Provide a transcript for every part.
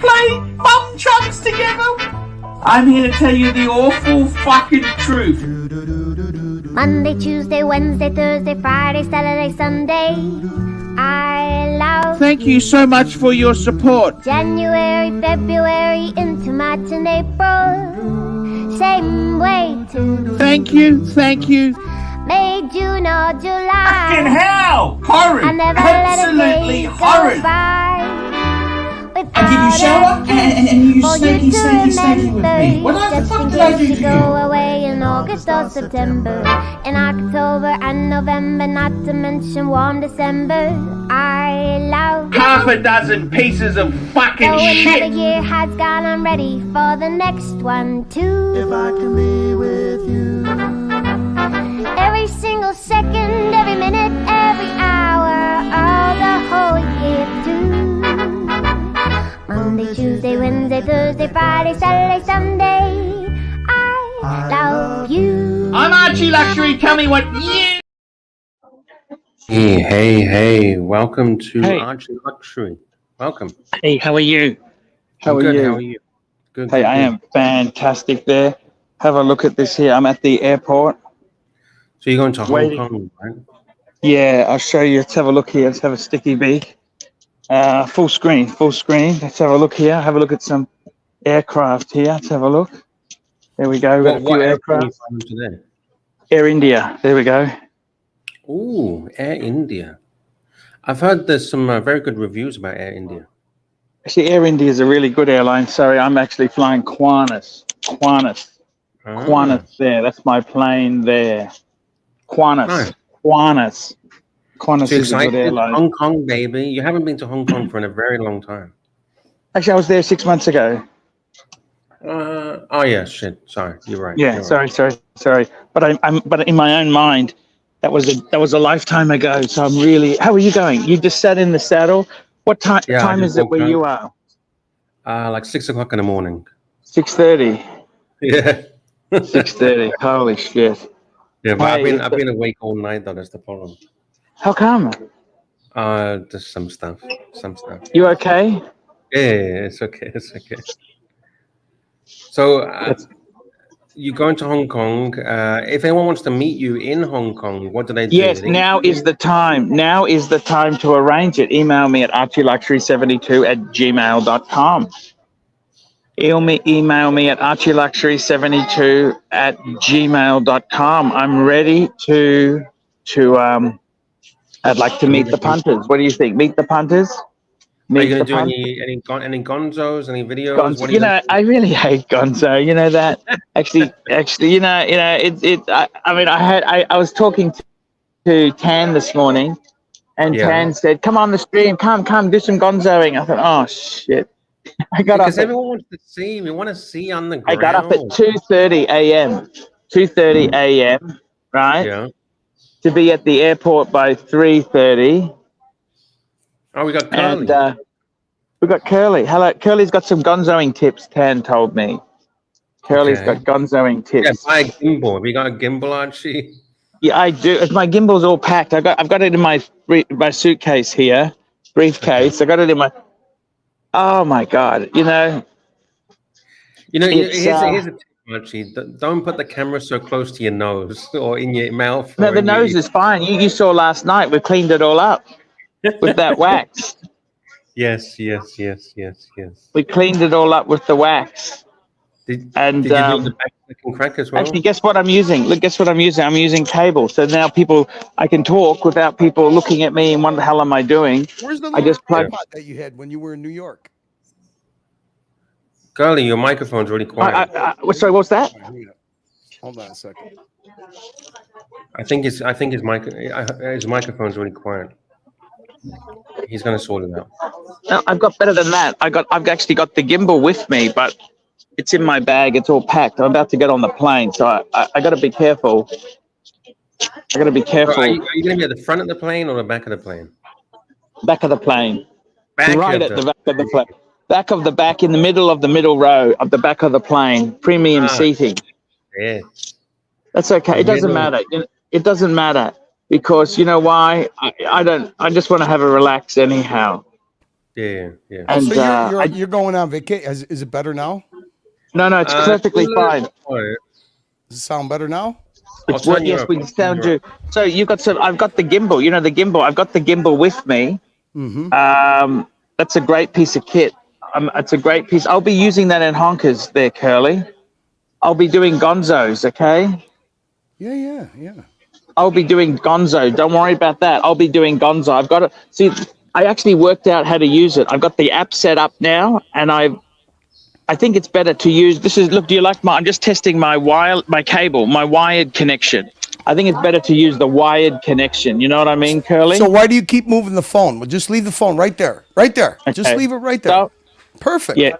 play mum chunks together? I'm here to tell you the awful fucking truth. Monday, Tuesday, Wednesday, Thursday, Friday, Saturday, Sunday. I love Thank you so much for your support. January, February, into March and April. Same way to Thank you. May, June or July. Fucking hell! Horrid! I never Absolutely let a day horrid! go by I give you shower and you for snaky you to with me. What the just fuck in did I do case to you go you? away in August or September, in October and November, not to mention warm December. I love Half a dozen pieces of fucking so another shit! year has gone, I'm ready for the next one too. If I can be with you. Every single second, every minute, every hour, all the whole year through. Monday, Tuesday, Wednesday, Thursday, Friday, Saturday, Sunday. I love you. I'm ArchieLuxury, tell me what you... Hey, welcome to ArchieLuxury. Welcome. Hey, how are you? How are you? Good. Hey, I am fantastic there. Have a look at this here. I'm at the airport. So you're going to Waiting. Hong Kong, right? Yeah, I'll show you. Let's have a look here. Let's have a sticky beak. Full screen. Let's have a look here. Have a look at some aircraft here. Let's have a look. There we go. We've got a few aircraft. Today? Air India. There we go. Ooh, Air India. I've heard there's some very good reviews about Air India. Actually, Air India is a really good airline. Sorry, I'm actually flying Qantas. Qantas there. That's my plane there. Qantas. Nice. Qantas So is a good excited, airline. Hong Kong, baby. You haven't been to Hong Kong for a very long time. Actually, I was there 6 months ago. Oh yeah, shit. Sorry, you're right. Yeah, You're sorry. But but in my own mind, that was a lifetime ago. So I'm really. How are you going? You just sat in the saddle. What time is it where you are? Like 6 o'clock in the morning. 6:30. Yeah. 6:30. Holy shit. Yeah, but Hey, I've been awake all night though. That's the problem. How come? Just some stuff. You okay? Yeah, it's okay. So you're going to Hong Kong. If anyone wants to meet you in Hong Kong, what do they do? Yes, now is the time. Now is the time to arrange it. Email me at ArchieLuxury72@gmail.com. Email me at ArchieLuxury72@gmail.com. I'm ready to I'd like to meet the punters. What do you think? Meet the punters? Are you going to do any Gonzos, any videos? Gonzo, you know, I really hate Gonzo. You know that. Actually, you know, I was talking to Tan this morning, and Tan said, "Come on the stream, come, do some Gonzoing." I thought, oh shit. Because everyone wants to see. We want to see on the ground. I got up at 2:30 a.m. 2:30 a.m. Right? Yeah. To be at the airport by 3:30. Oh, we got Curly. And we got Curly. Hello, Curly's got some Gonzoing tips. Tan told me. Curly's got Gonzoing tips. Yeah, buy a gimbal. Have you got a gimbal, Archie? Yeah, I do. My gimbal's all packed. I've got it in my suitcase here, briefcase. I got it in my. Oh my God! You know. Here's a tip, Archie. Don't put the camera so close to your nose or in your mouth. No, the nose is fine. You saw last night. We cleaned it all up with that wax. Yes. We cleaned it all up with the wax. Did you do the back and crack as well? Actually, guess what I'm using? Look, guess what I'm using? I'm using cable. So now I can talk without people looking at me and what the hell am I doing? Where's the I just plug that you had when you were in New York? Curly, your microphone's really quiet. Sorry, what's that? Hold on a second. I think his microphone's really quiet. He's gonna sort it out. No, I've got better than that. I've actually got the gimbal with me, but it's in my bag. It's all packed. I'm about to get on the plane, so I got to be careful. Are you going to be at the front of the plane or the back of the plane? Back of the plane. Back right at the back of the plane. Back in the middle row of the back of the plane. Premium seating. Yeah. That's okay. It doesn't matter. It doesn't matter because you know why? I just want to have a relax anyhow. Yeah, yeah. Oh, And so you're going on vacation. Is it better now? no, it's perfectly fine. Quiet. Does it sound better now? I'll It's what? turn you Yes, up. we I'll turn sound you you. up. So you got some. I've got the gimbal. You know the gimbal. I've got the gimbal with me. That's a great piece of kit. It's a great piece. I'll be using that in honkers there, Curly. I'll be doing Gonzos, okay? Yeah. I'll be doing Gonzo. Don't worry about that. I'll be doing Gonzo. I've got it. See, I actually worked out how to use it. I've got the app set up now, and I think it's better to use. This is look. Do you like my? I'm just testing my cable, my wired connection. I think it's better to use the wired connection. You know what I mean, Curly? So why do you keep moving the phone? Well, just leave the phone right there. Right there. Just Okay. leave it right there. So, Perfect. yeah,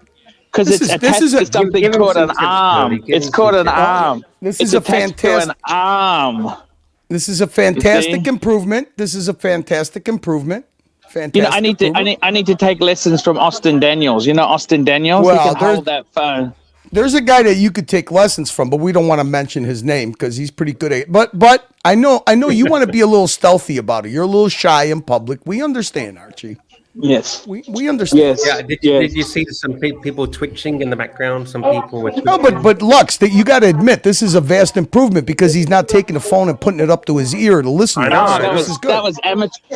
because This it's is- attached this is a- to something give him called some an tips, arm. Curly. Give It's him called some an tips. arm. This It's is a attached to fantastic. an arm. This is a fantastic see? improvement. This is a fantastic improvement. Fantastic. You know, I need to take lessons from Austin Daniels. You know Austin Daniels? Well, He can there's- hold that phone. There's a guy that you could take lessons from, but we don't want to mention his name because he's pretty good at it. But I know you want to be a little stealthy about it. You're a little shy in public. We understand, Archie. Yes. We understand. Yes. Yeah, did you see some people twitching in the background? Some people were twitching. No, but Lux, that you got to admit this is a vast improvement because he's not taking the phone and putting it up to his ear to listen. I to know. it. So that this was is good.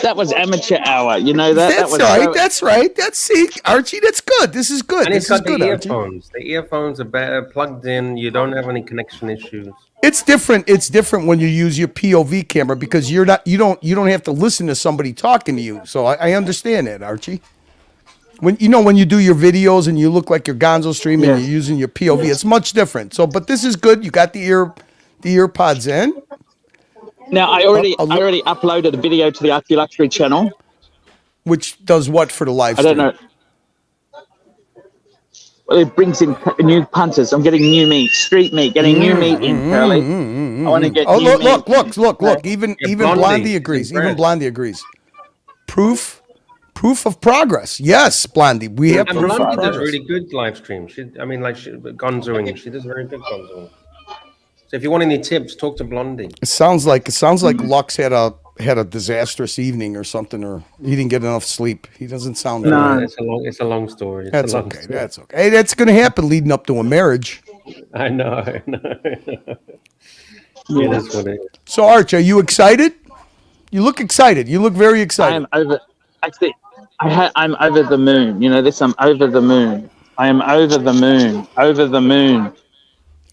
that was amateur hour. You know that. That's that was right. so- That's right. That's see, Archie. That's good. This is good. And This it's is got the good, Archie. earphones. The earphones are better plugged in. You don't have any connection issues. It's different. It's different when you use your POV camera because you don't have to listen to somebody talking to you. So I understand that, Archie. When you do your videos and you look like you're Gonzo streaming and you're using your POV, it's much different. So, but this is good. You got the ear pods in. Now I already uploaded a video to the ArchieLuxury channel. Which does what for the live I stream? don't know. Well, it brings in new punters. I'm getting new meat, street meat, getting new meat in, Curly. I want to get Oh, new look! meat. Look! Even Blondie agrees. Even Blondie agrees. Proof of progress. Yes, Blondie. We have And proof of Blondie does progress. really good live stream. Gonzoing. She does very good Gonzoing. So if you want any tips, talk to Blondie. It sounds like Lux had a disastrous evening or something, or he didn't get enough sleep. He doesn't sound. No. It's a long story. That's okay. That's okay. Hey, that's going to happen leading up to a marriage. I know. It is what it is. So, Arch, are you excited? You look excited. You look very excited. I'm over. Actually, I'm over the moon. You know this. I'm over the moon. I am over the moon. Over the moon.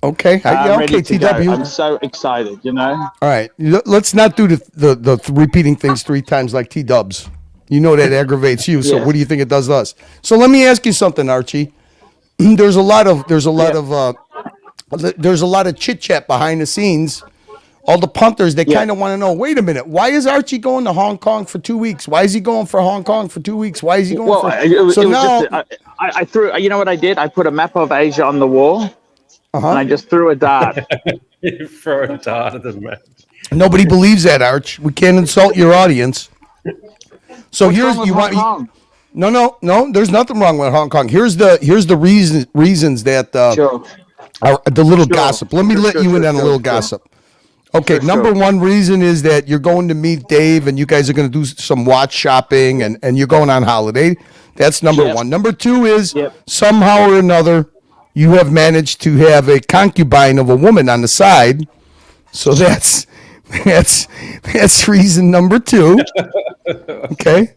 Okay. I'm Yeah, ready okay, to go. TW. I'm so excited. You know. All right. Let's not do the repeating things 3 times like T-dubs. You know that aggravates you. So Yes. what do you think it does to us? So let me ask you something, Archie. There's a lot of chit chat behind the scenes. All the punters, they kind of want to know, wait a minute, why is Archie going to Hong Kong for 2 weeks? Why is he going for Hong Kong for 2 weeks? Why is he going Well, for... it was now... just, I threw. You know what I did? I put a map of Asia on the wall, and I just threw a dart. You throw a dart at the man. Nobody believes that, Arch. We can't insult your audience. So What's here's wrong with you Hong want Kong? no. There's nothing wrong with Hong Kong. Here's the reasons that Sure. the little gossip. Let me let you in on a little gossip. Okay, number one reason is that you're going to meet Dave and you guys are going to do some watch shopping and you're going on holiday. That's number one. Number two is somehow or another you have managed to have a concubine of a woman on the side. So that's reason number two. Okay.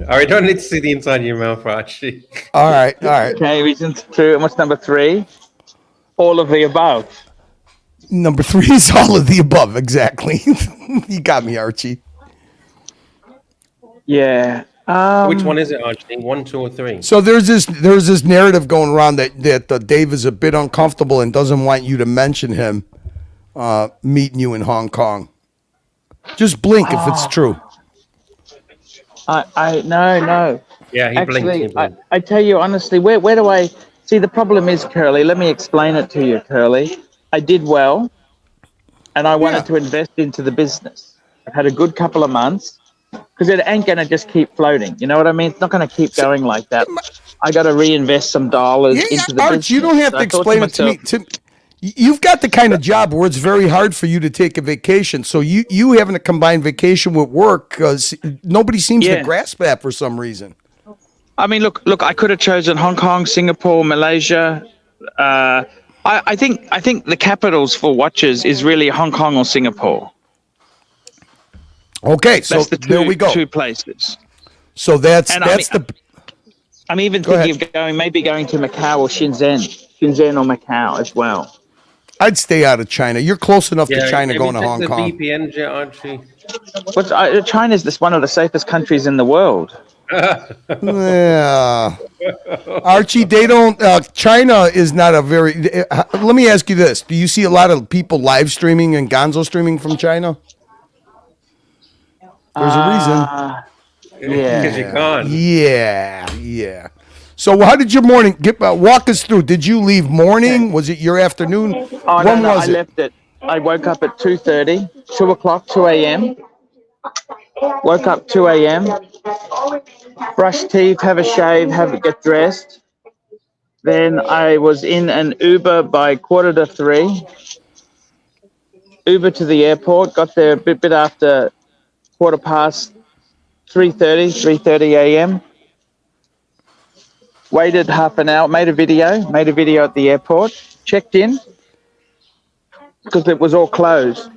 All right, don't need to see the inside of your mouth, Archie. All right. Okay, reason two. And what's number three? All of the above. Number three is all of the above. Exactly. You got me, Archie. Yeah. Which one is it, Archie? 1, 2, or 3? So there's this narrative going around that Dave is a bit uncomfortable and doesn't want you to mention him meeting you in Hong Kong. Just blink if it's true. No. Yeah, he Actually, blinked. I tell you honestly, where do I see the problem is, Curly? Let me explain it to you, Curly. I did well, and I wanted to invest into the business. I've had a good couple of months because it ain't going to just keep floating. You know what I mean? It's not going to keep going like that. I got to reinvest some dollars into the Arch, business. you don't have So to I thought explain it to me. myself, You've got the kind of job where it's very hard for you to take a vacation. So you having to combine vacation with work because nobody seems to grasp that for some reason. I mean, look, I could have chosen Hong Kong, Singapore, Malaysia. I think the capitals for watches is really Hong Kong or Singapore. Okay, so That's there we go. 2 places. So that's I'm even thinking of going to Macau or Shenzhen or Macau as well. I'd stay out of China. You're close enough to China going to Hong Kong. VPN, Archie. China's one of the safest countries in the world. Yeah, Archie, they don't. China is not a very. Let me ask you this: do you see a lot of people live streaming and Gonzo streaming from China? There's a reason. Yeah, Because you can't. Yeah. So how did your morning walk us through? Did you leave morning? Was it your afternoon? Oh, no, I left it. I woke up at 2:30, 2 o'clock, 2 a.m. Woke up 2 a.m. Brush teeth, have a shave, get dressed. Then I was in an Uber by 2:45. Uber to the airport. Got there a bit after 3:30 a.m. Waited half an hour, made a video at the airport, checked in, because it was all closed.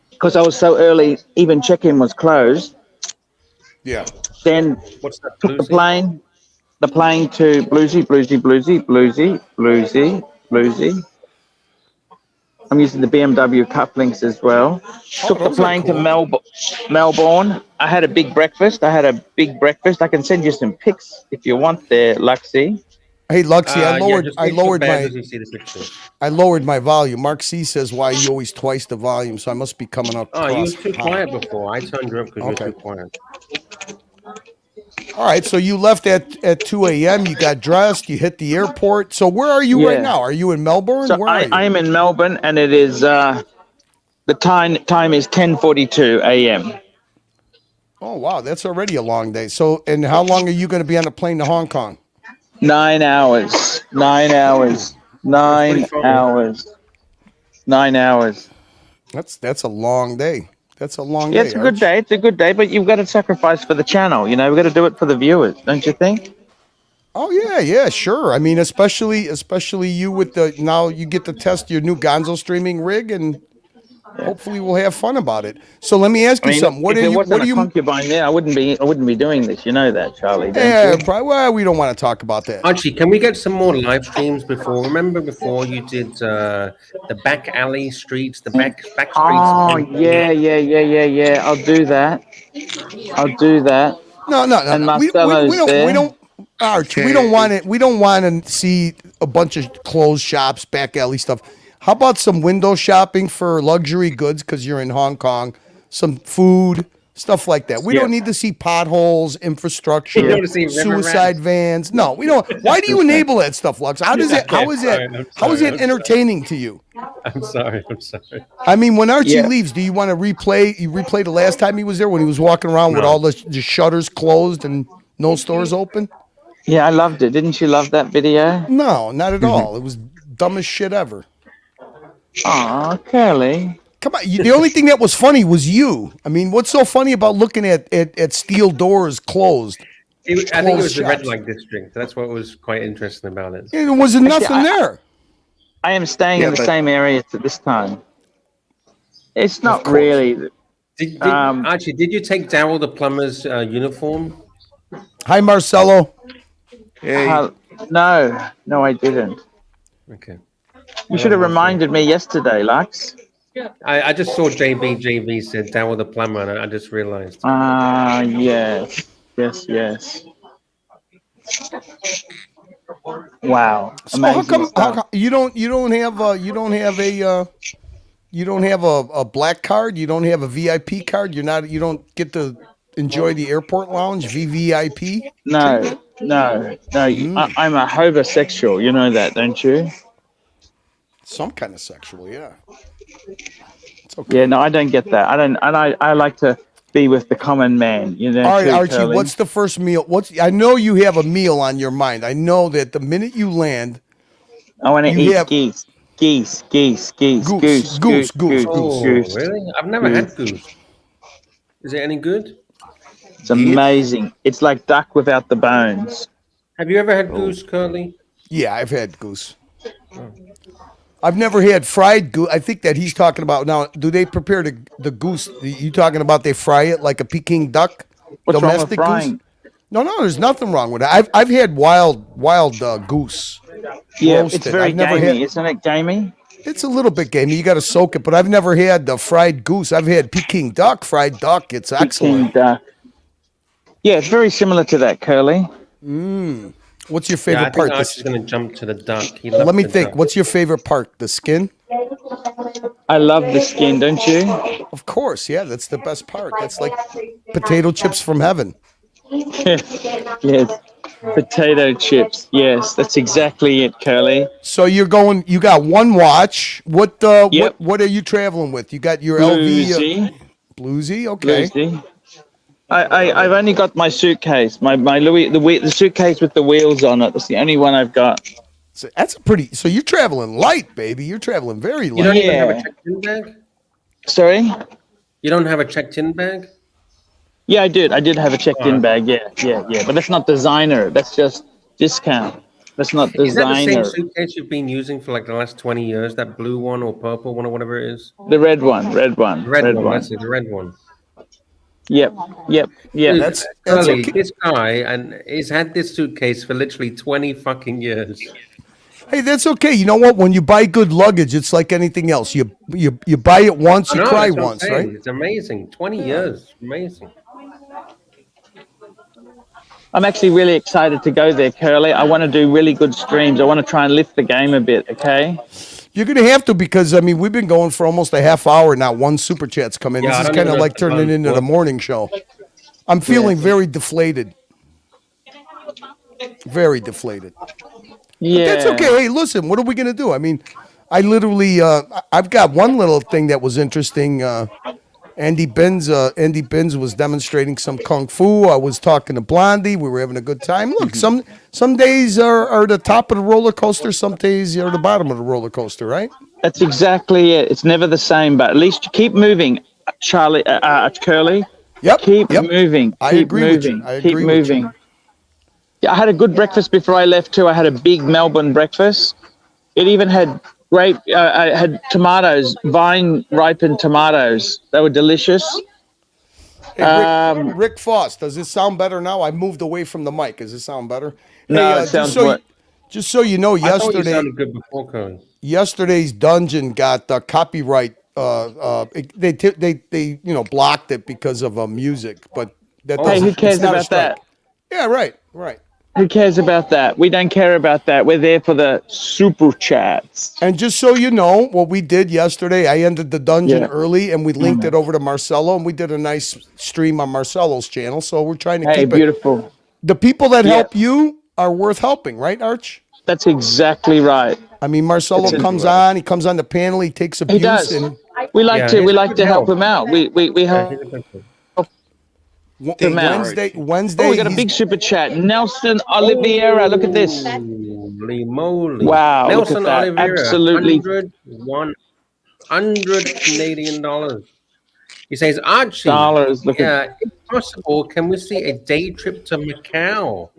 Because I was so early, even check-in was closed. Yeah. Then took the plane to Bluesy. I'm using the BMW cufflinks as well. Took the plane to Melbourne. I had a big breakfast. I can send you some pics if you want there, Luxy. Hey, Luxy, I lowered my volume. Mark C says, why are you always twice the volume? So I must be coming up. Oh, you were too quiet before. I turned you up because you were too quiet. All right, so you left at 2 a.m. You got dressed. You hit the airport. So where are you right now? Are you in Melbourne? So where are you? I am in Melbourne, and it is the time is 10:42 a.m. Oh wow, that's already a long day. So, and how long are you going to be on a plane to Hong Kong? 9 hours. 9 hours. 9 hours. 9 hours. That's a long day. That's a long day. Yeah, it's a good day. It's a good day, but you've got to sacrifice for the channel. You know, we've got to do it for the viewers, don't you think? Oh yeah, sure. I mean, especially you with now you get to test your new Gonzo streaming rig, and hopefully we'll have fun about it. So let me ask you something. What are you? Concubine there, I wouldn't be doing this. You know that, Charlie. Probably. Well, we don't want to talk about that. Archie, can we get some more live streams before? Remember before you did the back alley streets, the back streets? Oh yeah. I'll do that. No. And We don't. Archie, we don't want it. We don't want to see a bunch of closed shops, back alley stuff. How about some window shopping for luxury goods because you're in Hong Kong? Some food, stuff like that. We don't need to see potholes, infrastructure, suicide vans. No, we don't. Why do you enable that stuff, Lux? How is it entertaining to you? I'm sorry. I mean, when Archie leaves, do you want to replay? You replay the last time he was there when he was walking around with all the shutters closed and no stores open? Yeah, I loved it. Didn't you love that video? No, not at all. It was dumbest shit ever. Aw, Curly. Come on. The only thing that was funny was you. I mean, what's so funny about looking at steel doors closed? I think it was the red light district. That's what was quite interesting about it. There wasn't nothing there. I am staying in the same area at this time. It's not really. Archie, did you take Daryl the plumber's uniform? Hi, Marcelo. Hey. No, I didn't. Okay. You should have reminded me yesterday, Lux. I just saw JV said Daryl the plumber, and I just realized. Yes. Wow. So how come you don't have a black card? You don't have a VIP card? You don't get to enjoy the airport lounge, VVIP? No. I'm a homosexual. You know that, don't you? Some kind of sexual, yeah. It's okay. Yeah, no, I don't get that. I like to be with the common man. You know. All right, Archie. Curly. What's the first meal? I know you have a meal on your mind. I know that the minute you land, I want to You eat have- geese. Goose. Goose. Oh, really? I've never had goose. Is it any good? It's amazing. It's like duck without the bones. Have you ever had goose, Curly? Yeah, I've had goose. I've never had fried goose. I think that he's talking about now. Do they prepare the goose? You talking about they fry it like a Peking duck? What's wrong with Domestic frying? goose? No, there's nothing wrong with it. I've had wild goose. Yeah, roasted. it's very I've never gamey, had- isn't it? Gamey. It's a little bit gamey. You got to soak it, but I've never had the fried goose. I've had Peking duck, fried duck. It's excellent. Yeah, it's very similar to that, Curly. What's your Yeah, favorite I think part? Archie's going to jump to the duck. Let me think. What's your favorite part? The skin? I love the skin, don't you? Of course, yeah. That's the best part. That's like potato chips from heaven. Yes. Potato chips. Yes, that's exactly it, Curly. So you're going. You got one watch. What? Yep. What are you traveling with? You got your Bluesy. LV. Bluesy. Okay. Bluesy. I've only got my suitcase, my Louis the suitcase with the wheels on it. That's the only one I've got. So that's a pretty. So you're traveling light, baby. You're traveling very light. You don't even have Yeah. a checked-in bag? Sorry? You don't have a checked-in bag? Yeah, I did. I did have a checked-in bag. Yeah. But that's not designer. That's just discount. That's not Is that the designer. same suitcase you've been using for like the last 20 years? That blue one or purple one or whatever it is? The red one. Red one. That's it, the red one. Yep. Dude, That's Curly, okay. this guy, and he's had this suitcase for literally 20 fucking years. Hey, that's okay. You know what? When you buy good luggage, it's like anything else. You buy it once, you No, cry that's what I'm once, saying. right? It's amazing. 20 years. Amazing. I'm actually really excited to go there, Curly. I want to do really good streams. I want to try and lift the game a bit, okay? You're gonna have to because I mean we've been going for almost a half hour now. One super chat's come in. Yeah, I This is don't kind of even know like if the turning buns into the work. morning show. I'm feeling very deflated. Very deflated. Yeah. That's okay. Hey, listen, what are we gonna do? I mean, I literally I've got one little thing that was interesting. Andy Benz was demonstrating some kung fu. I was talking to Blondie. We were having a good time. Look, some days are the top of the roller coaster. Some days are the bottom of the roller coaster, right? That's exactly it. It's never the same, but at least you keep moving, Charlie, Curly. Yep. Keep yep. moving. I Keep agree with you. moving. I Keep agree with you. moving. Yeah, I had a good breakfast before I left too. I had a big Melbourne breakfast. It even had I had tomatoes, vine ripened tomatoes. They were delicious. Hey, Rick Foss, does this sound better now? I moved away from the mic. Does it sound better? No, Hey, it sounds just so you know, I thought you yesterday sounded good before, Curly. yesterday's dungeon got copyright. They blocked it because of music, but that Hey, doesn't- who cares it's not a about strike. that? Yeah, right. Who cares about that? We don't care about that. We're there for the super chats. And just so you know, what we did yesterday, I ended the dungeon Yeah. early, and we linked it over to Marcelo, and we did a nice stream on Marcelo's channel. So we're trying to Hey, keep it. beautiful. The people that Yeah. help you are worth helping, right, Arch? That's exactly right. I mean, Marcelo That's comes on. He comes on the panel. He takes He abuse, does. and We like Yeah, to he's a good help help. him out. We help He's a good one. him out. Wednesday. Oh, we got a he's- big super chat. Nelson Oliveira. Look at this. Holy moly. Wow, look Nelson at that. Oliveira, Absolutely. 100 Canadian dollars. He says, Archie, Dollars, look if possible, can we see a day trip to Macau?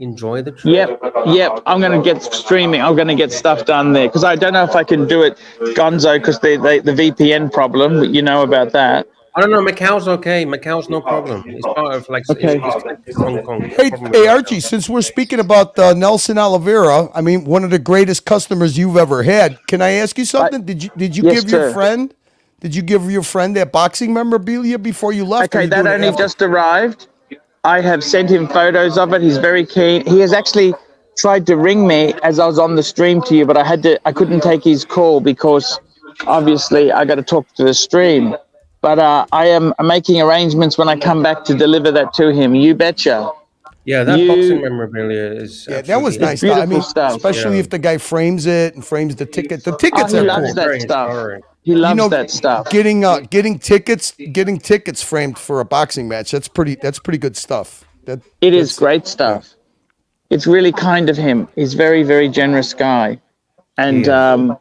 Enjoy the trip. Yep. I'm gonna get streaming. I'm gonna get stuff done there because I don't know if I can do it, Gonzo, because the VPN problem. But you know about that. I don't know. Macau's okay. Macau's no problem. It's part of like Okay. it's Hong Kong. No Hey, problem with hey, Macau. Archie. Since we're speaking about Nelson Oliveira, I mean, one of the greatest customers you've ever had. Can I ask you something? Did you Yes, give your sir. friend? Did you give your friend that boxing memorabilia before you left? or Okay, you that doing it only after? just arrived. I have sent him photos of it. He's very keen. He has actually tried to ring me as I was on the stream to you, but I couldn't take his call because obviously I got to talk to the stream. But I am making arrangements when I come back to deliver that to him. You betcha. Yeah, that You- boxing memorabilia is. Yeah, that was absolutely- nice. beautiful I mean, stuff. especially Yeah. if the guy frames it and frames the ticket. The Oh, tickets he are loves cool. that Very stuff. historic. He loves You know, that stuff. Getting tickets framed for a boxing match. That's pretty good stuff. It is great stuff. It's really kind of him. He's very, very generous guy. And Yes.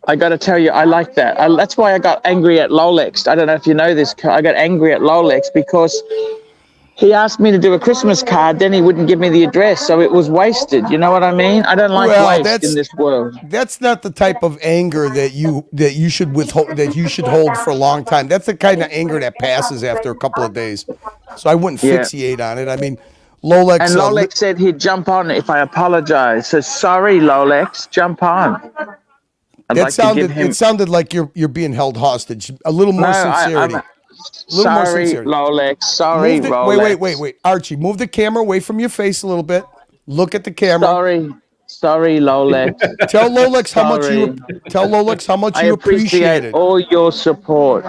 I got to tell you, I like that. That's why I got angry at Lolex. I don't know if you know this. I got angry at Lolex because he asked me to do a Christmas card, then he wouldn't give me the address, so it was wasted. You know what I mean? I don't like Well, waste in this world. that's not the type of anger that you should withhold, that you should hold for a long time. That's the kind of anger that passes after a couple of days. So I wouldn't Yeah. fixate on it. I mean, Lolex. And Lolex said he'd jump on if I apologize. So sorry, Lolex, jump on. I'd like to give him. It sounded like you're being held hostage. A little more No, I'm sorry, Lolex. Sorry, Rolex. Wait. Archie, move the camera away from your face a little bit. Look at the camera. Sorry, Lolex. Tell Lolex how much you appreciate it. All your support.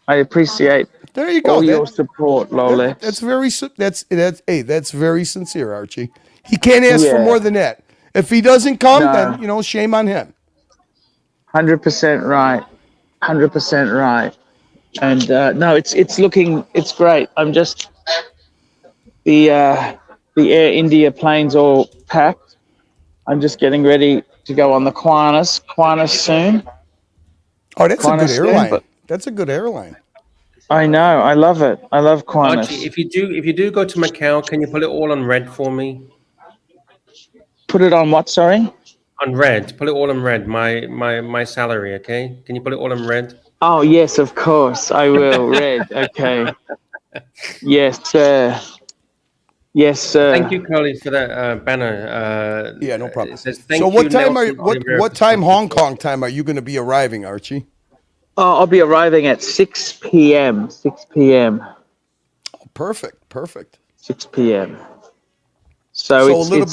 I appreciate. There you go. All your support, Lolex. That's very sincere, Archie. He can't ask for more than that. If he doesn't come, then shame on him. 100% right. 100% right. And no, it's great. I'm just the Air India plane's all packed. I'm just getting ready to go on the Qantas soon. Oh, that's a good airline. That's a good airline. I know. I love it. I love Qantas. Archie, if you do go to Macau, can you put it all on red for me? Put it on what? Sorry. On red. Put it all on red. My salary. Okay. Can you put it all on red? Oh yes, of course I will. Red. Okay. Yes, sir. Yes, sir. Thank you, Carly, for that banner. Yeah, no problem. It says, So what time Hong Kong time are you going to be arriving, Archie? Oh, I'll be arriving at 6 p.m. 6 p.m. Oh, perfect. 6 p.m. So we're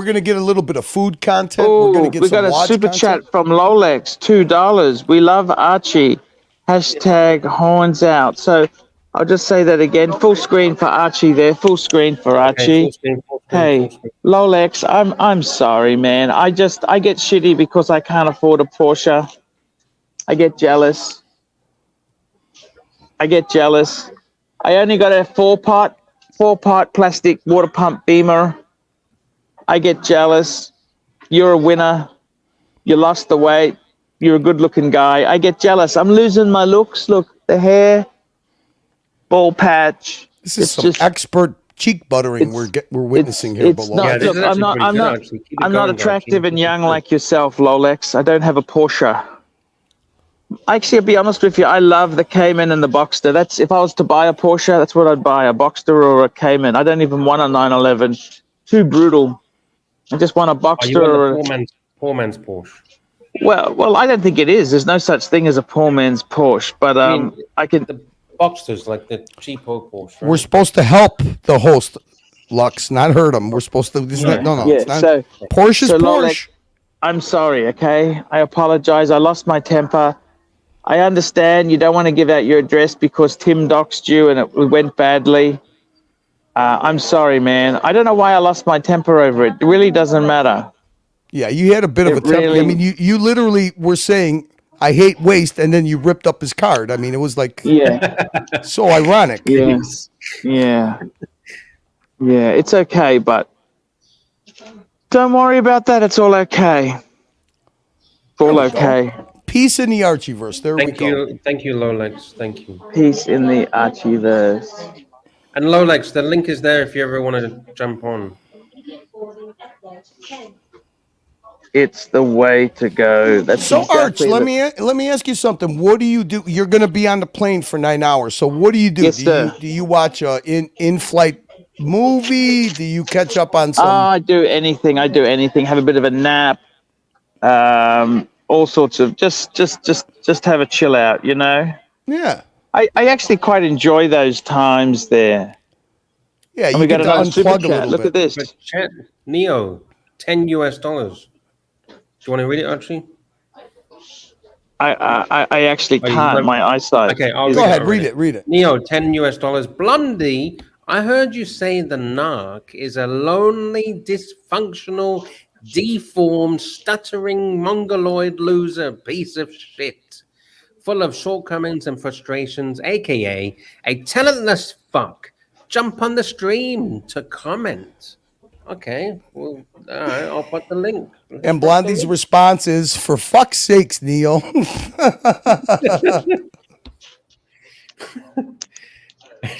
going to get a little bit of food content. Oh, we're going to get we got a super chat from Lolex, $2. We love Archie. Hashtag horns out. So I'll just say that again. Full screen for Archie there. Full screen for Archie. Okay, Hey, Lolex, I'm sorry, man. I get shitty because I can't afford a Porsche. I get jealous. I only got a four-part plastic water pump Beamer. I get jealous. You're a winner. You lost the weight. You're a good-looking guy. I get jealous. I'm losing my looks. Look, the hair, ball patch. This is some expert cheek buttering we're witnessing here below. Look, I'm not attractive and young like yourself, Lolex. I don't have a Porsche. Actually, I'll be honest with you. I love the Cayman and the Boxster. If I was to buy a Porsche, that's what I'd buy, a Boxster or a Cayman. I don't even want a 911. Too brutal. I just want a Boxster or a poor man's Porsche. Well, I don't think it is. There's no such thing as a poor man's Porsche. But I can. The Boxsters, like the cheapo Porsche. Right? We're supposed to help the host, Lux, not hurt him. We're supposed to. It's not Porsche's Porsche. Lolex, I'm sorry. Okay, I apologize. I lost my temper. I understand you don't want to give out your address because Tim doxed you and it went badly. I'm sorry, man. I don't know why I lost my temper over it. It really doesn't matter. Yeah, you had a bit of a temper. I mean, you literally were saying, I hate waste, and then you ripped up his card. I mean, it was like so ironic. Yes. Yeah. It's okay, but don't worry about that. It's all okay. It's all okay. Peace in the Archieverse. There we go. Thank you, Lolex. Thank you. Peace in the Archieverse. And Lolex, the link is there if you ever want to jump on. It's the way to go. That's so, Arch, let me ask you something. What do you do? You're going to be on the plane for 9 hours. So, what do you do? Yes, do you watch a in-flight movie? Do you catch up on some? I do anything. Have a bit of a nap. All sorts of just have a chill out. You know. Yeah. I actually quite enjoy those times there. Yeah, you got to unplug a little bit. Look at this. But chat, Neo, $10 US. Do you want to read it, Archie? I actually can't. My eyesight. Okay, go ahead. Read it. Neo, $10 US. Blondie, I heard you say the narc is a lonely, dysfunctional, deformed, stuttering, mongoloid loser piece of shit, full of shortcomings and frustrations, aka a talentless fuck. Jump on the stream to comment. Okay. Well, all right. I'll put the link. And Blondie's response is, "For fuck's sakes, Neil."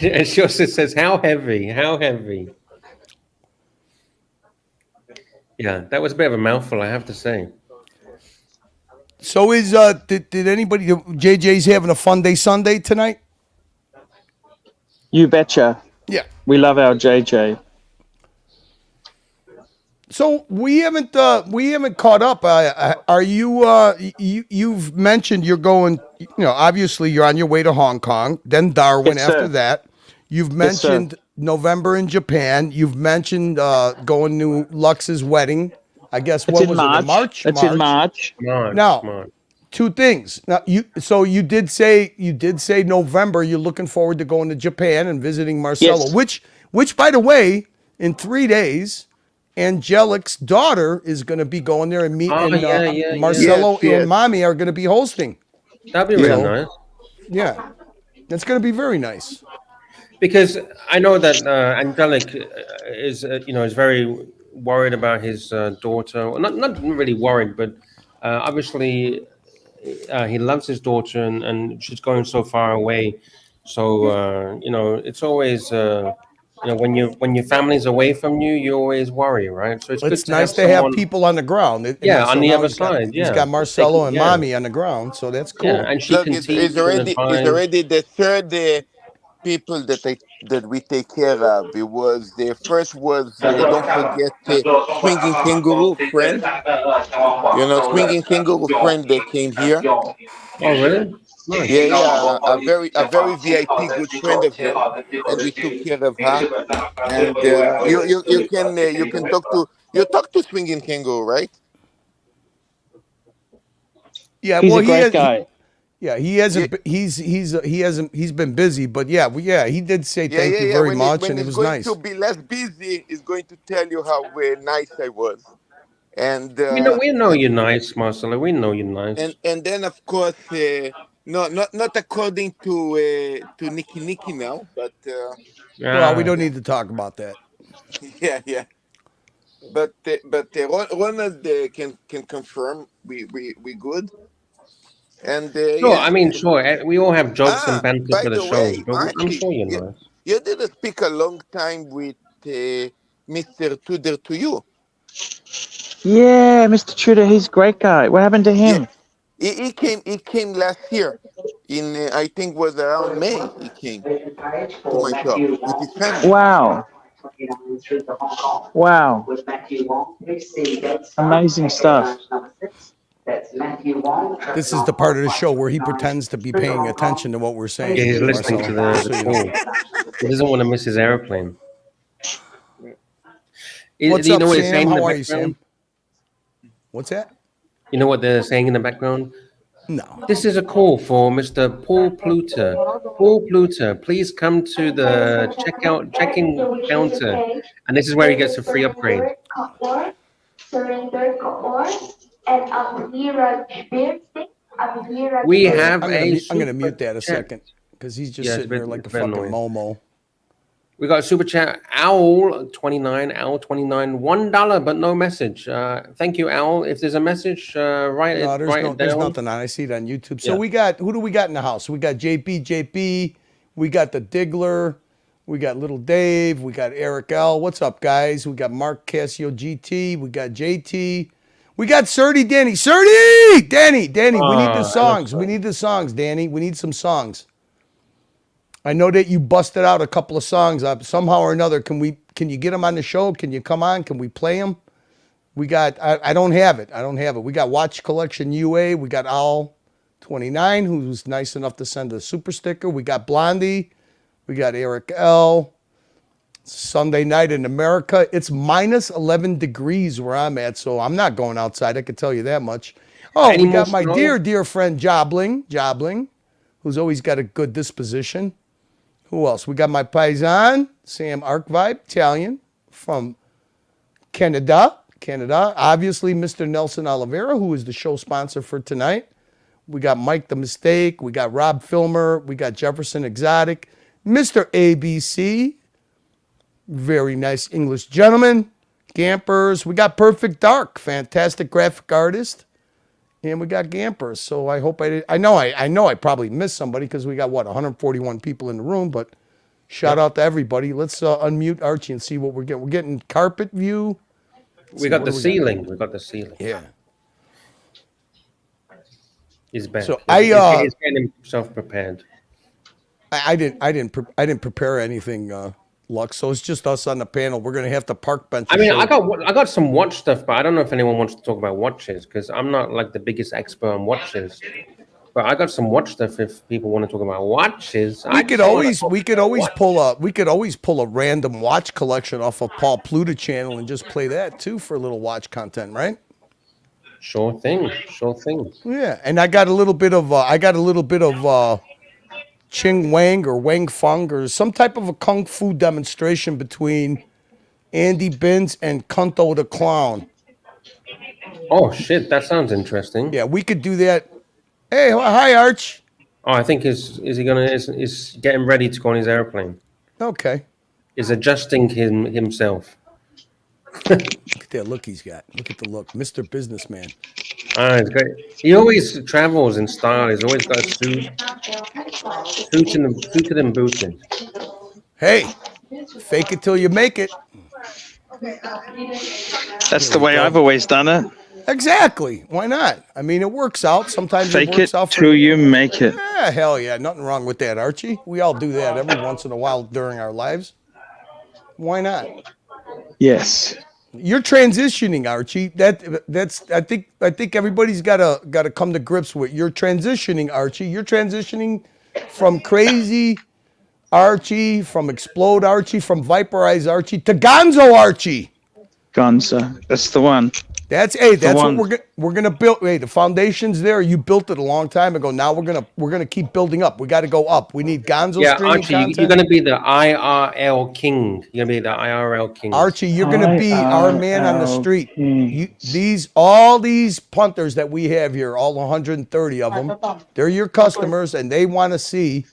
And she also says, "How heavy? How heavy?" Yeah, that was a bit of a mouthful, I have to say. So did anybody, JJ's having a fun day Sunday tonight? You betcha. Yeah. We love our JJ. So we haven't caught up. Are you you've mentioned you're going, obviously you're on your way to Hong Kong, then Darwin Yes, after sir. that. You've Yes, sir. mentioned November in Japan. You've mentioned going to Lux's wedding. I guess It's what in was March. it? In March? It's in March. Now, March. two things. Now you did say November. You're looking forward to going to Japan and visiting Marcelo, Yes. which by the way, in 3 days, Angelic's daughter is going to be going there and meeting yeah. Marcelo Yes, yes. and Mommy are going to be hosting. That'd be really Yeah. nice. Yeah, it's going to be very nice. Because I know that Angelic is is very worried about his daughter. Well, not really worried, but obviously he loves his daughter, and she's going so far away. So it's always when your family's away from you, you always worry, right? So it's good It's to have nice to have someone, people on the ground. on the now other side. he's Yeah, got Marcelo taking, and Mommy on the ground, so that's cool. yeah, and she Look, can teach it's and it's advise. already the third people that we take care of. It was the first was don't forget swinging kangaroo friend. Swinging kangaroo friend that came here. Oh, really? Nice. Yeah, yeah, a very VIP good friend of him, and we took care of her. And you can talk to swinging kangaroo, right? Yeah, He's well, a great guy. he hasn't. He hasn't. He's been busy, but he did say Yeah, thank yeah, you yeah. very When much, and it he's was going nice. to be less busy, he's going to tell you how nice I was. And We know you're nice, Marcelo. We know you're nice. and then of course, no, not according to Nikki now, but Well, we Ah, don't need to talk about that. yeah, yeah. But Ronald can confirm we good. And sure. I yes. mean, sure. We all have jokes and banter By for the the shows, way, but I'm Archie, sure you're you, nice. you didn't speak a long time with Mr. Tudor to you. Yeah, Mr. Tudor, he's a great guy. What happened to Yeah, him? he came last year in I think was around May. He came to my shop with his family. Wow. Wow. Amazing stuff. This is the part of the show where he pretends to be paying attention to what we're saying. Yeah, he's listening to Marcelo, the so you call. know. He doesn't want to miss his airplane. What's Do you up, know what they're Sam? saying in How the are you, background? Sam? What's that? You know what they're saying in the background? No. This is a call for Mr. Paul Pluter. Paul Pluter, please come to the check-in counter, and this is where he gets a free upgrade. We have I'm gonna mute that a chat. second because he's just Yeah, it's sitting there like a bit fucking annoying. Momo. We got a super chat, Owl29, Owl29, $1, but no message. Thank you, Owl. If there's a message, write No, it there's down. nothing on. I see it on YouTube. So Yeah. who do we got in the house? We got JP, we got the Diggler, we got Little Dave, we got Eric L. What's up, guys? We got Mark Cassio GT, we got JT, we got Surdy Danny. Danny, we need the songs. We need the songs, Danny. We need some songs. I know that you busted out a couple of songs somehow or another. Can you get them on the show? Can you come on? Can we play them? We got, I don't have it. We got Watch Collection UA. We got Owl29, who's nice enough to send a super sticker. We got Blondie. We got Eric L. Sunday night in America. It's minus 11 degrees where I'm at, so I'm not going outside. I can tell you that much. Oh, we got my dear friend Jobling, who's always got a good disposition. Who else? We got my paisan, Sam Archvibe, Italian, from Canada. Obviously, Mr. Nelson Oliveira, who is the show sponsor for tonight. We got Mike the Mistake. We got Rob Filmer. We got Jefferson Exotic. Mr. ABC, very nice English gentleman. Gampers. We got Perfect Dark, fantastic graphic artist. And we got Gampers. So I hope I did. I know I probably missed somebody because we got, 141 people in the room. But shout out to everybody. Let's unmute Archie and see what we're getting. We're getting carpet view. We got the ceiling. We got the ceiling. Yeah. He's back. So he's getting himself prepared. I didn't prepare anything, Lux. So it's just us on the panel. We're gonna have to park bench. I mean, I got some watch stuff, but I don't know if anyone wants to talk about watches because I'm not like the biggest expert on watches. But I got some watch stuff if people want to talk about watches. We could always pull a random watch collection off of Paul Pluta channel and just play that too for a little watch content, right? Sure thing. Yeah, and I got a little bit of Ching Wang or Wang Feng or some type of a kung fu demonstration between Andy Binns and Kunto the Clown. Oh shit, that sounds interesting. Yeah, we could do that. Hey, hi Arch. Oh, I think is getting ready to go on his airplane. Okay. Is adjusting himself. Look at that look he's got. Look at the look, Mr. Businessman. Ah, it's great. He always travels in style. He's always got a suited and booted. Hey, fake it till you make it. That's the way I've always done it. Exactly. Why not? I mean, it works out. Sometimes Fake it works it out till you make it. Yeah, hell yeah. Nothing wrong with that, Archie. We all do that every once in a while during our lives. Why not? Yes. You're transitioning, Archie. That's I think everybody's gotta come to grips with. You're transitioning, Archie. You're transitioning from crazy Archie, from Explode Archie, from Viperize Archie to Gonzo Archie. Gonzo. That's the one. That's what we're gonna build. Hey, the foundation's there. You built it a long time ago. Now we're gonna keep building up. We got to go up. We need Gonzo streaming Archie, content. you're gonna be the IRL king. You're gonna be the IRL king. Archie, you're gonna be our man on the street. All these punters that we have here, all 130 of them, they're your customers, and they want to see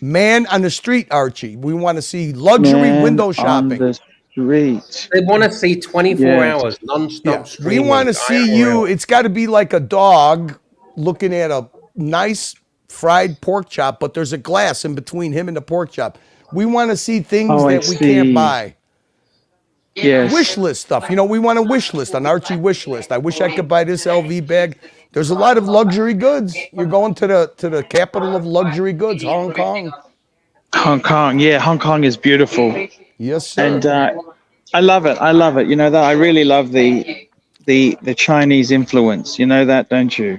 man on the street, Archie. We want to see luxury window shopping. They want to see 24 hours non-stop streaming. We want to see you. It's got to be like a dog looking at a nice fried pork chop, but there's a glass in between him and the pork chop. We want to see things that we can't buy. Yes. Wish list stuff. You know, we want a wish list, an Archie wish list. I wish I could buy this LV bag. There's a lot of luxury goods. You're going to the capital of luxury goods, Hong Kong. Hong Kong, yeah, Hong Kong is beautiful. Yes, sir. And I love it. You know that I really love the Chinese influence. You know that, don't you?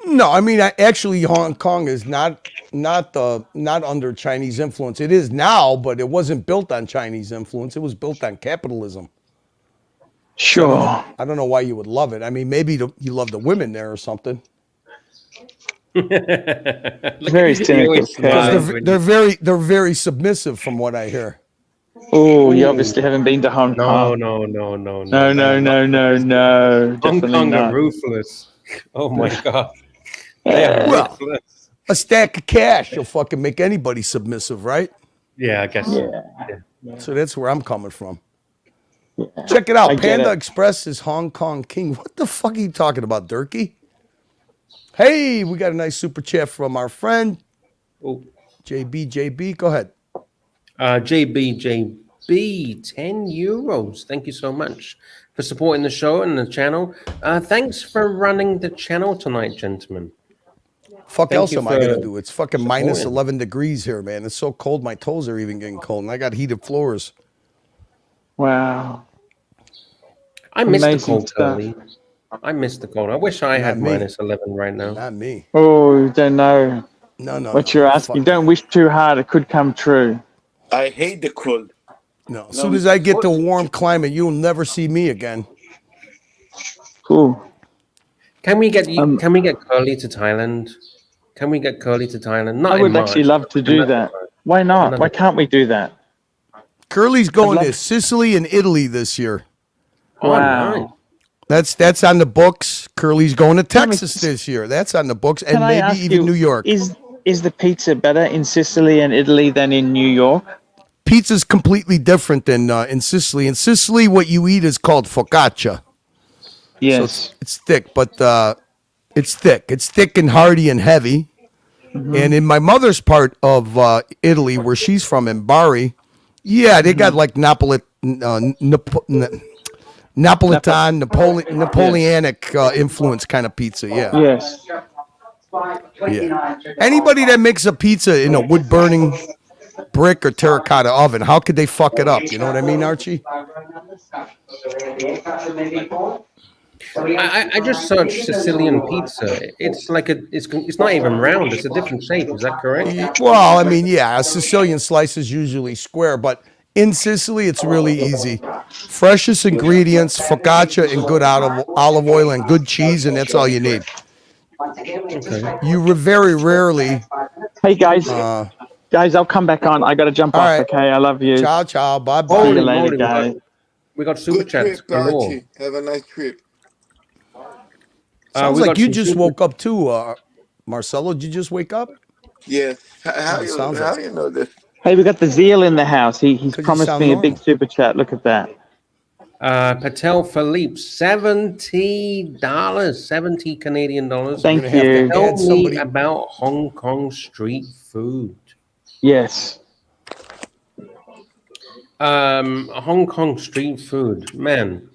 No, I mean, actually, Hong Kong is not under Chinese influence. It is now, but it wasn't built on Chinese influence. It was built on capitalism. Sure. So I don't know why you would love it. I mean, maybe you love the women there or something. Very cynical. They're very submissive, from what I hear. Oh, you obviously haven't been to Hong Kong. No. Hong Kong are ruthless. Oh my God. They are ruthless. A stack of cash, you'll fucking make anybody submissive, right? Yeah, I guess. Yeah. So that's where I'm coming from. Yeah. Check it out. Panda Express is Hong Kong king. What the fuck are you talking about, Durkee? Hey, we got a nice super chat from our friend. Oh. JB. Go ahead. JB, 10 euros. Thank you so much for supporting the show and the channel. Thanks for running the channel tonight, gentlemen. Fuck else am I going to do? It's fucking minus 11 degrees here, man. It's so cold. My toes are even getting cold, and I got heated floors. Wow. I miss the cold, Curly. I miss the cold. I wish I had minus 11 right now. Not me. Oh, you don't know. No. What you're asking. Don't wish too hard. It could come true. I hate the cold. No. As soon as I get to a warm climate, you'll never see me again. Cool. Can we get Curly to Thailand? Can we get Curly to Thailand? Not I would actually love to do that. Why not? Why can't we do that? Curly's going to Sicily and Italy this year. Wow. Nice. That's on the books. Curly's going to Texas this year. That's on the books, and maybe even New York. Is the pizza better in Sicily and Italy than in New York? pizza's completely different than in Sicily. In Sicily, what you eat is called focaccia. Yes. So it's thick, but it's thick. It's thick and hearty and heavy. And in my mother's part of Italy, where she's from, in Bari, yeah, they got like Napoleonic influence kind of pizza. Yeah. Yes. Yeah. Anybody that makes a pizza in a wood burning brick or terracotta oven, how could they fuck it up? You know what I mean, Archie? I just searched Sicilian pizza. It's like it's not even round. It's a different shape. Is that correct? Well, I mean, yeah, a Sicilian slice is usually square, but in Sicily, it's really easy. Freshest ingredients, focaccia, and good olive oil and good cheese, and that's all you need. Okay. You very rarely. Hey guys, I'll come back on. I got to jump off. right. Okay, I love you. Ciao, ciao, bye, See bye. you later, guys. We got super Good chats trip, galore. Archie. Have a nice trip. Sounds we like got you some just super- woke up too, Marcelo. Did you just wake up? Yes. How sounds like- you know this? Hey, we got the Zeal in the house. He's you promised sound me a normal. big super chat. Look at that. Patel Philippe, $70, 70 Canadian dollars. Thank gonna have to you. add Tell somebody- me about Hong Kong street food. Yes. Hong Kong street food, man.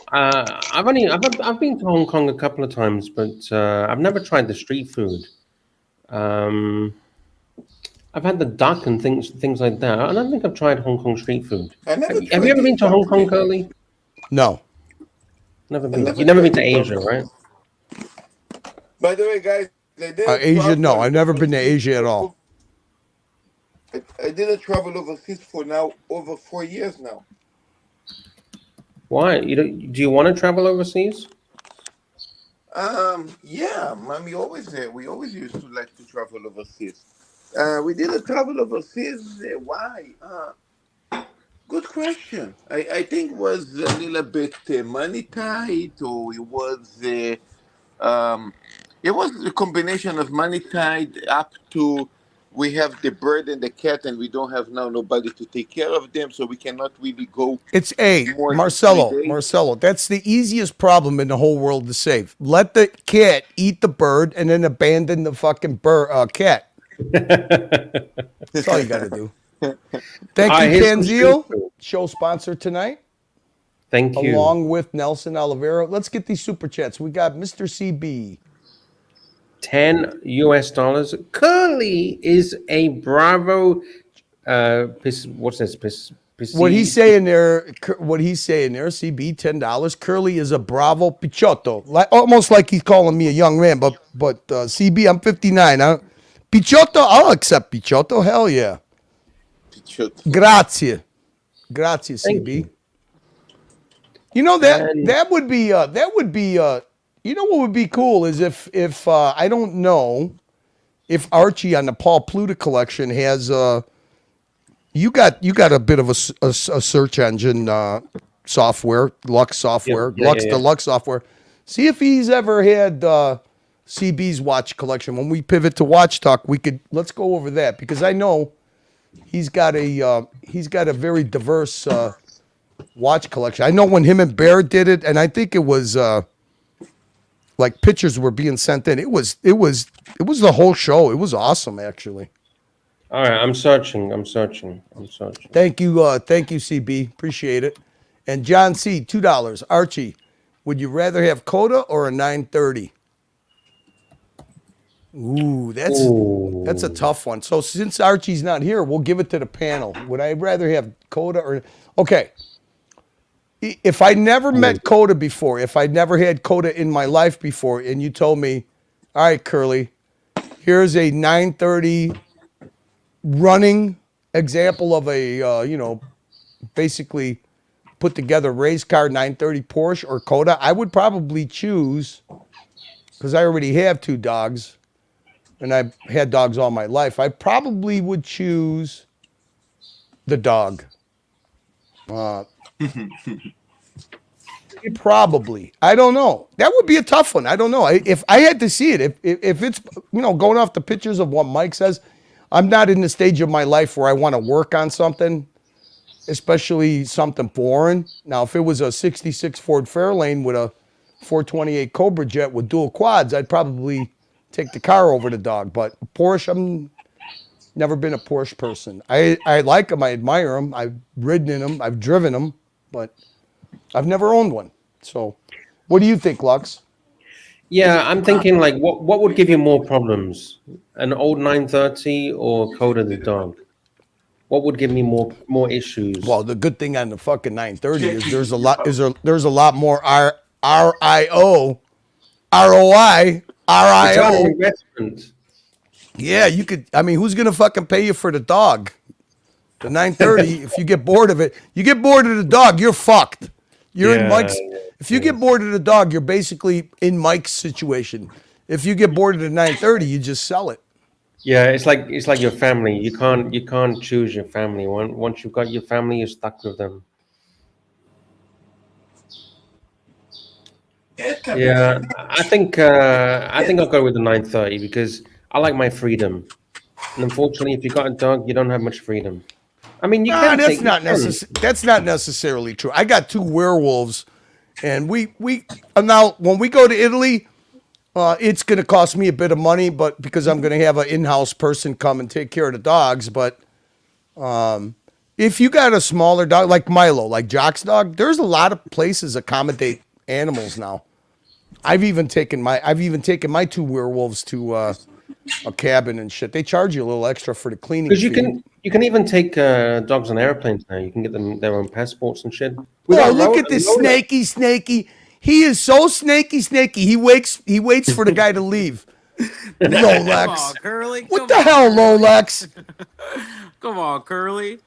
I've been to Hong Kong a couple of times, but I've never tried the street food. I've had the duck and things like that. I don't think I've tried Hong Kong street food. Have you ever been to Hong Kong, Curly? No. Never been. You've never been to Asia, right? By the way, guys, I did Asia, no. I've never been to Asia at all. I didn't travel overseas for now over 4 years now. Why? Do you want to travel overseas? Yeah, man, we always used to like to travel overseas. We didn't travel overseas. Why? Good question. I think it was a little bit money tight, or it was a combination of money tight up to we have the bird and the cat, and we don't have now nobody to take care of them, so we cannot really go. It's more than Marcelo. 3 days. Marcelo, that's the easiest problem in the whole world to save. Let the cat eat the bird and then abandon the fucking cat. That's all you got to do. Thank you, here's some Kanzil, street food. show sponsor tonight, Thank you. along with Nelson Oliveira. Let's get these super chats. We got Mr. CB. $10 US. Curly is a Bravo. What's this? What he's saying there, CB, $10. Curly is a Bravo Pichotto. Almost like he's calling me a young man, but CB, I'm 59. Pichotto, I'll accept Pichotto. Hell yeah. Grazie, CB. You know that would be you know what would be cool is if I don't know if Archie on the Paul Pluta collection has you got a bit of a search engine software, Lux software, the Lux software. See if he's ever had CB's watch collection. When we pivot to Watch Talk, let's go over that, because I know he's got a very diverse watch collection. I know when him and Bear did it, and I think it was like pictures were being sent in. It was the whole show. It was awesome, actually. All right, I'm searching. Thank you, CB. Appreciate it. And John C, $2. Archie, would you rather have Coda or a 930? Ooh, that's a tough one. So since Archie's not here, we'll give it to the panel. Would I rather have Coda or... Okay. If I never met Coda before, if I'd never had Coda in my life before, and you told me, all right, Curly, here's a 930 running example of a, basically put together race car 930 Porsche or Coda, I would probably choose, because I already have 2 dogs, and I've had dogs all my life, I probably would choose the dog. Probably. I don't know. That would be a tough one. I don't know. If I had to see it, if it's, going off the pictures of what Mike says, I'm not in the stage of my life where I want to work on something, especially something foreign. Now, if it was a 66 Ford Fairlane with a 428 Cobra Jet with dual quads, I'd probably take the car over the dog. But Porsche, I'm never been a Porsche person. I like them. I admire them. I've ridden in them. I've driven them, but I've never owned one. So what do you think, Lux? Yeah, I'm thinking like, what would give you more problems, an old 930 or Coda the dog? What would give me more issues? Well, the good thing on the fucking 930 is there's a lot more RIO, ROI, Return on RIO. investment. Yeah, you could. I mean, who's gonna fucking pay you for the dog? The 930. If you get bored of it, you get bored of the dog, you're fucked. You're in Mike's. If you get bored of the dog, you're basically in Mike's situation. If you get bored of the 930, you just sell it. Yeah, it's like your family. You can't choose your family. Once you've got your family, you're stuck with them. Yeah, I think I'll go with the 930 because I like my freedom. And unfortunately, if you got a dog, you don't have much freedom. I mean, That's not necessarily true. I got 2 werewolves, and we now when we go to Italy, it's going to cost me a bit of money, but because I'm going to have an in-house person come and take care of the dogs. But if you got a smaller dog like Milo, like Jock's dog, there's a lot of places accommodate animals now. I've even taken my 2 werewolves to a cabin and shit. They charge you a little extra for the cleaning. Because you can even take dogs on airplanes now. You can get them their own passports and shit. Oh, look at this snaky. He is so snaky. He waits for the guy to leave. Lolex. Come on, Curly. What the hell, Lolex? Come on, Curly.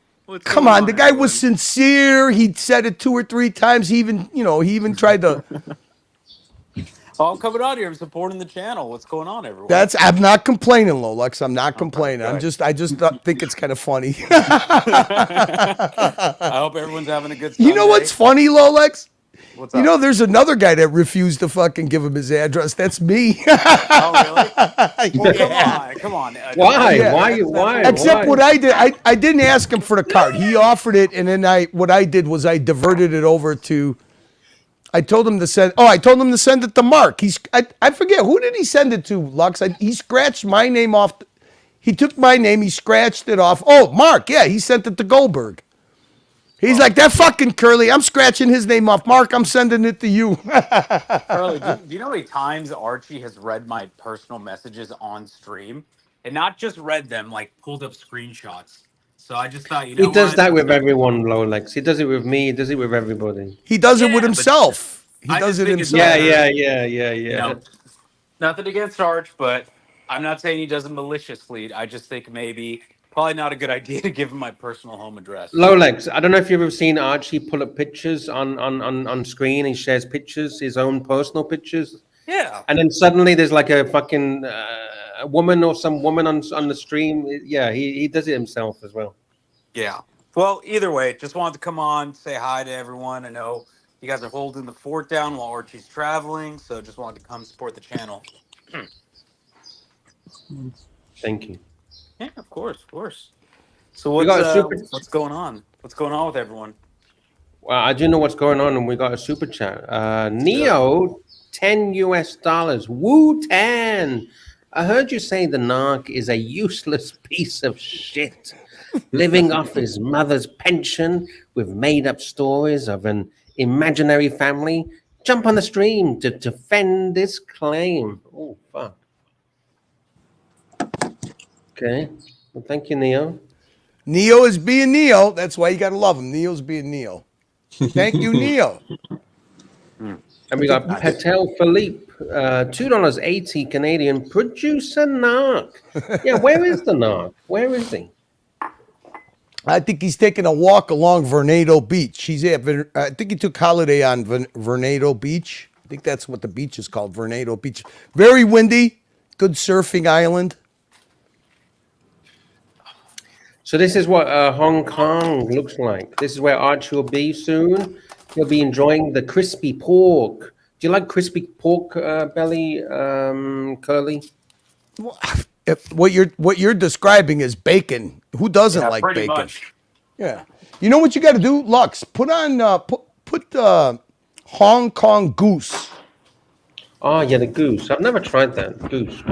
Come on, the guy was sincere. He said it 2 or 3 times. He even tried to. Oh, I'm coming out here. I'm supporting the channel. What's going on, everyone? I'm not complaining, Lolex. I'm not complaining. I just think it's kind of funny. I hope everyone's having a good Sunday. You know what's funny, Lolex? What's up? You know, there's another guy that refused to fucking give him his address. That's me. Oh, really? Well, come on. Why? Yeah. Why? Except what I did, I didn't ask him for the card. He offered it, and then what I did was I diverted it over to. I told him to send. Oh, I told him to send it to Mark. I forget who did he send it to, Lux. He scratched my name off. He took my name. He scratched it off. Oh, Mark. Yeah, he sent it to Goldberg. He's like, that fucking Curly. I'm scratching his name off. Mark, I'm sending it to you. Curly, do you know how many times Archie has read my personal messages on stream? And not just read them, like pulled up screenshots. So I just thought, He does that with everyone, Lolex. He does it with me. He does it with everybody. He does it with himself. He does it himself. Yeah. You know, nothing against Arch, but I'm not saying he does it maliciously. I just think probably not a good idea to give him my personal home address. Lolex, I don't know if you've ever seen Archie pull up pictures on screen. He shares pictures, his own personal pictures. Yeah. And then suddenly there's like a fucking a woman or some woman on the stream. Yeah, he does it himself as well. Yeah. Well, either way, just wanted to come on, say hi to everyone. I know you guys are holding the fort down while Archie's traveling, so just wanted to come support the channel. Thank you. Yeah, of course. So what's going on? What's going on with everyone? Well, I do know what's going on, and we got a super chat. Neo, $10. Wu-Tan. I heard you say the narc is a useless piece of shit, living off his mother's pension with made-up stories of an imaginary family. Jump on the stream to defend this claim. Oh, fuck. Okay. Well, thank you, Neo. Neo is being Neo. That's why you got to love him. Neo's being Neo. Thank you, Neo. And we got Patel Philippe, $2.80 Canadian. Producer Narc. Yeah, where is the Narc? Where is he? I think he's taking a walk along Vernado Beach. I think he took holiday on Vernado Beach. I think that's what the beach is called, Vernado Beach. Very windy, good surfing island. So this is what Hong Kong looks like. This is where Archie will be soon. He'll be enjoying the crispy pork. Do you like crispy pork belly, Curly? Well, what you're describing is bacon. Who doesn't like pretty bacon? much. Yeah. You know what you got to do, Lux? Put on put Hong Kong goose. Oh yeah, the goose. I've never tried that. Goose.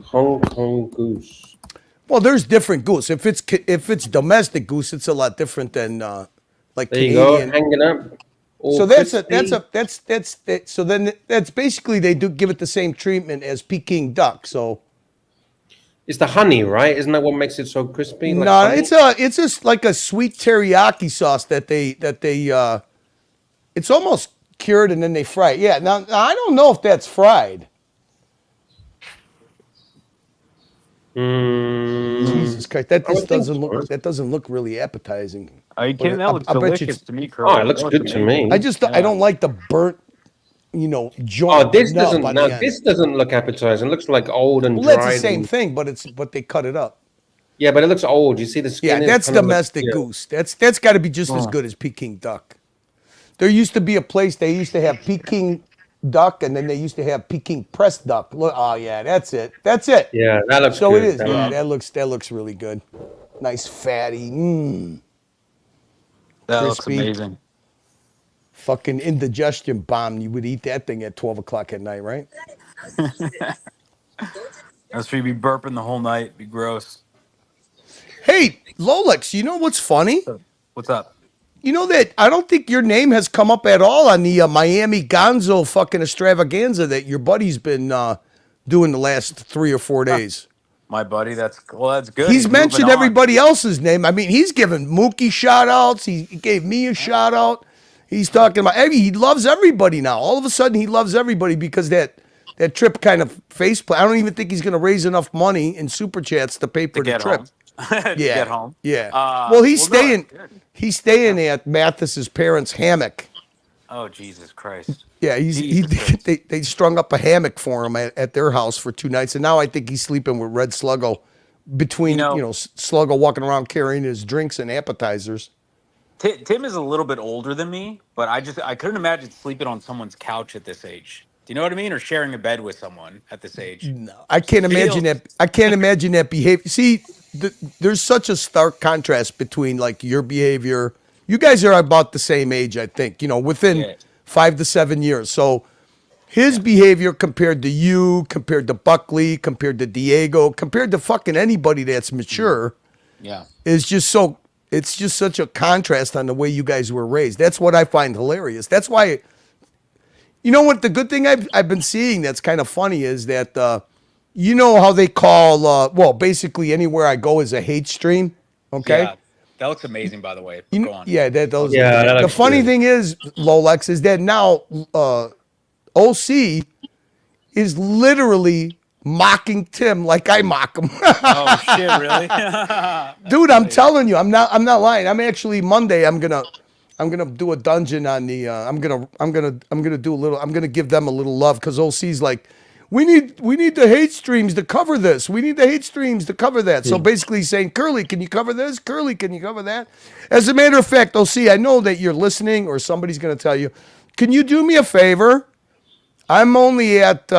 Hong Kong goose. Well, there's different goose. If it's domestic goose, it's a lot different than like There you Canadian. go, hanging up. All So that's crispy. so then that's basically they do give it the same treatment as Peking duck. So It's the honey, right? Isn't that what makes it so crispy? Like no, honey? it's just like a sweet teriyaki sauce that they it's almost cured and then they fry it. Yeah. Now I don't know if that's fried. Jesus Christ, that I would just think doesn't so. look that doesn't look really appetizing. Are you kidding? That looks I bet you delicious it's- to me, Curly. Oh, it looks good to me. I just I don't like the burnt, joint. Oh, this nub doesn't. on the Now end. this doesn't look appetizing. It looks like old and Well, dried. that's the same and- thing, but they cut it up. Yeah, but it looks old. You see the skin? Yeah, is that's kind of like- domestic yeah. goose. That's got to be just as good as Peking duck. There used to be a place they used to have Peking duck, and then they used to have Peking pressed duck. Look, oh yeah, that's it. That's it. Yeah, that looks So good. it is. That Yeah, looks- that looks really good. Nice fatty. That looks crispy. amazing. Fucking indigestion bomb. You would eat that thing at 12 o'clock at night, right? That's for you to be burping the whole night. Be gross. Hey, Lolex, you know what's funny? What's up? You know that I don't think your name has come up at all on the Miami Gonzo fucking extravaganza that your buddy's been doing the last 3 or 4 days. My buddy, that's good. He's moving mentioned on. everybody else's name. I mean, he's given Mookie shout outs. He gave me a shout out. He's talking about he loves everybody now. All of a sudden, he loves everybody because that trip kind of faceplant. I don't even think he's going to raise enough money in Superchats to pay for the get trip. home. To Yeah, get home. Yeah. Well, he's no, staying. good. He's staying at Mathis's parents' hammock. Oh, Jesus Christ. Yeah, Jesus Christ. they strung up a hammock for him at their house for 2 nights, and now I think he's sleeping with Red Sluggo between Sluggo walking around carrying his drinks and appetizers. Tim is a little bit older than me, but I couldn't imagine sleeping on someone's couch at this age. Do you know what I mean? Or sharing a bed with someone at this age. No, I can't imagine that. I can't imagine that behavior. See, there's such a stark contrast between like your behavior. You guys are about the same age, I think. Within 5 to 7 years. So his behavior compared to you, compared to Buckley, compared to Diego, compared to fucking anybody that's mature, is just so. It's just such a contrast on the way you guys were raised. That's what I find hilarious. That's why. You know what? The good thing I've been seeing that's kind of funny is that you know how they call basically anywhere I go is a hate stream. Okay. Yeah, that looks amazing, by the way. Go on. Yeah, that that the looks funny good. thing is, Lolex, is that now OC is literally mocking Tim like I mock him. Oh shit! Really? Dude, I'm telling you, I'm not lying. I'm actually Monday. I'm gonna do a dungeon on the. I'm gonna give them a little love because OC's like, we need the hate streams to cover this. We need the hate streams to cover that. So basically, he's saying, Curly, can you cover this? Curly, can you cover that? As a matter of fact, OC, I know that you're listening, or somebody's gonna tell you. Can you do me a favor? I'm only at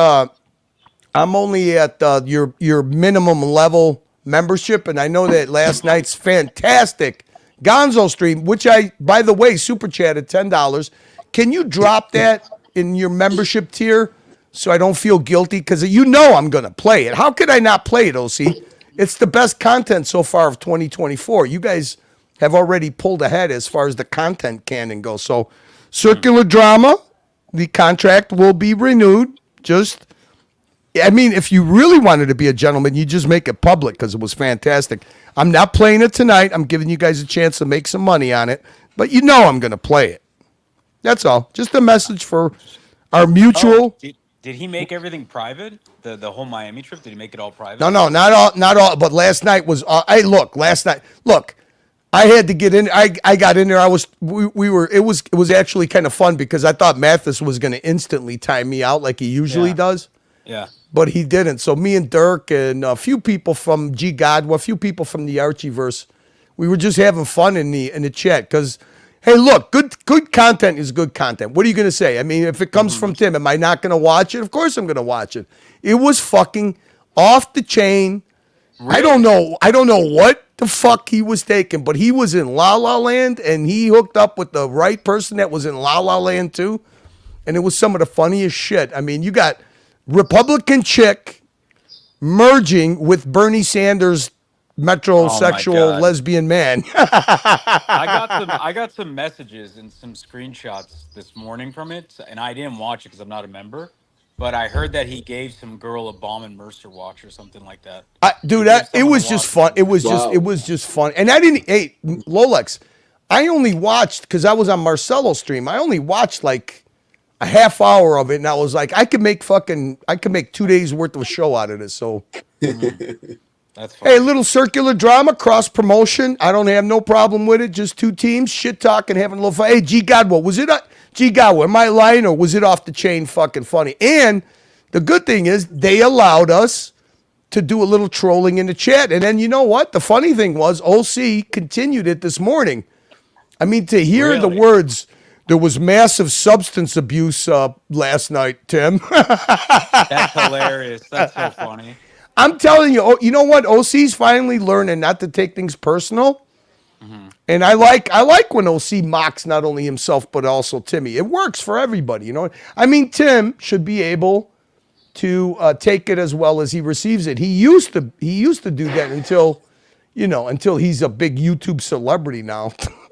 your minimum level membership, and I know that last night's fantastic Gonzo stream, which I, by the way, super chatted $10. Can you drop that in your membership tier so I don't feel guilty? Because I'm going to play it. How could I not play it, OC? It's the best content so far of 2024. You guys have already pulled ahead as far as the content canon goes. So, circular drama, the contract will be renewed. If you really wanted to be a gentleman, you just make it public because it was fantastic. I'm not playing it tonight. I'm giving you guys a chance to make some money on it, but I'm going to play it. That's all. Just a message for our mutual. Oh, did he make everything private? The whole Miami trip? Did he make it all private? No, not all. But last night was. Look. I had to get in. I got in there. We were. It was actually kind of fun because I thought Mathis was going to instantly time me out like he usually does. Yeah. But he didn't. So me and Dirk and a few people from G God, a few people from the Archieverse, we were just having fun in the chat. Because, hey, look, good content is good content. What are you going to say? I mean, if it comes from Tim, am I not going to watch it? Of course I'm going to watch it. It was fucking off the chain. Really? I don't know what the fuck he was taking, but he was in La La Land and he hooked up with the right person that was in La La Land too. And it was some of the funniest shit. I mean, you got Republican chick merging with Bernie Sanders metrosexual lesbian man. I got some messages and some screenshots this morning from it, and I didn't watch it because I'm not a member. But I heard that he gave some girl a Bomb and Mercer watch or something like that. Dude, it was just fun. It was just fun. And I didn't. Hey, Lolex, I only watched because I was on Marcelo's stream. I only watched like a half hour of it, and I was like, I could make 2 days worth of a show out of this. So. That's funny. Hey, little circular drama, cross promotion. I don't have no problem with it. Just two teams, shit talking, having a little fun. Hey, G God, what was it? G God, am I lying or was it off the chain fucking funny? And the good thing is they allowed us to do a little trolling in the chat. And then you know what? The funny thing was OC continued it this morning. I mean, to hear the words, there was massive substance abuse last night, Tim. That's hilarious. That's so funny. I'm telling you, you know what? OC's finally learning not to take things personal. Mm-hmm. And I like when OC mocks not only himself, but also Timmy. It works for everybody, you know? I mean, Tim should be able to take it as well as he receives it. He used to do that until he's a big YouTube celebrity now.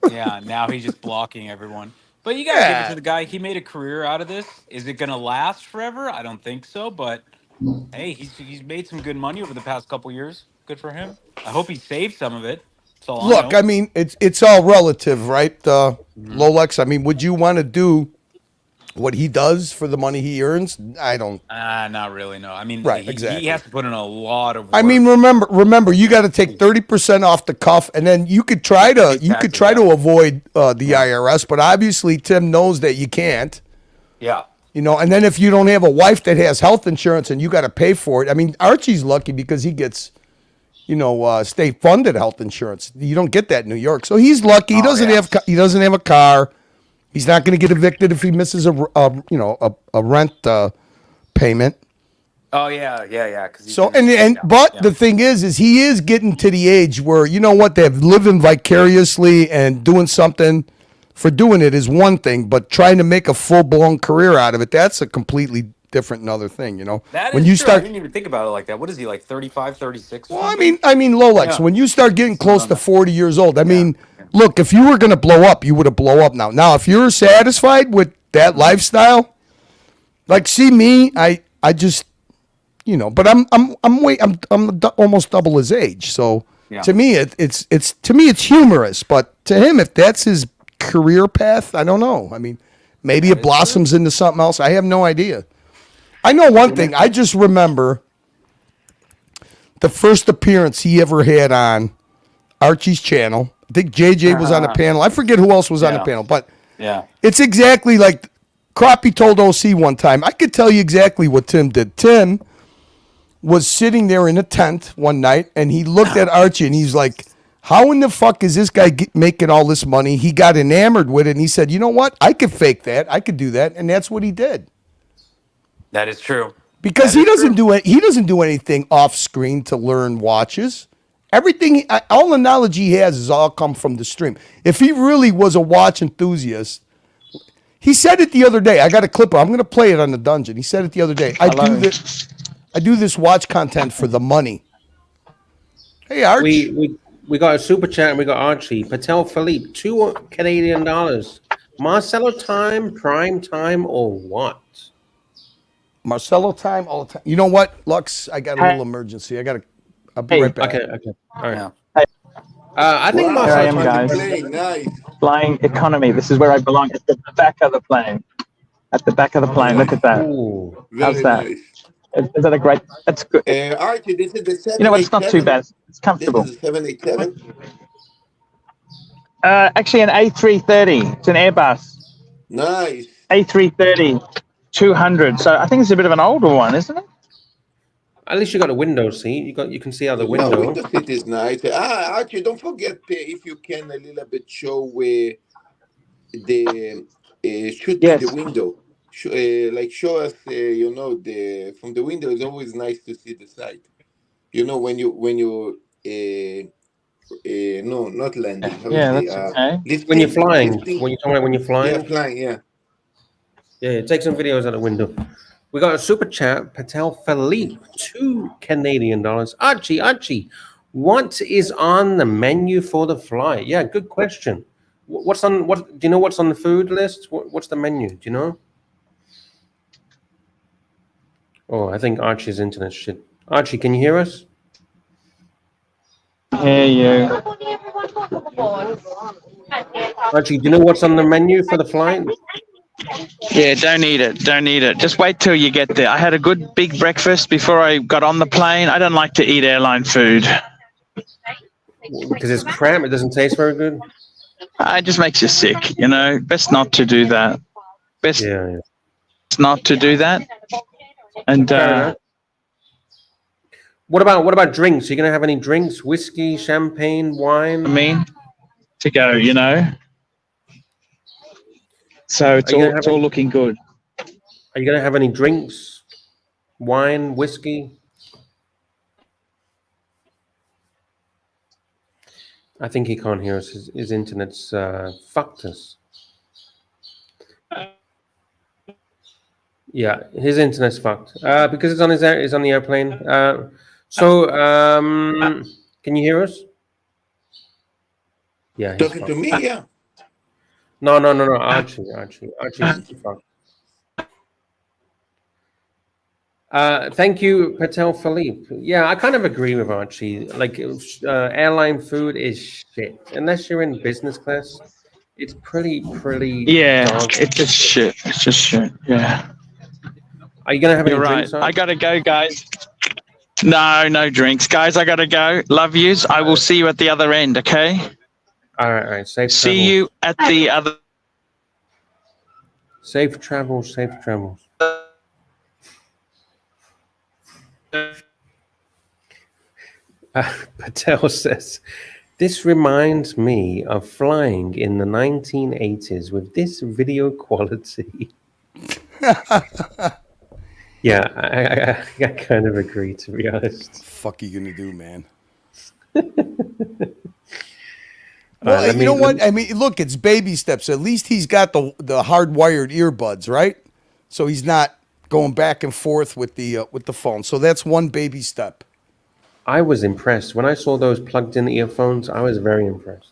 Yeah, now he's just blocking everyone. But you got to give it to the guy. He made a career out of this. Is it going to last forever? I don't think so, but... Hey, he's made some good money over the past couple years. Good for him. I hope he saved some of it. That's all Look, I mean, it's all relative, right? Lolex, I mean, would you want to do what he does for the money he earns? I don't. Not really, no. I mean, exactly. He has to put in a lot of work. I mean, remember, you got to take 30% off the cuff, and then you could try to avoid the IRS, but obviously Tim knows that you can't. Yeah. You know, and then if you don't have a wife that has health insurance and you got to pay for it, I mean, Archie's lucky because he gets, state funded health insurance. You don't get that in New York, so he's lucky. He doesn't have a car. He's not going to get evicted if he misses a rent payment. Oh yeah. So the thing is he is getting to the age where you know what, they're living vicariously and doing something. For doing it is one thing, but trying to make a full-blown career out of it, that's a completely different another thing, you know? That is true. I didn't even think about it like that. What is he, like 35, 36? Well, I mean, Lolex, when you start getting close to 40 years old, I mean, look, if you were going to blow up, you would have blown up now. Now, if you're satisfied with that lifestyle, like, see me, I just, but I'm almost double his age. So to me, it's humorous, but to him, if that's his career path, I don't know. I mean, maybe it blossoms into something else. I have no idea. I know one thing. I just remember the first appearance he ever had on Archie's channel. I think JJ was on the panel. I forget who else was on the panel, but it's exactly like Crappie told OC one time. I could tell you exactly what Tim did. Tim was sitting there in a tent one night, and he looked at Archie, and he's like, how in the fuck is this guy making all this money? He got enamored with it, and he said, you know what? I could fake that. I could do that, and that's what he did. That is true. Because he doesn't do anything off screen to learn watches. Everything, all the knowledge he has is all come from the stream. If he really was a watch enthusiast, he said it the other day. I got a clip. I'm going to play it on the dungeon. He said it the other day. I do this watch content for the money. Hey, Archie. We got a super chat and we got Archie. Patel Philippe, $2 Canadian. Marcelo time, prime time, or what? Marcelo time, all the time. You know what, Lux? I got a little emergency. I'll be right back. Okay. All right. I think Marcelo time. Nice. Flying economy. This is where I belong. At the back of the plane. At the back of the plane. Look at that. Ooh, how's that? Nice. Is that a great? That's good. Archie, this is the 787. You know what? It's not too bad. It's comfortable. This is the 787. Actually, an A330. It's an Airbus. Nice. A330, 200. So I think it's a bit of an older one, isn't it? At least you got a window seat. You can see out the window. The window seat is nice. Archie, don't forget if you can a little bit show where the should be the window. like show us, you know, the from the window. It's always nice to see the site. You know, when you no, not landing. How you Yeah, say that's okay. When you're lifting, flying, lifting. when you're talking about when you're Yeah, flying, flying. Yeah. yeah, take some videos out the window. We got a super chat, Patel Philippe, $2 Canadian. Archie, what is on the menu for the flight? Yeah, good question. What's on what? Do you know what's on the food list? What's the menu? Do you know? Oh, I think Archie's internet shit. Archie, can you hear us? Hear you. Archie, do you know what's on the menu for the flight? Yeah, don't eat it. Don't eat it. Just wait till you get there. I had a good big breakfast before I got on the plane. I don't like to eat airline food. Because it's crap. It doesn't taste very good. It just makes you sick, you know. Best not to do that. Best Yeah. not to do that. And Fair enough. What about drinks? Are you gonna have any drinks? Whiskey, champagne, wine? I mean, to go, you know. So it's all looking good. Are you gonna have any drinks? Wine, whiskey? I think he can't hear us. His internet's fucked us. Yeah, his internet's fucked. Because it's on the airplane. Can you hear us? Yeah, he's Talking fucked. to me, yeah. No, Archie's fucked. Thank you, Patel Philippe. Yeah, I kind of agree with Archie. Like, airline food is shit. Unless you're in business class, it's pretty. Yeah, dog. it's just shit. It's just shit. Yeah. Are you gonna have any You're right. drinks? I gotta go, guys. No drinks, guys. I gotta go. Love yous. I will see you at the other end. Okay. All right. Safe See travels. you at the other. Safe travels. Patel says, this reminds me of flying in the 1980s with this video quality. Yeah, I kind of agree, to be honest. Fuck you gonna do, man? Well, you know what? I mean, look, it's baby steps. At least he's got the hardwired earbuds, right? So he's not going back and forth with the phone. So that's one baby step. I was impressed when I saw those plugged-in earphones. I was very impressed.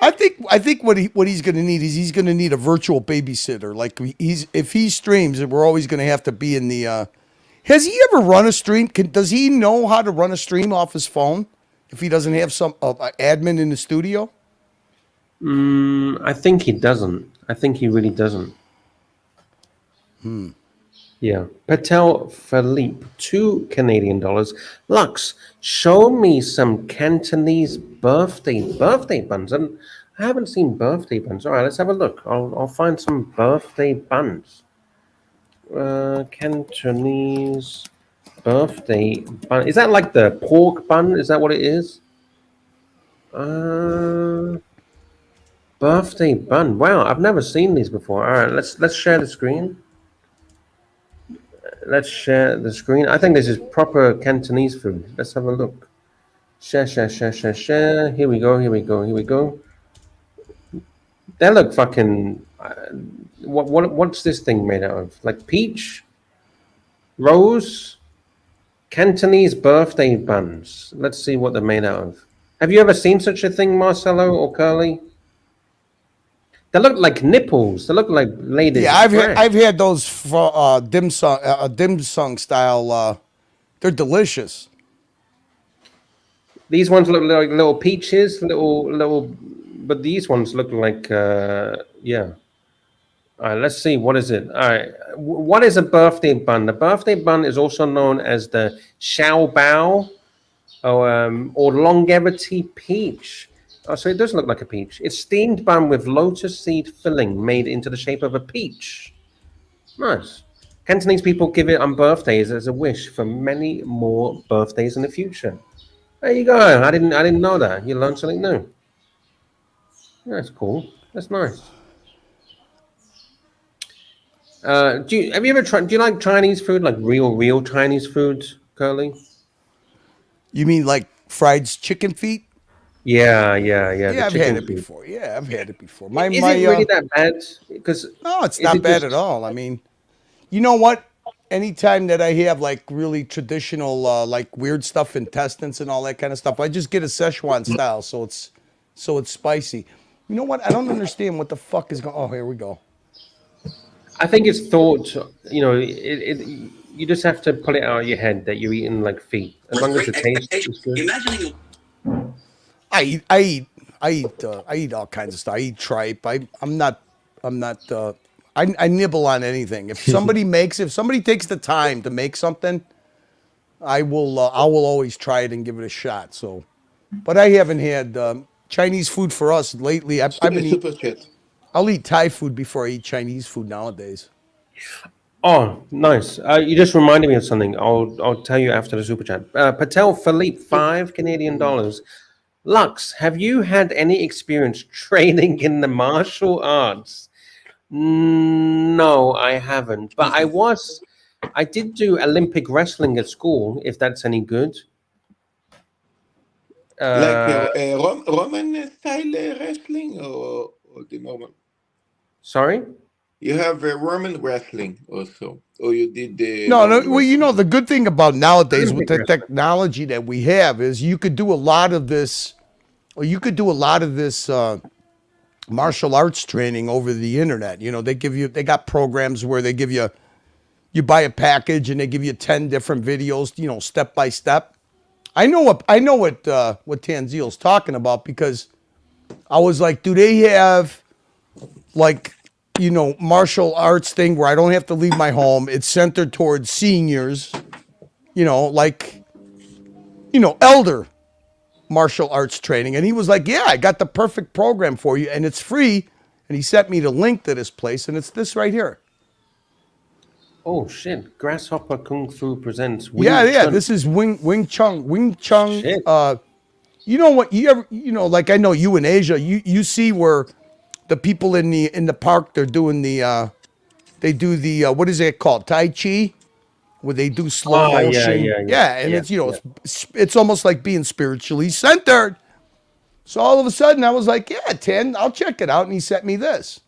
I think what he's going to need is he's going to need a virtual babysitter. Like if he streams, we're always going to have to be in the. Has he ever run a stream? Does he know how to run a stream off his phone if he doesn't have some admin in the studio? I think he doesn't. I think he really doesn't. Yeah. Patel Philippe, $2 Canadian. Lux, show me some Cantonese birthday buns. I haven't seen birthday buns. All right, let's have a look. I'll find some birthday buns. Cantonese birthday bun. Is that like the pork bun? Is that what it is? Birthday bun. Wow, I've never seen these before. All right, let's share the screen. Let's share the screen. I think this is proper Cantonese food. Let's have a look. Share. Here we go. They look fucking. What's this thing made out of? Like peach, rose, Cantonese birthday buns. Let's see what they're made out of. Have you ever seen such a thing, Marcelo or Curly? They look like nipples. They look like ladies. Yeah, I've had those for dim sum style. They're delicious. These ones look like little peaches, little, but these ones look like yeah. All right, let's see. What is it? All right, what is a birthday bun? The birthday bun is also known as the Xiao Bao or longevity peach. Oh, so it does look like a peach. It's steamed bun with lotus seed filling made into the shape of a peach. Nice. Cantonese people give it on birthdays as a wish for many more birthdays in the future. There you go. I didn't know that. You learned something new. That's cool. That's nice. Have you ever tried? Do you like Chinese food, like real Chinese food, Curly? You mean like fried chicken feet? Yeah. The Yeah, I've had chicken it feed. before. Yeah, I've had it before. Is it really that bad? Because No, it's is not it bad at just? all. I mean, you know what? Anytime that I have like really traditional, like weird stuff, intestines and all that kind of stuff, I just get a Szechuan style, so it's spicy. You know what? I don't understand what the fuck is going. Oh, here we go. I think it's thought. You know, you just have to pull it out of your head that you're eating like feet, as long as the taste is good. I eat all kinds of stuff. I eat tripe. I'm not. I nibble on anything. If somebody takes the time to make something, I will always try it and give it a shot. So, but I haven't had Chinese food for us lately. I've been Super chat. I'll eat Thai food before I eat Chinese food nowadays. Oh, nice. You just reminded me of something. I'll tell you after the super chat. Patel Philippe, $5 Canadian. Lux, have you had any experience training in the martial arts? No, I haven't. But I did do Olympic wrestling at school, if that's any good. Like Roman style wrestling or the normal? Sorry? You have Roman wrestling also, or you did the No. normal Well, you know, wrestling? the good thing about nowadays with Olympic the wrestling. technology that we have is you could do a lot of this, or you could do a lot of this martial arts training over the internet. You know, they got programs where they give you buy a package and they give you 10 different videos, you know, step by step. I know what Tanzil's talking about because I was like, do they have like, you know, martial arts thing where I don't have to leave my home? It's centered towards seniors, you know, like, you know, elder martial arts training. And he was like, yeah, I got the perfect program for you and it's free. And he sent me the link to this place and it's this right here. Oh, shit. Grasshopper Kung Fu presents Yeah, Wing Chun. this is Wing Chun. Shit. You know what? Like I know you in Asia, you see where the people in the park they're doing they do the what is it called? Tai Chi, where they do slow motion. Yeah, and it's it's almost like being spiritually centered. So all of a sudden I was like, yeah, 10, I'll check it out, and he sent me this.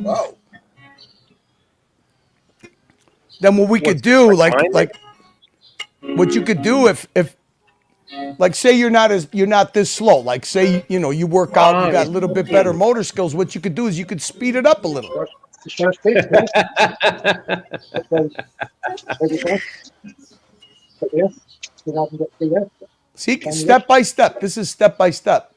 Whoa. Then what we could do, like what you could do if like say you're not this slow, like say you work out, you got a little bit better motor skills, what you could do is you could speed it up a little. See, step by step. This is step by step.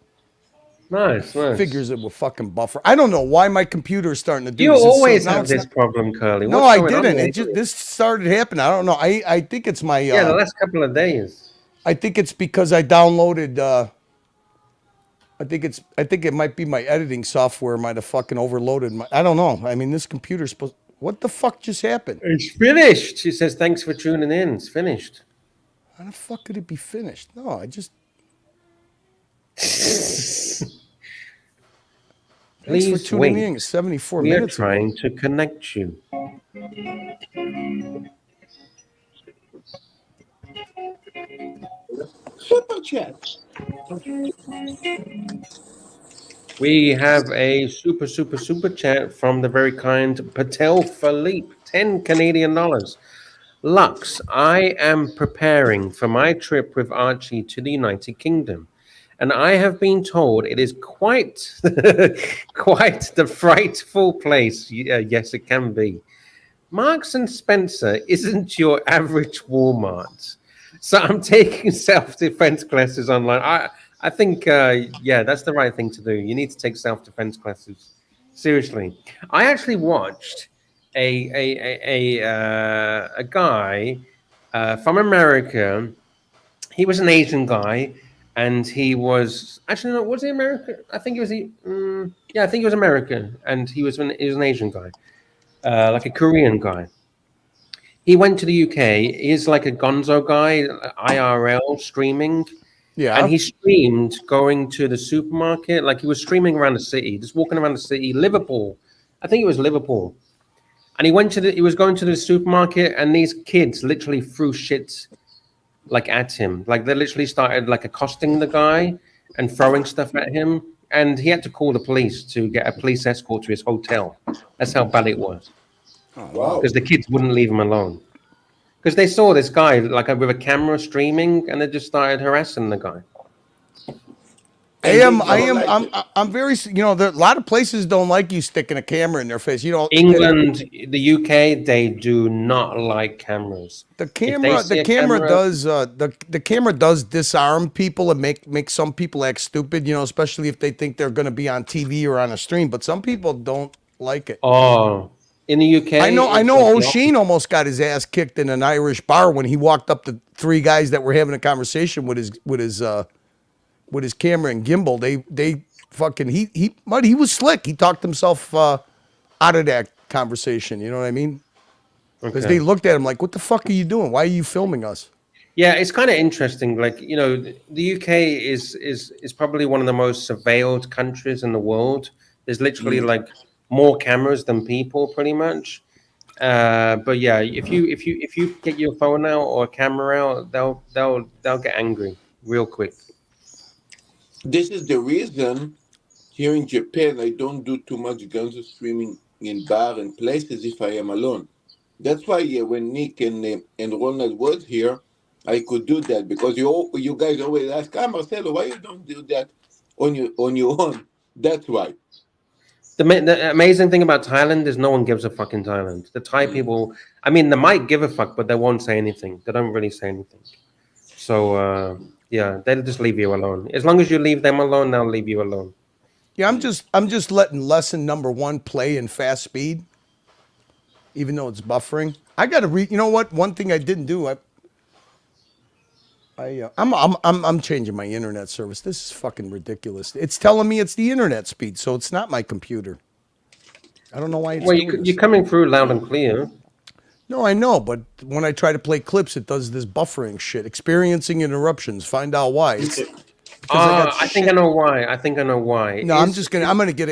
Nice. Figures it will fucking buffer. I don't know why my computer is starting to do You this. always have this problem, Curly. No, I didn't. This started happening. I don't know. I think it's my the last couple of days. I think it's because I downloaded I think it might be my editing software might have fucking overloaded my. I don't know. I mean, this computer's supposed. What the fuck just happened? It's finished. She says, "Thanks for tuning in. It's finished." How the fuck could it be finished? No, I just. Thanks for tuning in. 74 minutes. We are trying to connect you. Super chat. We have a super chat from the very kind Patel Philippe, $10 Canadian. Lux, I am preparing for my trip with Archie to the United Kingdom, and I have been told it is quite quite the frightful place. Yes, it can be. Marks and Spencer isn't your average Walmart. So I'm taking self-defense classes online. I think, that's the right thing to do. You need to take self-defense classes. Seriously. I actually watched a guy from America. He was an Asian guy, and he was actually no, was he American? I think he was I think he was American, and he was an Asian guy, like a Korean guy. He went to the UK. He's like a Gonzo guy, IRL streaming, Yeah. And he streamed going to the supermarket. Like he was streaming around the city, just walking around the city, Liverpool. I think it was Liverpool. And he was going to the supermarket, and these kids literally threw shit like at him. Like they literally started like accosting the guy and throwing stuff at him. And he had to call the police to get a police escort to his hotel. That's how bad it was. Wow. Because the kids wouldn't leave him alone. Because they saw this guy like with a camera streaming, and they just started harassing the guy. I'm very, a lot of places don't like you sticking a camera in their face. England, the UK, they do not like cameras. The camera does disarm people and make some people act stupid, especially if they think they're going to be on TV or on a stream. But some people don't like it. Oh, in the UK, I know. O'Sheen almost got his ass kicked in an Irish bar when he walked up to three guys that were having a conversation with his camera and gimbal. They fucking he was slick. He talked himself out of that conversation. You know what I mean? Because they looked at him like, "What the fuck are you doing? Why are you filming us?" Yeah, it's kind of interesting. Like, the UK is probably one of the most surveilled countries in the world. There's literally like more cameras than people, pretty much. But yeah, if you get your phone out or a camera out, they'll get angry real quick. This is the reason here in Japan I don't do too much Gonzo streaming in bar and places if I am alone. That's why when Nick and Ronald was here, I could do that, because you guys always ask, Marcelo, why you don't do that on your own? That's why. The amazing thing about Thailand is no one gives a fuck in Thailand. The Thai people, I mean, they might give a fuck, but they won't say anything. They don't really say anything. So yeah, they'll just leave you alone. As long as you leave them alone, they'll leave you alone. Yeah, I'm just letting lesson number 1 play in fast speed, even though it's buffering. I got to read. You know what? One thing I didn't do. I'm changing my internet service. This is fucking ridiculous. It's telling me it's the internet speed, so it's not my computer. I don't know why it's doing this. You're coming through loud and clear. No, I know, but when I try to play clips, it does this buffering shit. Experiencing interruptions. Find out why. I think I know why. No, I'm gonna get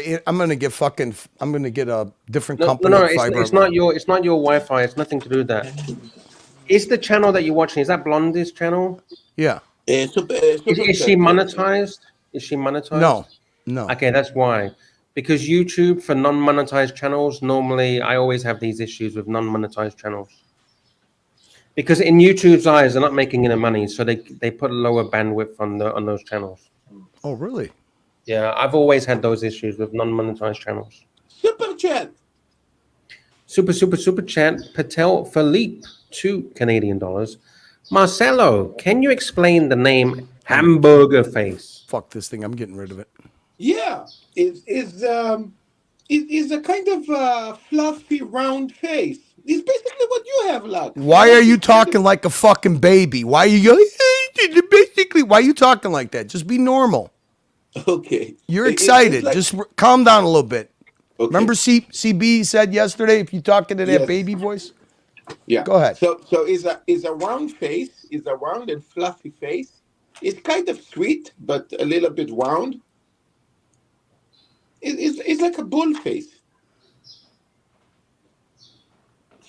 a different company. No, it's not your Wi-Fi. It's nothing to do with that. Is the channel that you're watching, is that Blondie's channel? Yeah. Is she monetized? Is she monetized? No. Okay, that's why. Because YouTube, for non-monetized channels, normally I always have these issues with non-monetized channels. Because in YouTube's eyes, they're not making any money, so they put lower bandwidth on those channels. Oh, really? Yeah, I've always had those issues with non-monetized channels. Super chat. Super chat. Patel Philippe, $2 Canadian. Marcelo, can you explain the name Hamburger Face? Fuck this thing. I'm getting rid of it. Yeah, it's a kind of fluffy round face. It's basically what you have, Lux. Why are you talking like a fucking baby? Why are you basically? Why are you talking like that? Just be normal. Okay. You're excited. Just calm down a little bit. Okay. Remember CB said yesterday, if you're talking to that baby voice? Yeah. Go ahead. So it's a round face. It's a round and fluffy face. It's kind of sweet, but a little bit round. It's like a bull face.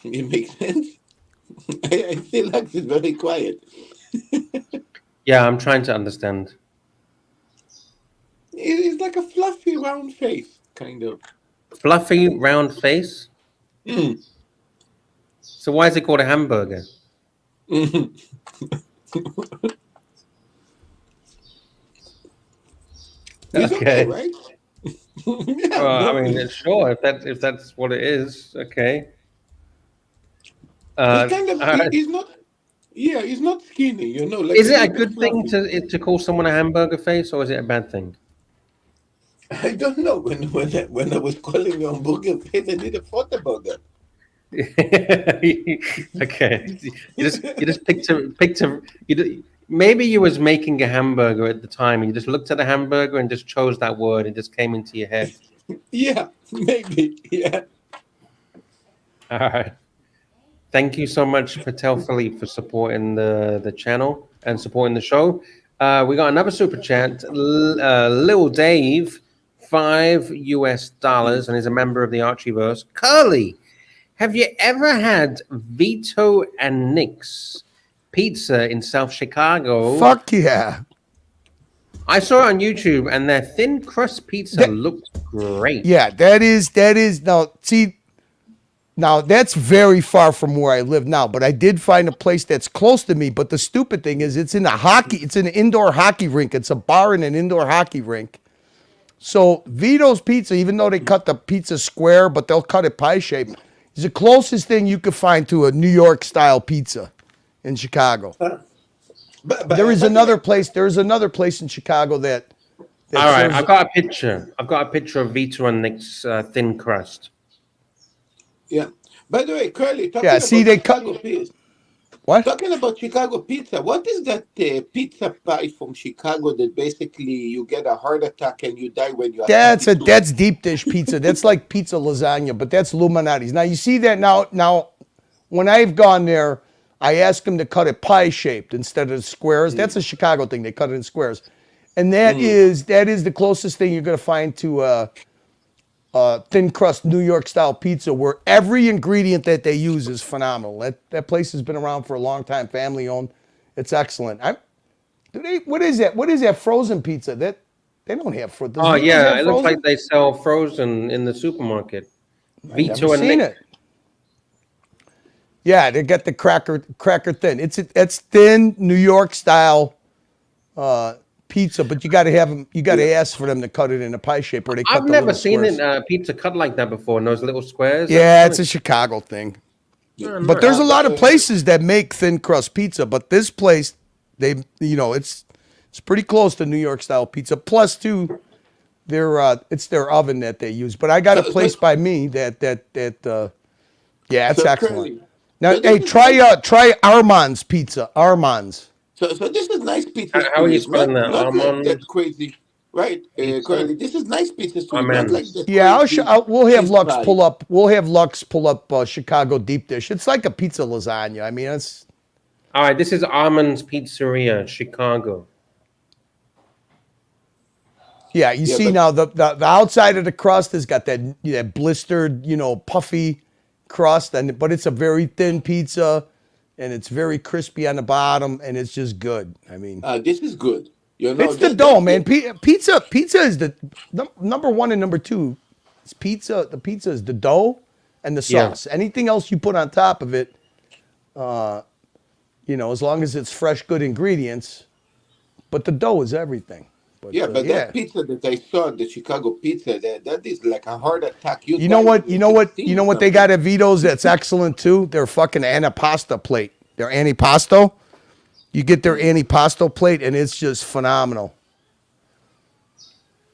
It makes sense. I feel like it's very quiet. Yeah, I'm trying to understand. It's like a fluffy round face, kind of. Fluffy round face? Mm. So why is it called a hamburger? Okay. Okay, right? Yeah, I mean, sure. If that's what it is, okay. It's kind of. He's not. Yeah, he's not skinny. You know. Like is it a good thing to call someone a hamburger face, or is it a bad thing? I don't know. When I was calling you hamburger face, I didn't thought about that. Okay, you just picked a. Maybe you was making a hamburger at the time, and you just looked at the hamburger and just chose that word. It just came into your head. Yeah, maybe. Yeah. All right. Thank you so much, Patel Philippe, for supporting the channel and supporting the show. We got another super chat. Lil Dave, $5 and is a member of the Archieverse. Curly, have you ever had Vito and Nick's pizza in South Chicago? Fuck yeah. I saw it on YouTube, and their thin crust pizza looked great. Yeah, that is now that's very far from where I live now, but I did find a place that's close to me. But the stupid thing is it's in an indoor hockey rink. It's a bar in an indoor hockey rink. So Vito's Pizza, even though they cut the pizza square, but they'll cut it pie shape, is the closest thing you could find to a New York style pizza in Chicago. But There is another place in Chicago that All right, serves- I've got a picture. I've got a picture of Vito and Nick's thin crust. Yeah. By the way, Curly, talking Yeah, about see, they Chicago cut- pizza. What? Talking about Chicago pizza, what is that pizza pie from Chicago that basically you get a heart attack and you die when you are That's 22? that's deep dish pizza. That's like pizza lasagna, but that's Illuminati's. Now you see that now when I've gone there, I ask them to cut it pie shaped instead of squares. That's a Chicago thing. They cut it in squares, and that is the closest thing you're gonna find to thin crust New York style pizza, where every ingredient that they use is phenomenal. That place has been around for a long time, family owned. It's excellent. What is that? What is that frozen pizza? That they don't have frozen. Oh yeah, it looks like they sell frozen in the supermarket. Vito and seen Nick. it. Yeah, they got the cracker thin. It's thin New York style pizza, but you got to have them. You got to ask for them to cut it in a pie shape, or they cut I've the never little seen squares. it pizza cut like that before. In those little squares. Yeah, it's a Chicago thing. But there's a lot of places that make thin crust pizza, but this place, it's pretty close to New York style pizza. Plus, too, it's their oven that they use. But I got a place by me that it's excellent. Curly, Now, so hey, this is try Armand's pizza. Armand's. So this is nice pizza. How are you Studios, spelling that? Not like Armand? that crazy, right? Curly, this is nice pizza. Studios, not Amen. like that. Yeah, crazy we'll have cheese Lux pie. pull up. We'll have Lux pull up Chicago deep dish. It's like a pizza lasagna. I mean, it's All right, this is Armand's Pizzeria, Chicago. yeah. You see but- now the outside of the crust has got that blistered, puffy crust, but it's a very thin pizza, and it's very crispy on the bottom, and it's just good. I mean, This is good. You know, it's the dough, man. Pizza is the number one and number two. It's pizza. The pizza is the dough and the Yeah. sauce. Anything else you put on top of it, as long as it's fresh, good ingredients. But the dough is everything. But, Yeah, but that pizza that I saw, the Chicago pizza, that is like a heart attack. You know what they got at Vito's that's excellent too? Their fucking antipasto plate. Their antipasto. You get their antipasto plate and it's just phenomenal.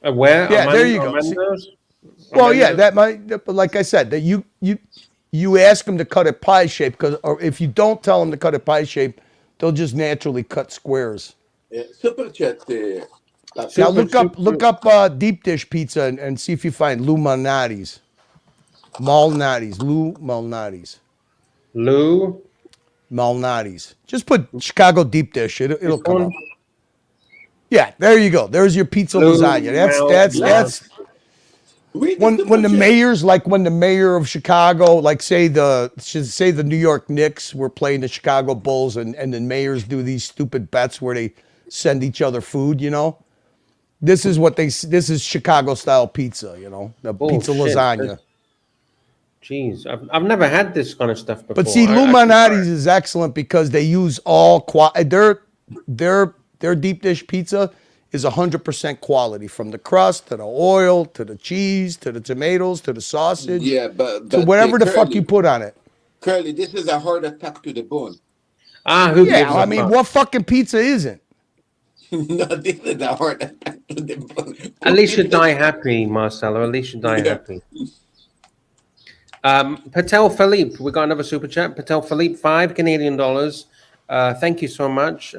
Where? Yeah, there you go. Armando's? Well, yeah, Armando's? that might. But like I said, that you ask them to cut it pie shape, or if you don't tell them to cut it pie shape, they'll just naturally cut squares. Superchat. Now look up deep dish pizza and see if you find Lou Malnati's. Lou Malnati's. Just put Chicago deep dish. It'll come up. Yeah, there you go. There's your pizza lasagna. That's when the mayors, like when the mayor of Chicago, like say the New York Knicks were playing the Chicago Bulls, and the mayors do these stupid bets where they send each other food. This is Chicago style pizza. The pizza shit. lasagna. Jeez, I've never had this kind of stuff before. But see, Lou Malnati's is excellent because they use all their deep dish pizza is 100% quality, from the crust to the oil to the cheese to the tomatoes to the sausage. Yeah, but to whatever the fuck Curly, you put on it. Curly, this is a heart attack to the bone. Who gives Yeah, a I mean, fuck? what fucking pizza isn't? No, this is a heart attack to the bone. At least you die happy, Marcelo. At least you die happy. Patel Philippe, we got another super chat. Patel Philippe, $5 Canadian. Thank you so much.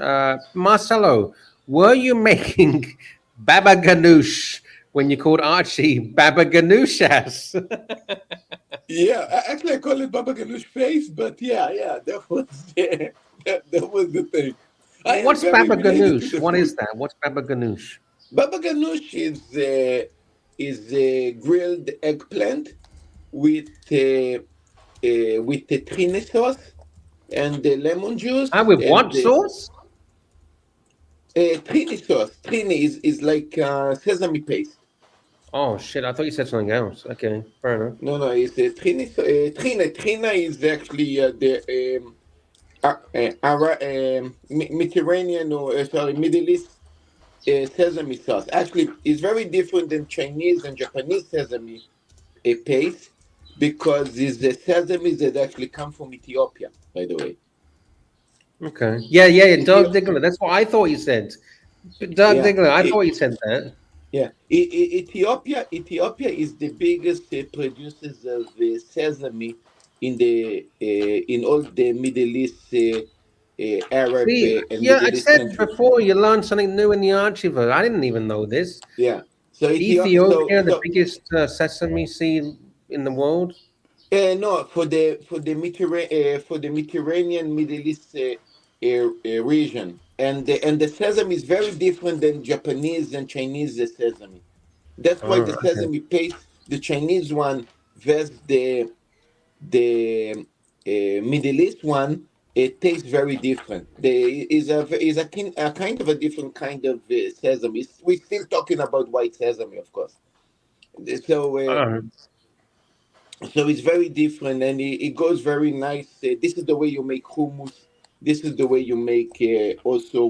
Marcelo, were you making baba ganoush when you called Archie baba ganoush ass? Yeah, actually, I call it Baba Ganoush face, but yeah, that was that was the thing. I am What's very baba related to ganoush? the What food. is that? What's baba ganoush? Baba ganoush is a grilled eggplant with the trine sauce and the lemon juice Ah, with and what the sauce? trine sauce. Trine is like sesame paste. Oh shit! I thought you said something else. Okay, fair enough. No, it's trine. Trine. Trine is actually the Mediterranean or sorry, Middle East sesame sauce. Actually, it's very different than Chinese and Japanese sesame paste because it's the sesame that actually come from Ethiopia, by the way. Okay. Yeah. Doug Ethiopia, Diggler. That's what I thought you said. Doug yeah. Diggler. I thought you said that. Yeah, Ethiopia is the biggest producers of sesame in all the Middle East, Arab See, and yeah, I Middle East said countries. before you learned something new in the Archieverse. I didn't even know this. Yeah, so Ethiopia, the biggest sesame seed in the world. no, for the Mediterranean Middle East region, and the sesame is very different than Japanese and Chinese sesame. That's why the Oh, okay. sesame paste, the Chinese one versus the Middle East one, it tastes very different. There is a kind of a different kind of sesame. We're still talking about white sesame, of course. So Oh, it's very different, and it goes very nice. This is the way you make hummus. This is the way you make also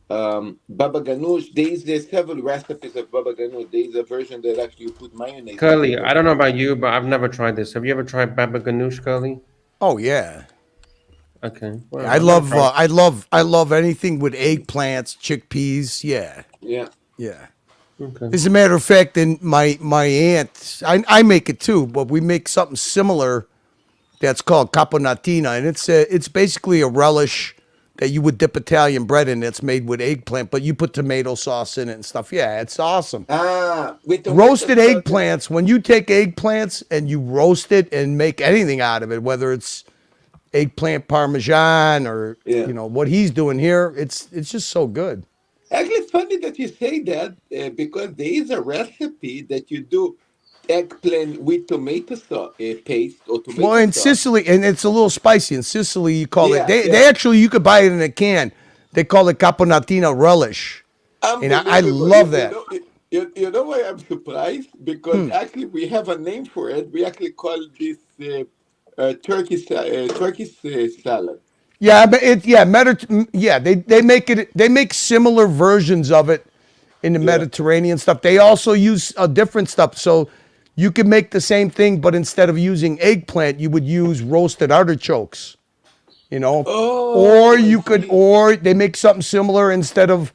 baba ganoush. There is several recipes of baba ganoush. There is a version that actually you put mayonnaise on Curly, top of I don't it. know about you, but I've never tried this. Have you ever tried baba ganoush, Curly? Oh yeah. Okay. Well, I I've never love tried. I love anything with eggplants, chickpeas. Yeah. Yeah. Yeah. Okay. As a matter of fact, then my aunt, I make it too, but we make something similar that's called caponatina, and it's basically a relish that you would dip Italian bread in. That's made with eggplant, but you put tomato sauce in it and stuff. Yeah, it's awesome. With tomato Roasted sauce. eggplants. When you take eggplants and you roast it and make anything out of it, whether it's eggplant parmesan or Yeah. what he's doing here, it's just so good. Actually, it's funny that you say that because there is a recipe that you do eggplant with tomato sauce paste or Well, tomato in sauce. Sicily, and it's a little spicy. In Sicily, you call it. Yeah, They yeah. actually you could buy it in a can. They call it caponatina relish, and I Unbelievable. love that. You know why I'm surprised? Because actually we have a name for it. We actually call this Turkish salad. Yeah, but yeah, they make similar versions of it in the Yeah. Mediterranean stuff. They also use a different stuff. So you could make the same thing, but instead of using eggplant, you would use roasted artichokes, or Oh, I you could, see. or they make something similar instead of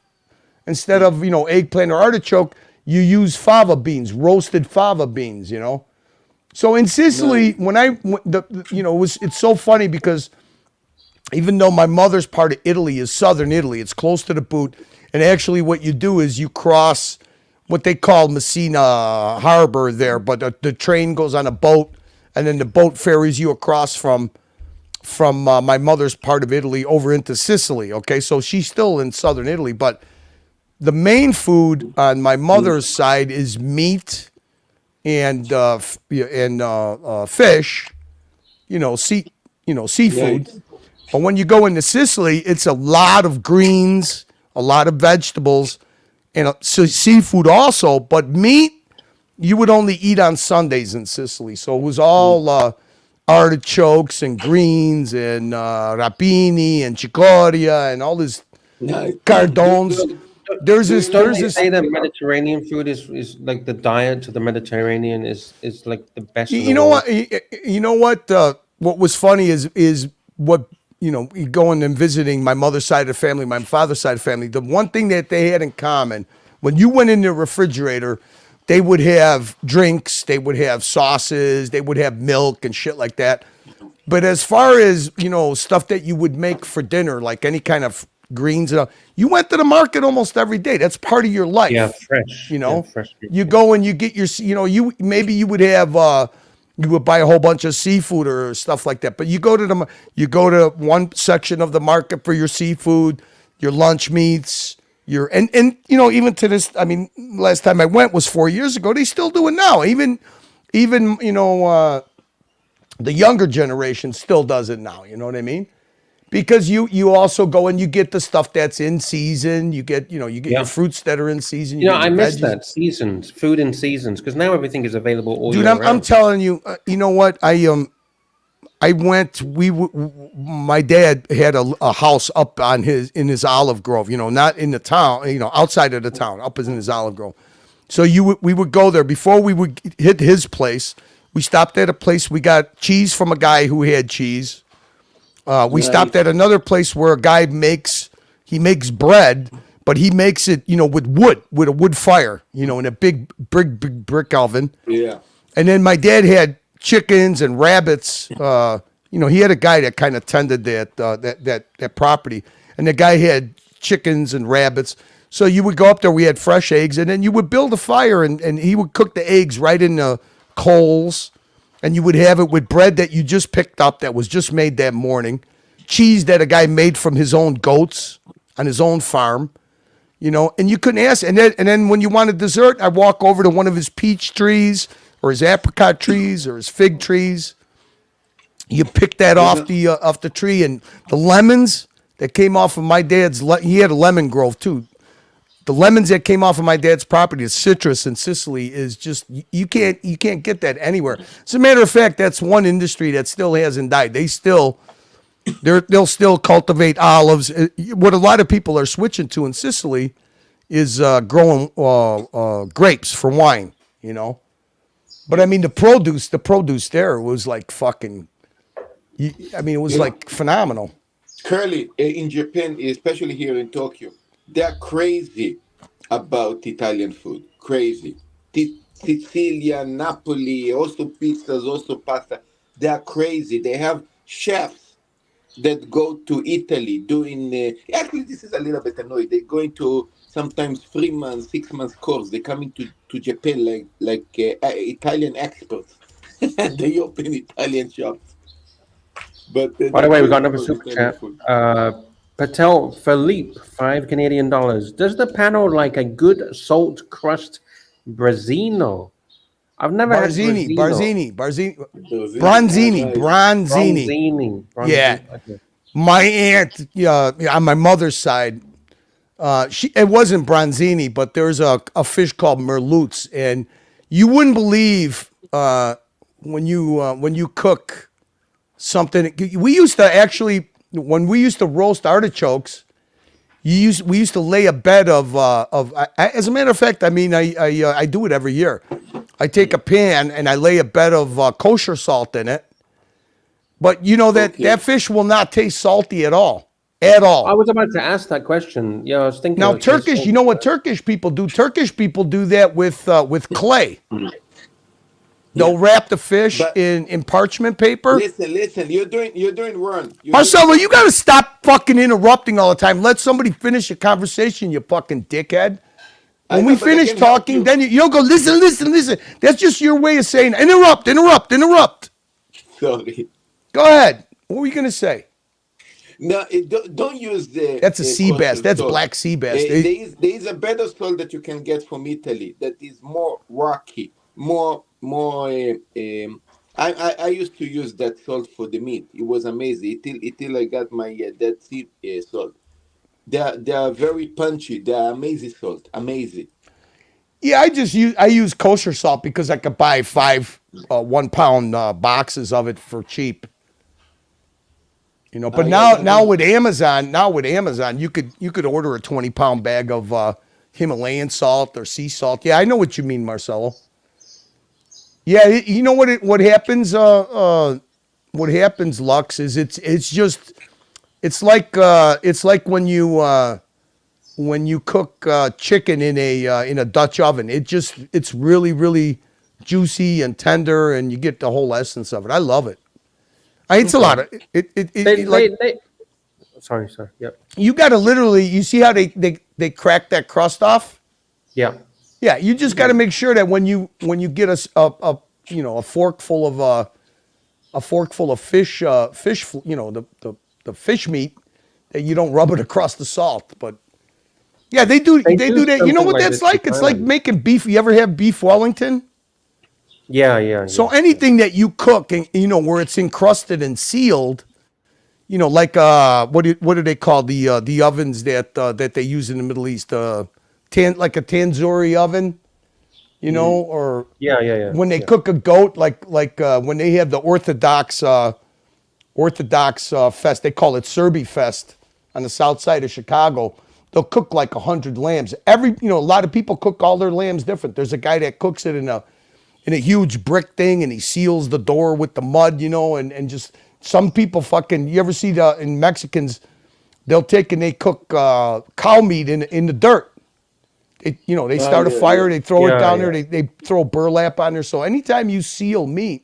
eggplant or artichoke, you use fava beans, roasted fava beans. So in Sicily, Nice. it's so funny because even though my mother's part of Italy is southern Italy, it's close to the boot. And actually, what you do is you cross what they call Messina Harbor there, but the train goes on a boat, and then the boat ferries you across from my mother's part of Italy over into Sicily. Okay, so she's still in southern Italy, but the main food on my mother's side is meat and fish. Seafood. Nice. But when you go into Sicily, it's a lot of greens, a lot of vegetables, and seafood also. But meat, you would only eat on Sundays in Sicily. So it was all artichokes and greens and rapini and cicoria and all this Nice. cardones. There's Do this. you know Don't There's they what? this. say that Mediterranean food is like the diet to the Mediterranean is like the best in the You know world? what? You know what? What was funny is what going and visiting my mother's side of the family, my father's side of the family. The one thing that they had in common when you went in the refrigerator, they would have drinks, they would have sauces, they would have milk and shit like that. But as far as stuff that you would make for dinner, like any kind of greens, you went to the market almost every day. That's part of your Yeah, life. fresh. You Yeah, know, fresh. you go and you get your, you maybe you would have, you would buy a whole bunch of seafood or stuff like that. But you go to one section of the market for your seafood, your lunch meats, and you know, even to this, I mean, last time I went was 4 years ago. They still do it now. Even you know, the younger generation still does it now. You know what I mean? Because you also go and you get the stuff that's in season. You get your fruits that are in season. You know, I miss veggies. that seasons, food in seasons, because now everything is available all Dude, year I'm round. telling you, you know what? I went. My dad had a house up in his olive grove. You know, not in the town. You know, outside of the town, up in his olive grove. So we would go there before we would hit his place. We stopped at a place. We got cheese from a guy who had cheese. We stopped at another place where a guy makes bread, but he makes it, you know, with a wood fire, you know, in a big brick oven. Yeah. And then my dad had chickens and rabbits. You know, he had a guy that kind of tended that property, and the guy had chickens and rabbits. So you would go up there. We had fresh eggs, and then you would build a fire, and he would cook the eggs right in the coals. And you would have it with bread that you just picked up that was just made that morning, cheese that a guy made from his own goats on his own farm, you know, and you couldn't ask. And then when you wanted dessert, I walk over to one of his peach trees or his apricot trees or his fig trees. You pick that off the tree, and the lemons that came off of my dad's, he had a lemon grove too. The lemons that came off of my dad's property, the citrus in Sicily, is just you can't get that anywhere. As a matter of fact, that's one industry that still hasn't died. They'll still cultivate olives. What a lot of people are switching to in Sicily is growing grapes for wine. You know, but I mean the produce there was like fucking. I mean, it was like phenomenal. Curly, in Japan, especially here in Tokyo, they're crazy about Italian food. Crazy. Sicilian, Napoli, also pizzas, also pasta. They're crazy. They have chefs that go to Italy doing. Actually, this is a little bit annoying. They're going to sometimes 3 months, 6 months course. They're coming to Japan like Italian experts. And they open Italian shops. But by the way, we got another super chat. Patel Philippe, $5 Canadian. Does the panel like a good salt crust Brazzino? I've never had Bronzini. Yeah. Okay. My aunt, on my mother's side, it wasn't Bronzini, but there's a fish called merluz, and you wouldn't believe when you cook something. We used to actually. When we used to roast artichokes, we used to lay a bed of as a matter of fact, I mean, I do it every year. I take a pan and I lay a bed of kosher salt in it. But you know that fish will not taste salty at all. At all. I was about to ask that question. Yeah, I was thinking. Now Turkish, you know what Turkish people do? Turkish people do that with clay. They'll wrap the fish in parchment paper. Listen. You're doing wrong. Marcelo, you got to stop fucking interrupting all the time. Let somebody finish a conversation, you fucking dickhead. When we finish talking, then you don't go, listen. That's just your way of saying, interrupt. Sorry. Go ahead. What were you going to say? No, don't use the. That's a sea bass. That's black sea bass. There is a better salt that you can get from Italy that is more rocky, more. I used to use that salt for the meat. It was amazing. Until I got my Dead Sea salt. They are very punchy. They are amazing salt. Amazing. Yeah, I use kosher salt because I could buy 5 1 pound boxes of it for cheap. You know, but now with Amazon, you could order a 20-pound bag of Himalayan salt or sea salt. Yeah, I know what you mean, Marcelo. Yeah, you know what happens? What happens, Lux, is it's like when you cook chicken in a Dutch oven. It's really, really juicy and tender, and you get the whole essence of it. I love it. It's a lot of it. Sorry. Yep. You got to literally. You see how they crack that crust off? Yeah. Yeah, you just got to make sure that when you get a a forkful of fish, the fish meat, that you don't rub it across the salt. But yeah, they do that. You know something what like that's this like? in It's like Thailand. making beef. You ever have beef Wellington? Yeah. So anything that you cook and where it's encrusted and sealed, like what do they call the ovens that they use in the Middle East? Like a tandoori oven, or Yeah. when they cook a goat, like when they have the Orthodox fest, they call it Serbi Fest on the south side of Chicago. They'll cook like 100 lambs. A lot of people cook all their lambs different. There's a guy that cooks it in a huge brick thing, and he seals the door with the mud, and just some people fucking. You ever see in Mexicans, they'll take and they cook cow meat in the dirt. They start a fire, they throw it down there, they throw burlap on there. So anytime you seal meat,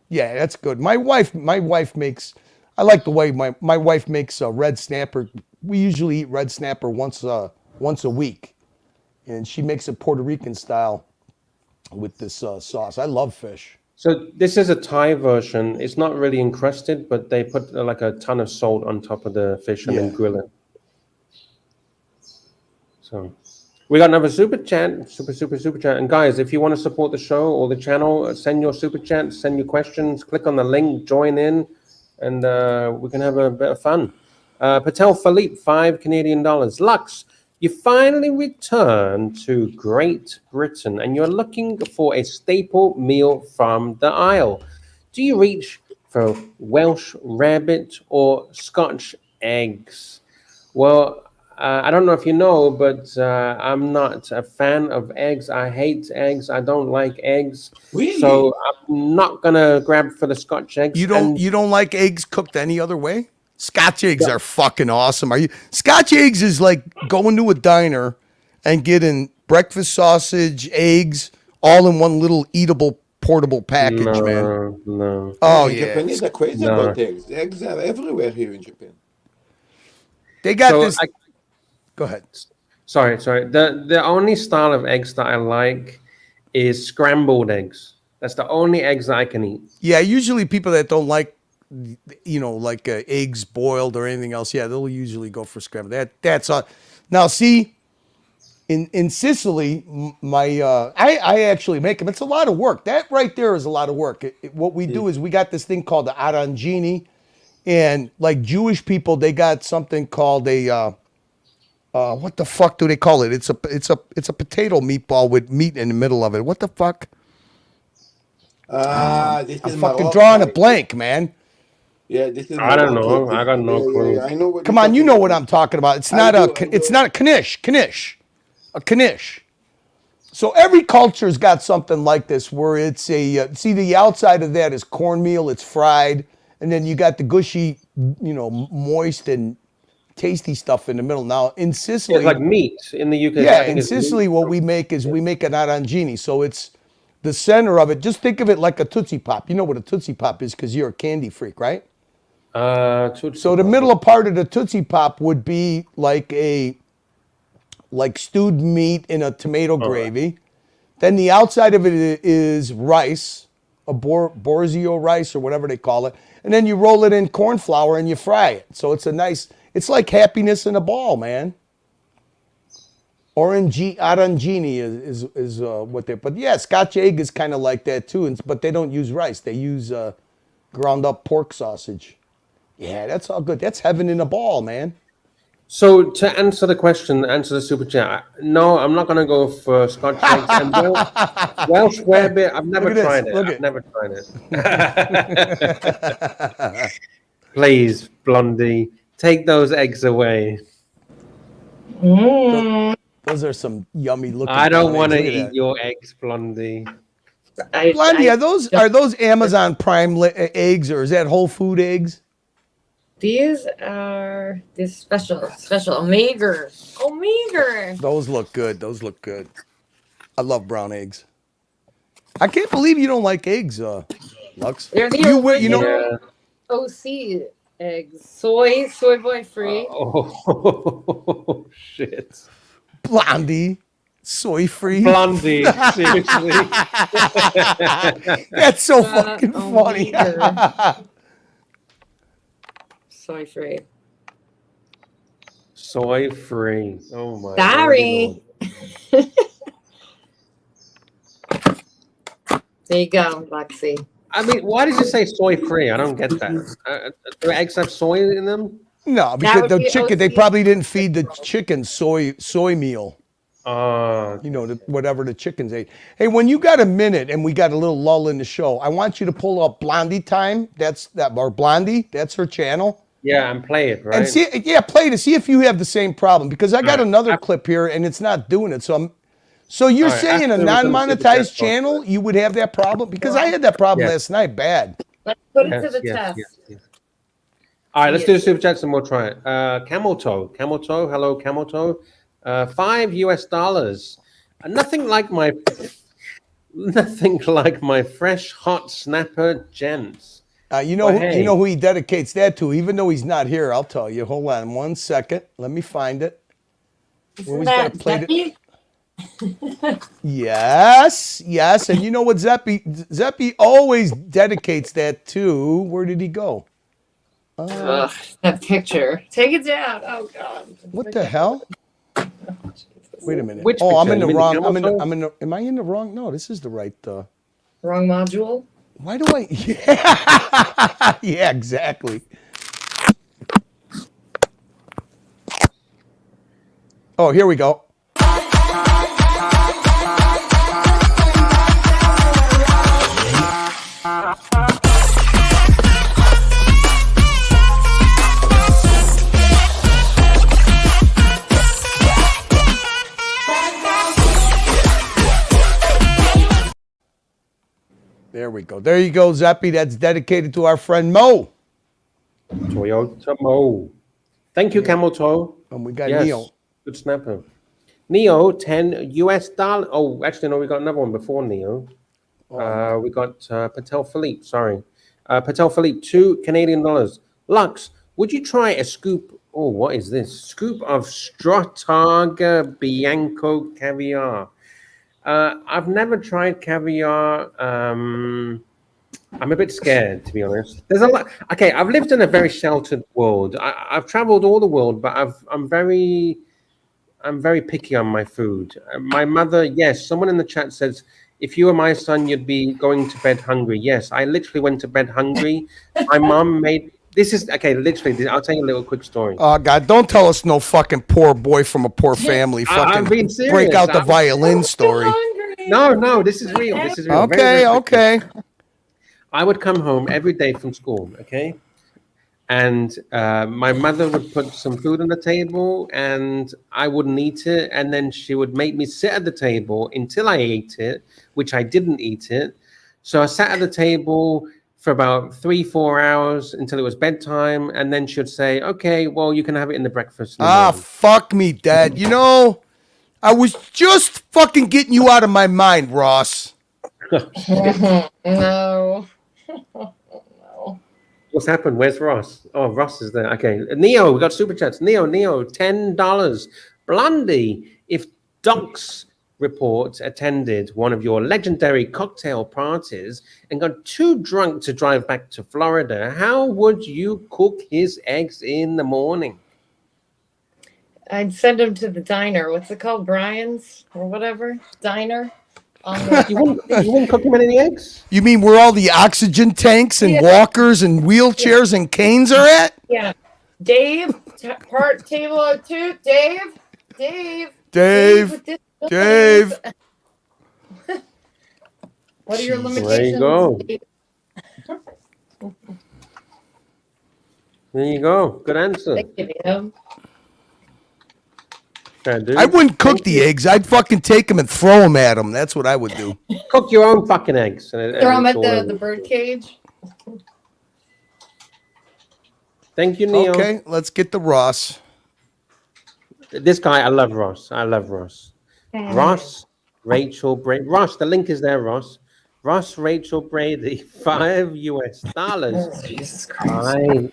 yeah, that's good. My wife makes. I like the way my wife makes a red snapper. We usually eat red snapper once a week, and she makes it Puerto Rican style with this sauce. I love fish. So this is a Thai version. It's not really encrusted, but they put like a ton of salt on top of the fish and then grill it. So we got another super chat, super chat. And guys, if you want to support the show or the channel, send your super chat, send your questions, click on the link, join in, and we can have a bit of fun. Patel Philippe, $5 Canadian. Lux, you finally returned to Great Britain and you're looking for a staple meal from the Isle. Do you reach for Welsh rabbit or Scotch eggs? Well, I don't know if you know, but I'm not a fan of eggs. I hate eggs. I don't like eggs. Really? So I'm not gonna grab for the Scotch eggs. You don't like eggs cooked any other way? Scotch eggs are fucking awesome. Scotch eggs is like going to a diner and getting breakfast sausage, eggs, all in one little eatable portable package, man. No. Oh yeah. Japanese are crazy about eggs. Eggs are everywhere here in Japan. They got this. Go ahead. Sorry. The only style of eggs that I like is scrambled eggs. That's the only eggs that I can eat. Yeah, usually people that don't like, like eggs boiled or anything else, yeah, they'll usually go for scrambled. That's now see, in Sicily, I actually make them. It's a lot of work. That right there is a lot of work. What we do is we got this thing called the arancini, and like Jewish people, they got something called a what the fuck do they call it? It's a potato meatball with meat in the middle of it. What the fuck? This is I'm fucking Moroccan. drawing a blank, man. Yeah, this is. I don't know. I got no clue. I know what. Come on, you know what I'm talking about. It's not a knish. A knish. So every culture's got something like this where it's see the outside of that is cornmeal, it's fried, and then you got the gushy, moist and tasty stuff in the middle. Now in Sicily, It's like meat in the UK. yeah, in Sicily, what we make is we make an arancini. So it's the center of it. Just think of it like a Tootsie Pop. You know what a Tootsie Pop is because you're a candy freak, right? So the middle part of the Tootsie Pop would be like stewed meat in a tomato gravy. Then the outside of it is rice, a borzio rice or whatever they call it. And then you roll it in corn flour and you fry it. So it's like happiness in a ball, man. Arancini is what they're, but yeah, Scotch egg is kind of like that too. But they don't use rice. They use ground up pork sausage. Yeah, that's all good. That's heaven in a ball, man. So to answer the question, answer the super chat. No, I'm not gonna go for Scotch eggs and Welsh rabbit. I've never tried it. I've never tried it. Please, Blondie, take those eggs away. Those are some yummy looking. I don't want to eat your eggs, Blondie. Blondie, are those Amazon Prime eggs or is that Whole Food eggs? These are this special Omega. Those look good. I love brown eggs. I can't believe you don't like eggs, Lux. They're the OC eggs, soy boy free. Oh shit, Blondie. Soy free. Blondie, seriously. That's so fucking funny. Soy free. Soy free. Oh my. Sorry. There you go, Lexi. I mean, why did you say soy free? I don't get that. Do eggs have soy in them? No, because would the be chicken, they OC. probably didn't feed the chicken soy meal. Okay. You know, whatever the chickens ate. Hey, when you got a minute and we got a little lull in the show, I want you to pull up Blondie Time. Or Blondie. That's her channel. Yeah, and play it, right? And see, play to see if you have the same problem, because I got another clip here and it's not doing it. So you're saying a non-monetized channel, you would have that problem? Because I had that problem last night, bad. Let's put it to the test. Yes. All right, let's do super chats and we'll try it. Camel toe, hello, camel toe. $5. Nothing like my fresh hot snapper gents. You know who he dedicates that to, even though he's not here. I'll tell you. Hold on 1 second. Let me find it. Isn't that Zeppy? Yes. And you know what Zeppy always dedicates that to? Where did he go? That picture. Take it down. Oh God. What the hell? Wait a minute. Which I'm picture? in the You mean wrong. the Am I in the wrong? No, this is the right. Wrong module. Why do I? Yeah, yeah, exactly. Oh, here we go. There we go. There you go, Zeppy. That's dedicated to our friend Mo. Toyota Mo. Thank you, Camel Toe. And we got Neo. Good snapper. Neo, $10. Oh, actually, no, we got another one before Neo. We got Patel Philippe, sorry. Patel Philippe, $2 Canadian. Lux, would you try a scoop? Oh, what is this? Scoop of Strataga Bianco caviar. I've never tried caviar. I'm a bit scared, to be honest. There's a lot. Okay, I've lived in a very sheltered world. I've traveled all the world, but I'm very picky on my food. My mother, yes. Someone in the chat says, if you were my son, you'd be going to bed hungry. Yes, I literally went to bed hungry. My mom made. This is okay. Literally, I'll tell you a little quick story. Oh God! Don't tell us no fucking poor boy from a poor family. I'm being serious. Break out the violin story. No, this is real. This is real. Okay, okay. I would come home every day from school, okay? And my mother would put some food on the table and I wouldn't eat it. And then she would make me sit at the table until I ate it, which I didn't eat it. So I sat at the table for about 3-4 hours until it was bedtime. And then she would say, okay, well, you can have it in the breakfast. Fuck me, Dad. You know, I was just fucking getting you out of my mind, Ross. No. No. What's happened? Where's Ross? Oh, Ross is there. Okay. Neo, we got super chats. Neo, $10. Blondie, if Docs Report attended one of your legendary cocktail parties and got too drunk to drive back to Florida, how would you cook his eggs in the morning? I'd send him to the diner. What's it called? Brian's or whatever? Diner? You wouldn't cook him any eggs? You mean where all the oxygen tanks and walkers and wheelchairs and canes are at? Yeah. Dave, part table 02. Dave. What are your limitations? There you go. There you go. Good answer. Thank you, Dave. I wouldn't cook the eggs. I'd fucking take them and throw them at them. That's what I would do. Cook your own fucking eggs. Throw them at the bird cage. Thank you, Neil. Okay, let's get the Ross. This guy, I love Ross. Ross, Rachel Brady. Ross, the link is there, Ross. Ross, Rachel Brady, $5. Oh, Jesus Christ.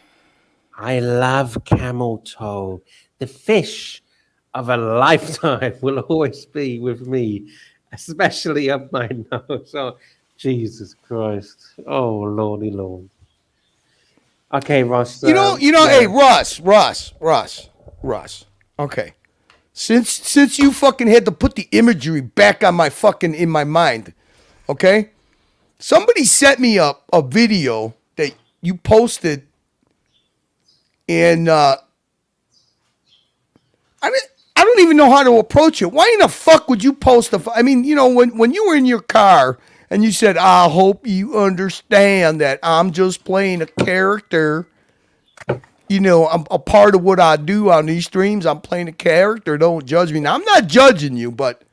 I love camel toe. The fish of a lifetime will always be with me, especially up my nose. Oh, Jesus Christ. Oh, Lordy Lord. Okay, Ross. Hey, Ross. Okay. Since you fucking had to put the imagery back on my fucking in my mind, okay? Somebody sent me a video that you posted, and I don't even know how to approach it. Why in the fuck would you post I mean, when you were in your car and you said, "I hope you understand that I'm just playing a character." I'm a part of what I do on these streams. I'm playing a character. Don't judge me. Now, I'm not judging you, but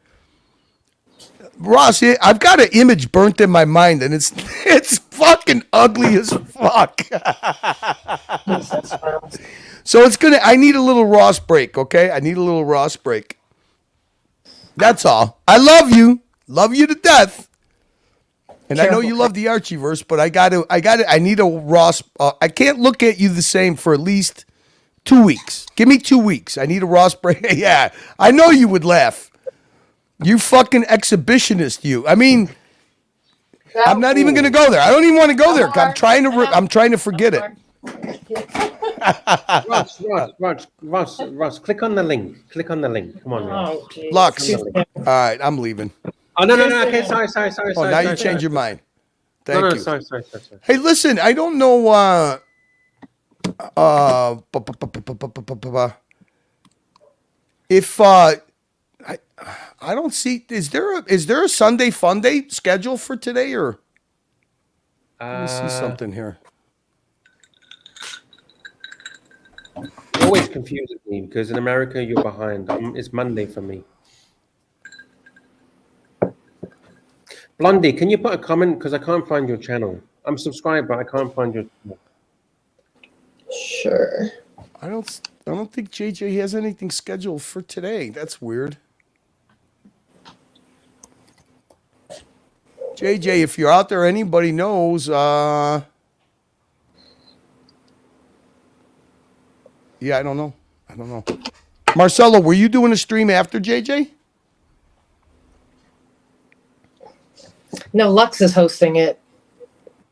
Ross, I've got an image burnt in my mind, and it's fucking ugly as fuck. So I need a little Ross break, okay? I need a little Ross break. That's all. I love you to death. And I know you love the Archieverse, but I need a Ross. I can't look at you the same for at least 2 weeks. Give me 2 weeks. I need a Ross break. Yeah, I know you would laugh. You fucking exhibitionist, you. I mean, I'm not even gonna go there. I don't even want to go there. I'm trying to forget it. Ross, click on the link. Come on, Ross. Lux. All right, I'm leaving. Oh, no. Okay, sorry. Oh, now you change your mind. Thank you. Sorry. Hey, listen, I don't know. If I don't see, is there a Sunday Fun Day schedule for today, or let me see something here. It always confuses me because in America you're behind. It's Monday for me. Blondie, can you put a comment? Because I can't find your channel. I'm subscribed, but I can't find your channel. Sure. I don't think JJ has anything scheduled for today. That's weird. JJ, if you're out there, anybody knows. Yeah, I don't know. Marcelo, were you doing a stream after JJ? No, Lux is hosting it.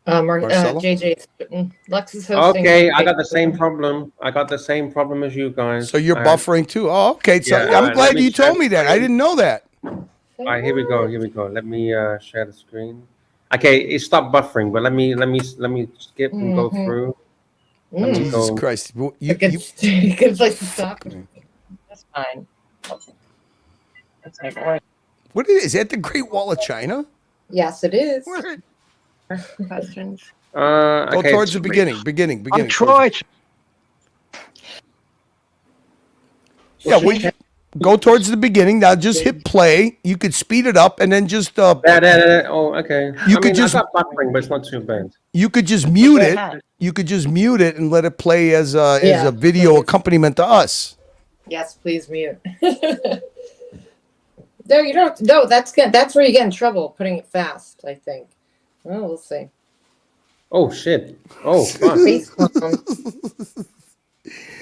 Marcelo? JJ, Lux is hosting. Okay, I got the same problem. As you guys. So you're buffering too? Oh, okay. So yeah, I'm glad you told me that. I didn't know that. All right, here we go. Let me share the screen. Okay, it stopped buffering, but let me skip and go through. Jesus Christ! You good place to stop. That's fine. That's like, all right. What is that? The Great Wall of China? Yes, it is. Where? Questions. Go towards the beginning. I'm Troy. Yeah, go towards the beginning. Now just hit play. You could speed it up and then just. Oh, okay. I got buffering, but it's not too bad. You could just mute it. You could just mute it and let it play as a video accompaniment to us. Yes, please mute. No, you don't. No, that's good. That's where you get in trouble putting it fast, I think. Well, we'll see. Oh shit! Oh fuck!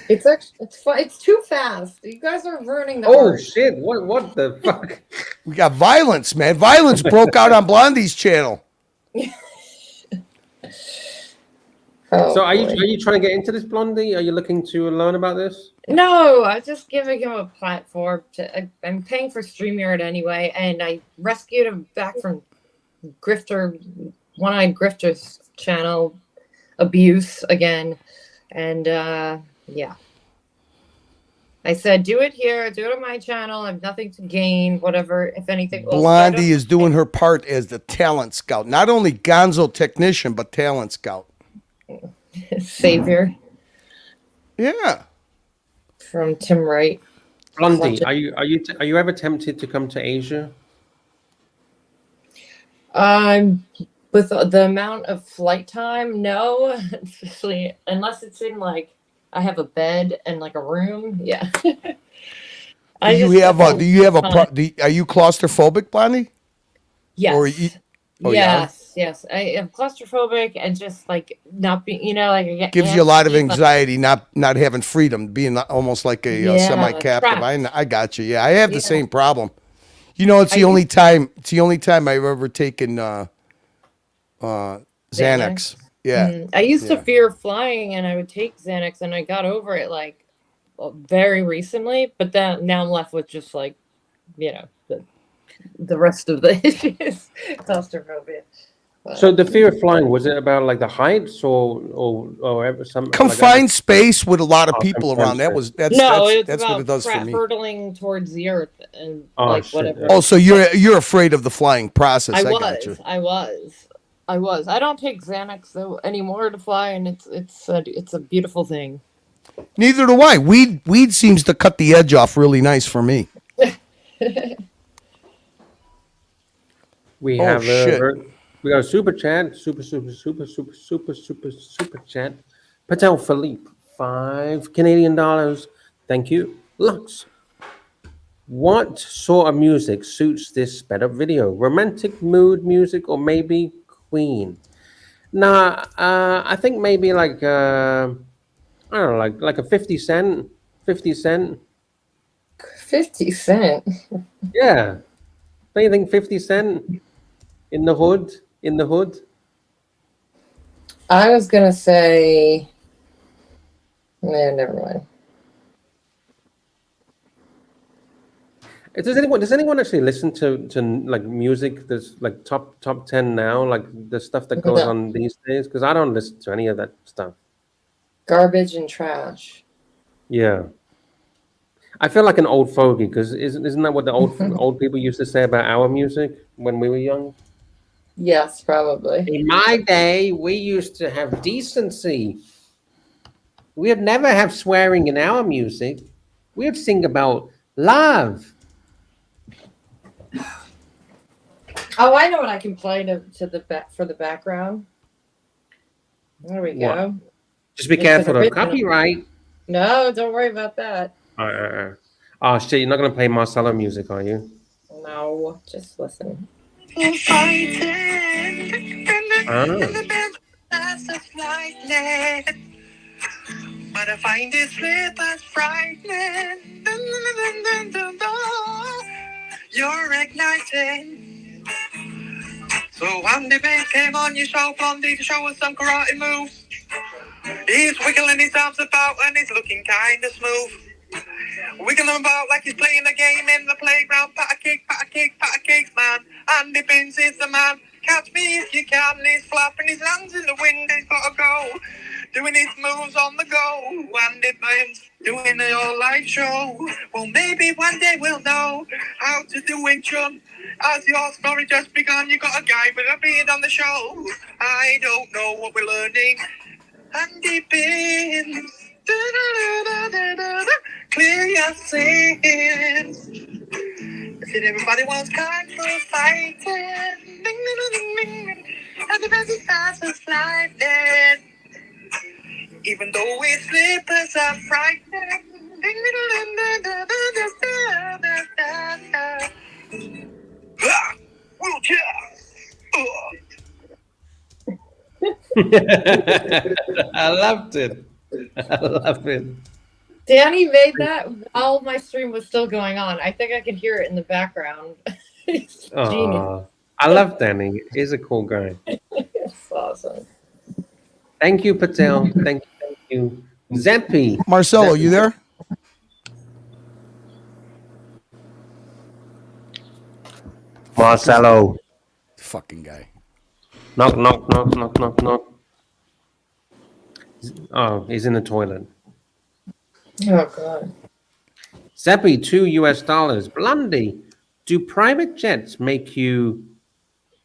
It's too fast. You guys are ruining the. Oh shit! What the fuck? We got violence, man. Violence broke out on Blondie's channel. So are you trying to get into this, Blondie? Are you looking to learn about this? No, I'm just giving him a platform. I'm paying for StreamYard anyway, and I rescued him back from one-eyed grifter's channel abuse again, and yeah. I said, do it here, do it on my channel. I have nothing to gain, whatever, if anything. Blondie is doing her part as the talent scout, not only Gonzo technician, but talent scout. Savior. Yeah. From Tim Wright. Blondie, are you ever tempted to come to Asia? With the amount of flight time, no, especially unless it's in like I have a bed and like a room. Yeah. Are you claustrophobic, Blondie? Yes. Yes. Yes. I am claustrophobic and just like not being, you know, like I get Gives you a lot of antsy, anxiety, not having freedom, being almost like a yeah, semi-captive. trapped. I got you. Yeah, I have the Yeah. same problem. You know, it's I the only used- time. It's the only time I've ever taken Xanax. Yeah. I used to Yeah. fear flying, and I would take Xanax, and I got over it like very recently. But then now I'm left with just like, you know, the rest of the issues, claustrophobia. But, So the fear of flying, was it about like the heights or some Confined space with a lot of people confined around. space. That's it's what about it does for me. hurtling towards the earth and Oh, like shit, whatever. yeah. Oh, so you're afraid of the flying process. I got you. I was. I don't take Xanax though anymore to fly, and it's a beautiful thing. Neither do I. Weed seems to cut the edge off really nice for me. We Oh, have shit. we got a super chat, super chat. Patel Philippe, $5 Canadian. Thank you. Lux. What sort of music suits this sped up video? Romantic mood music or maybe Queen? Nah, I think maybe like I don't know, like a 50 Cent. 50 Cent. 50 Cent. Yeah. Don't you think 50 Cent in the hood? In the hood? I was gonna say, never mind. Does anyone actually listen to like music that's like top 10 now, like the stuff that goes No. on these days? Because I don't listen to any of that stuff. Garbage and trash. Yeah, I feel like an old fogey because isn't that what the old people used to say about our music when we were young? Yes, probably. In my day, we used to have decency. We'd never have swearing in our music. We'd sing about love. Oh, I know what I can play for the background. There we What? go. Just be It's careful an of original. copyright. No, don't worry about that. Oh shit! You're not gonna play Marcelo music, are you? No, just listen. But I find this slippers frightening. You're igniting. So one debate came on your show, Blondie, to show us some karate moves. He's wiggling his arms about and he's looking kinda smooth. Wiggling about like he's playing a game in the playground. Pat a cake, man. Andy Bins is the man. Catch me if you can. He's flapping his hands in the wind. He's gotta go. Doing his moves on the go. Andy Bins doing your live show. Well, maybe one day we'll know how to do it, chum. As your story just begun, you got a guy with a beard on the show. I don't know what we're learning. Andy Bins. Clear your sins. Said everybody wants kind for fighting. Ding, ding, ding, ding, ding. And the best is fast as lightning. Even though we slippers are frightening. Ding, ding, ding, ding, ding, ding, ding, ding. Ah, wheelchair. I loved it. I love it. Danny made that while my stream was still going on. I think I could hear it in the background. It's genius. I love Danny. He's a cool guy. It's awesome. Thank you, Patel. Thank you. Zeppy. Marcelo, you there? Marcelo. Fucking guy. Knock, knock, knock, knock, knock, knock. Oh, he's in the toilet. Oh, God. Zeppy, $2. Blondie, do private jets make you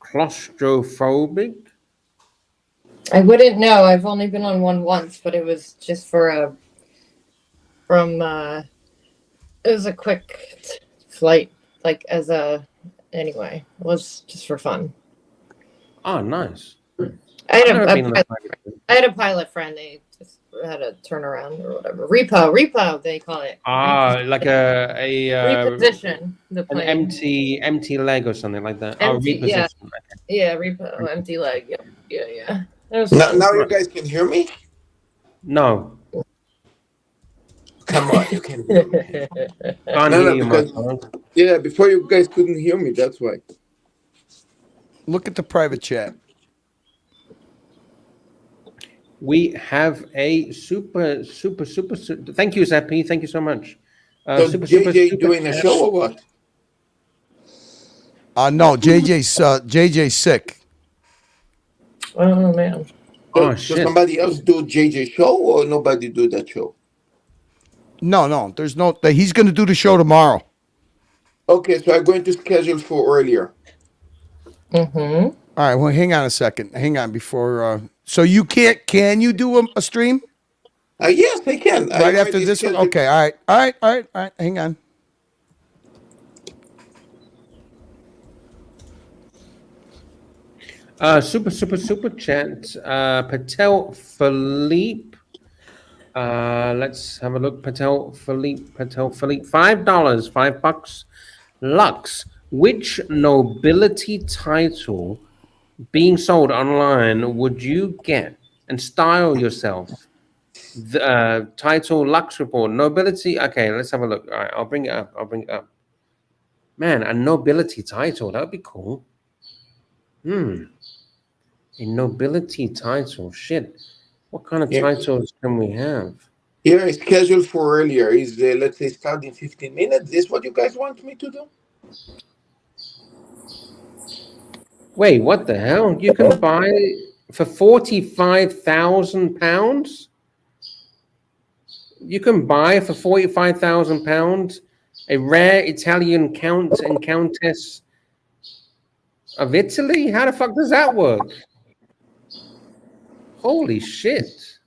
claustrophobic? I wouldn't know. I've only been on one once, but it was just it was a quick flight, anyway, it was just for fun. Oh, nice. I had a pilot friend. They just had a turnaround or whatever. Repo, they call it. Like a reposition the an plane. empty leg or something like that. Empty, Reposition. yeah. Okay. Yeah, repo, empty leg. Yep. Yeah. That was Now, fun. now you guys can hear me? No, Come on, you can hear me. can't No, hear no, you, my because friend. yeah, before you guys couldn't hear me. That's why. Look at the private chat. We have a super. Thank you, Zappy. Thank you so much. So JJ doing a chat. show or what? No, JJ's sick. Oh man. Oh, So shit. somebody else do JJ show or nobody do that show? No. There's no. He's going to do the show tomorrow. Okay, so I'm going to schedule for earlier. Mm-hmm. All right. Well, hang on a second. Hang on before. So you can't? Can you do a stream Yes, I can. I right after already this one? scheduled- Okay. All right. Hang on. Super chat. Patel Philippe. Let's have a look. Patel Philippe. $5, $5. Lux. Which nobility title being sold online would you get and style yourself? The title Lux Report. Nobility. Okay, let's have a look. All right, I'll bring it up. Man, a nobility title. That would be cool. A nobility title. Shit. What kind of titles can we have? Here is scheduled for earlier. Is let's say start in 15 minutes. Is what you guys want me to do? Wait, what the hell? You can buy for £45,000? You can buy for £45,000 a rare Italian count and countess of Italy? How the fuck does that work? Holy shit.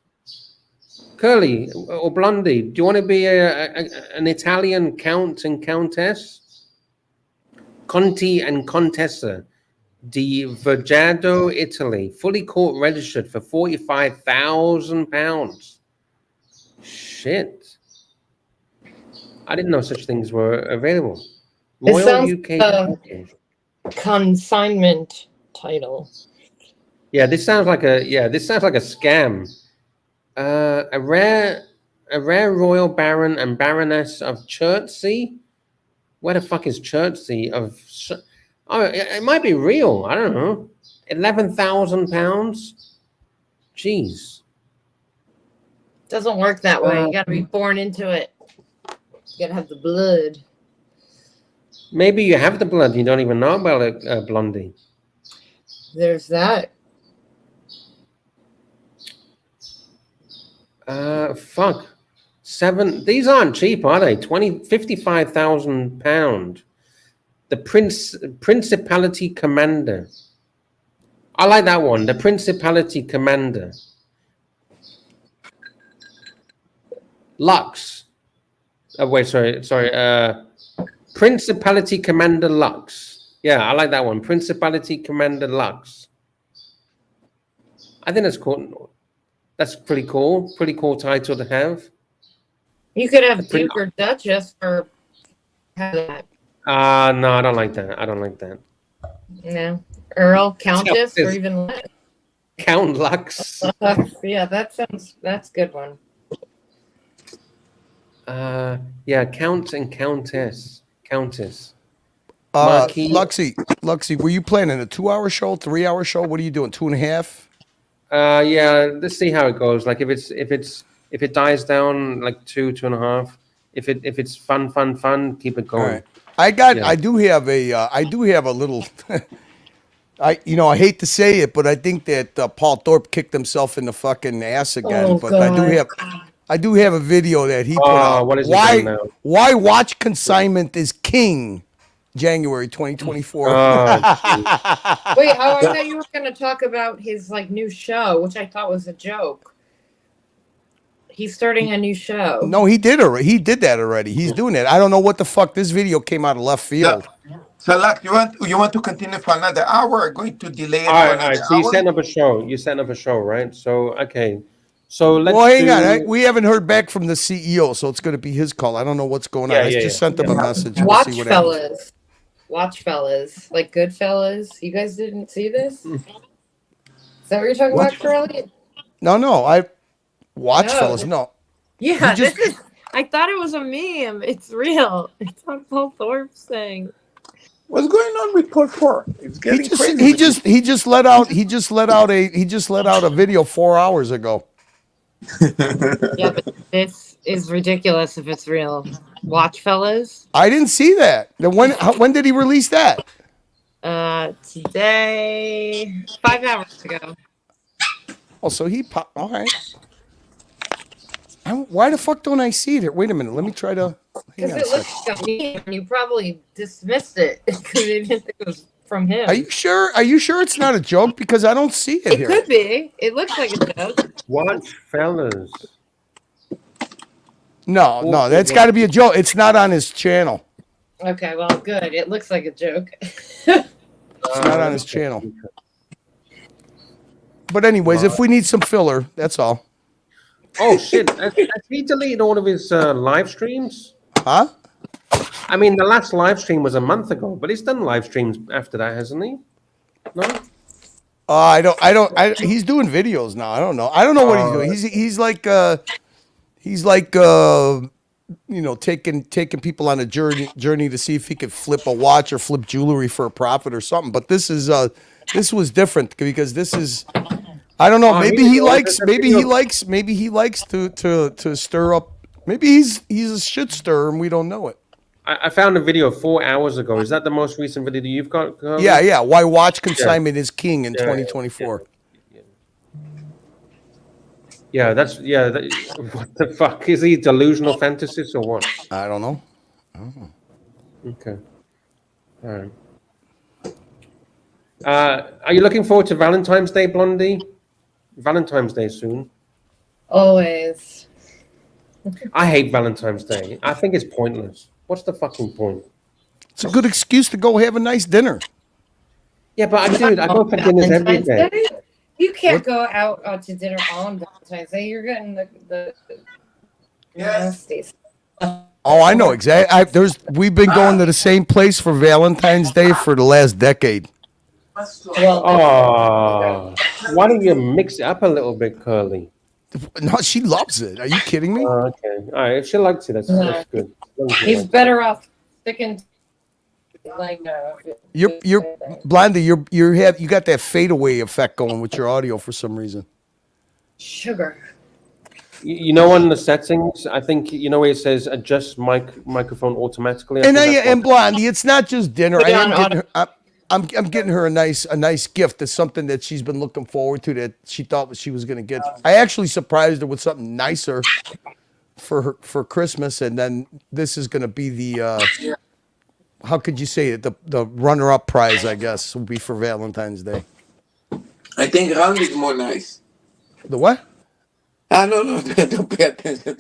Curly or Blondie, do you want to be an Italian count and countess? Conti and Contessa di Vergado, Italy, fully court registered for £45,000. Shit. I didn't know such things were available. It sounds UK consignment title. Yeah, this sounds like a scam. A rare royal baron and baroness of Chertsey. Where the fuck is Chertsey of? Oh, it might be real. I don't know. £11,000. Jeez. Doesn't work that way. You got to be born into it. You got to have the blood. Maybe you have the blood. You don't even know about it, Blondie. There's that. Fuck. These aren't cheap, are they? £55,000. The Principality Commander. I like that one. The Principality Commander. Lux. Oh, wait, sorry. Principality Commander Lux. Yeah, I like that one. Principality Commander Lux. I think that's cool. That's pretty cool. Pretty cool title to have. You could have Duke or Duchess for that. No, I don't like that. No. Earl, Countess, or even less. Count Lux. Yeah, that's a good one. Yeah, Count and Countess. Luxy, were you planning a 2-hour show, 3-hour show? What are you doing? 2.5? Yeah, let's see how it goes. Like if it dies down like 2.5. If it's fun, keep it going. Right. I do have a little. I hate to say it, but I think that Paul Thorpe kicked himself in the fucking ass again. But God. I do have a video that he put out. What is why watch consignment is king? January 2024. Wait, I thought you were going to talk about his new show, which I thought was a joke. He's starting a new show. No, he did that already. He's doing it. I don't know what the fuck. This video came out of left field. So, Lux, you want to continue for another hour? Or going to delay it for another hour? So you set up a show. Right? So okay. So let's. Well, hang on. We haven't heard back from the CEO, so it's going to be his call. I don't know what's going on. I just sent him a message. Watch, fellas. Watch fellas, like Goodfellas. You guys didn't see this? Is that what you're talking about, Curly? No. I watch No. fellas. No. Yeah, He just- this is. I thought it was a meme. It's real. It's on Paul Thorpe's thing. What's going on with Paul Thorpe? It's getting crazy. He just let out a video 4 hours ago. Yeah, but this is ridiculous if it's real. Watch fellas. I didn't see that. When did he release that? Today, 5 hours ago. Oh, so he popped. All right. Why the fuck don't I see it here? Wait a minute. Let me try to. Because it looks like a meme, and you probably dismissed it because you didn't think it was from him. Are you sure? Are you sure it's not a joke? Because I don't see it It here. could be. It looks like a joke. Watch fellas. No, that's got to be a joke. It's not on his channel. Okay, well, good. It looks like a joke. It's not on his channel. But anyways, if we need some filler, that's all. Oh shit! Has he deleted all of his live streams? Huh? I mean, the last live stream was a month ago, but he's done live streams after that, hasn't he? No. He's doing videos now. I don't know what he's doing. He's like taking people on a journey to see if he could flip a watch or flip jewelry for a profit or something. But this was different because this is, I don't know. Maybe he likes to stir up. Maybe he's a shit stirrer and we don't know it. I found a video 4 hours ago. Is that the most recent video that you've got? Carly? Yeah. Why watch consignment is king in 2024. Yeah, what the fuck? Is he delusional fantasist or what? I don't know. Okay. All right. Are you looking forward to Valentine's Day, Blondie? Valentine's Day soon. Always. I hate Valentine's Day. I think it's pointless. What's the fucking point? It's a good excuse to go have a nice dinner. Yeah, but I go for dinners every day. You can't go out to dinner on Valentine's Day. You're getting the nasties. Oh, I know exactly. We've been going to the same place for Valentine's Day for the last decade. Oh, why don't you mix it up a little bit, Curly? No, she loves it. Are you kidding me? Okay, all right. If she likes it, that's good. He's better off sticking. You're Blondie. You got that fadeaway effect going with your audio for some reason. Sugar. You know, on the settings, I think where it says adjust microphone automatically. And Blondie, it's not just dinner. I'm getting her a nice gift. It's something that she's been looking forward to that she thought she was going to get. I actually surprised her with something nicer for Christmas, and then this is going to be the how could you say it? The runner-up prize, I guess, will be for Valentine's Day. I think round is more nice. The what? No, don't pay attention.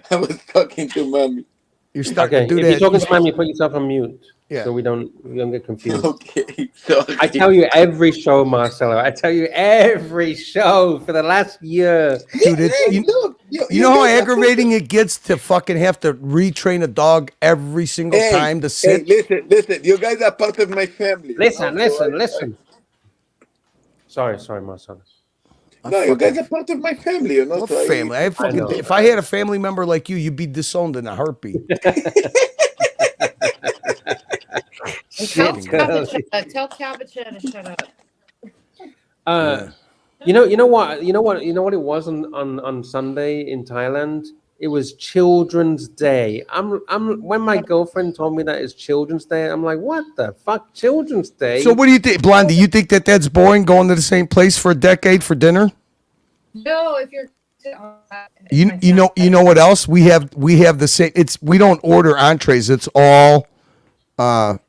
I was talking to mommy. You're stuck to do if that. you're talking to mommy, put yourself on mute. Yeah. So we don't get confused. Okay, sorry. I tell you every show, Marcelo. I tell you every show for the last year. Dude, you know how aggravating it gets to fucking have to retrain a dog every single time to sit? Hey, listen. You guys are part of my family. Listen. Sorry, Marcelo. No, you guys are part of my family. What family? If I had a family member like you, you'd be disowned in a heartbeat. Tell Tabitha to shut up. You know what it was on Sunday in Thailand? It was Children's Day. When my girlfriend told me that it's Children's Day, I'm like, what the fuck, Children's Day? So what do you think, Blondie? You think that's boring going to the same place for a decade for dinner? No, if you're you know what else we have the same. We don't order entrees. It's all a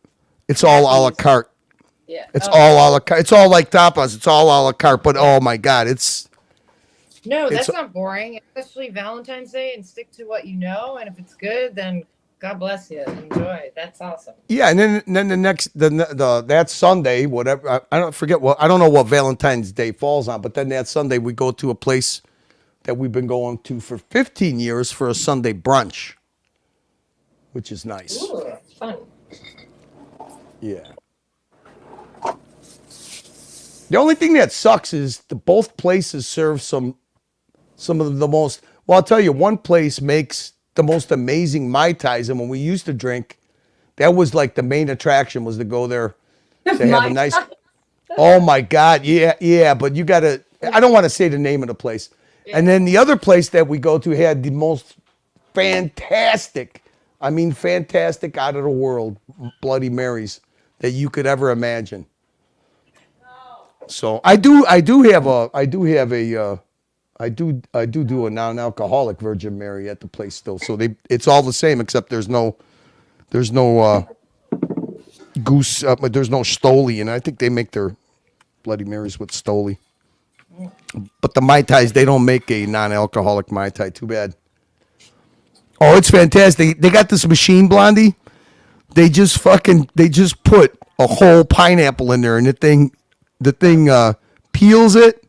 la carte. Yeah. It's all a la carte. It's all like tapas. It's all a la carte. But oh my god, that's not boring, especially Valentine's Day. And stick to what you know, and if it's good, then God bless you. Enjoy. That's awesome. Yeah, and then the next that Sunday, whatever I don't forget what I don't know what Valentine's Day falls on, but then that Sunday we go to a place that we've been going to for 15 years for a Sunday brunch, which is nice. Ooh, fun. Yeah. The only thing that sucks is both places serve some of the most. Well, I'll tell you, one place makes the most amazing Mai Tais, and when we used to drink, that was like the main attraction was to go there to have a nice. Oh my God, yeah, but you gotta. I don't want to say the name of the place. And then the other place that we go to had the most fantastic, I mean fantastic, out of the world Bloody Marys that you could ever imagine. So I do have a non-alcoholic Virgin Mary at the place still. So it's all the same except there's no goose, there's no Stoli, and I think they make their Bloody Marys with Stoli. But the Mai Tais, they don't make a non-alcoholic Mai Tai. Too bad. Oh, it's fantastic. They got this machine, Blondie. They just put a whole pineapple in there, and the thing peels it,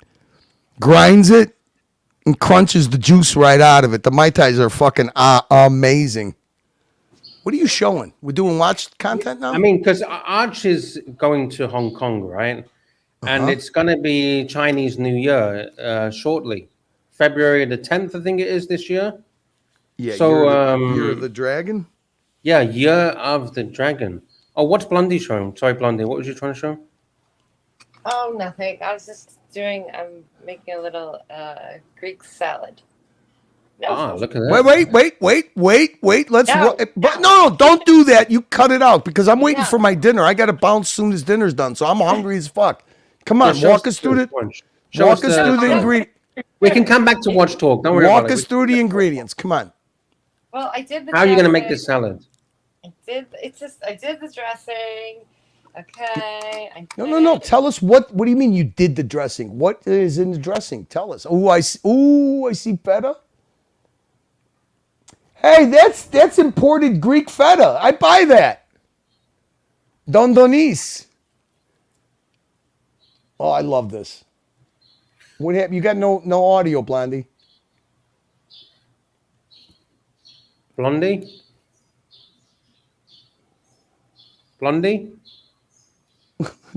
grinds it, and crunches the juice right out of it. The Mai Tais are fucking amazing. What are you showing? We're doing watch content now? I mean, because Arch is going to Hong Kong, right? And it's going to be Chinese New Year shortly. February the 10th, I think it is this year. Yeah, so, Year of the Dragon? Yeah, Year of the Dragon. Oh, what's Blondie showing? Sorry, Blondie, what was you trying to show? Oh, nothing. I was just I'm making a little Greek salad. No. Look at that. Wait. Let's. No. But no, don't do that. You cut it out because I'm waiting for my dinner. I got to bounce soon as dinner's done, so I'm hungry as fuck. Come on, walk us through the. Walk us through the ingredients. We can come back to watch talk. Don't worry about it. Walk us through the ingredients. Come on. Well, I did the. How are you going to make this salad? I did the dressing. Okay. No. Tell us what do you mean you did the dressing? What is in the dressing? Tell us. I see feta. Hey, that's imported Greek feta. I buy that. Don Donis. Oh, I love this. What happened? You got no audio, Blondie. Blondie?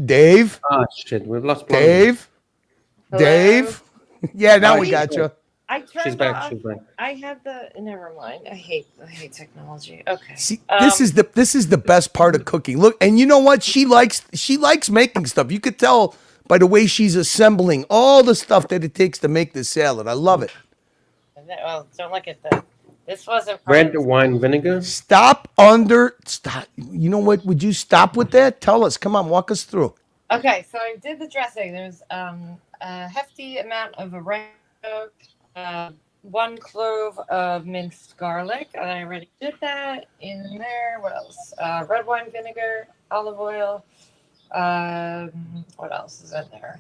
Dave? Ah, shit. We've lost Blondie. Dave? Yeah, now we got you. She's back. I had never mind. I hate technology. Okay. See, this is the best part of cooking. Look, and you know what? She likes making stuff. You could tell by the way she's assembling all the stuff that it takes to make this salad. I love it. Well, don't look at that. This wasn't red wine vinegar. Stop. You know what? Would you stop with that? Tell us. Come on, walk us through. Okay, so I did the dressing. There's a hefty amount of oregano, 1 clove of minced garlic. I already did that in there. What else? Red wine vinegar, olive oil. What else is in there?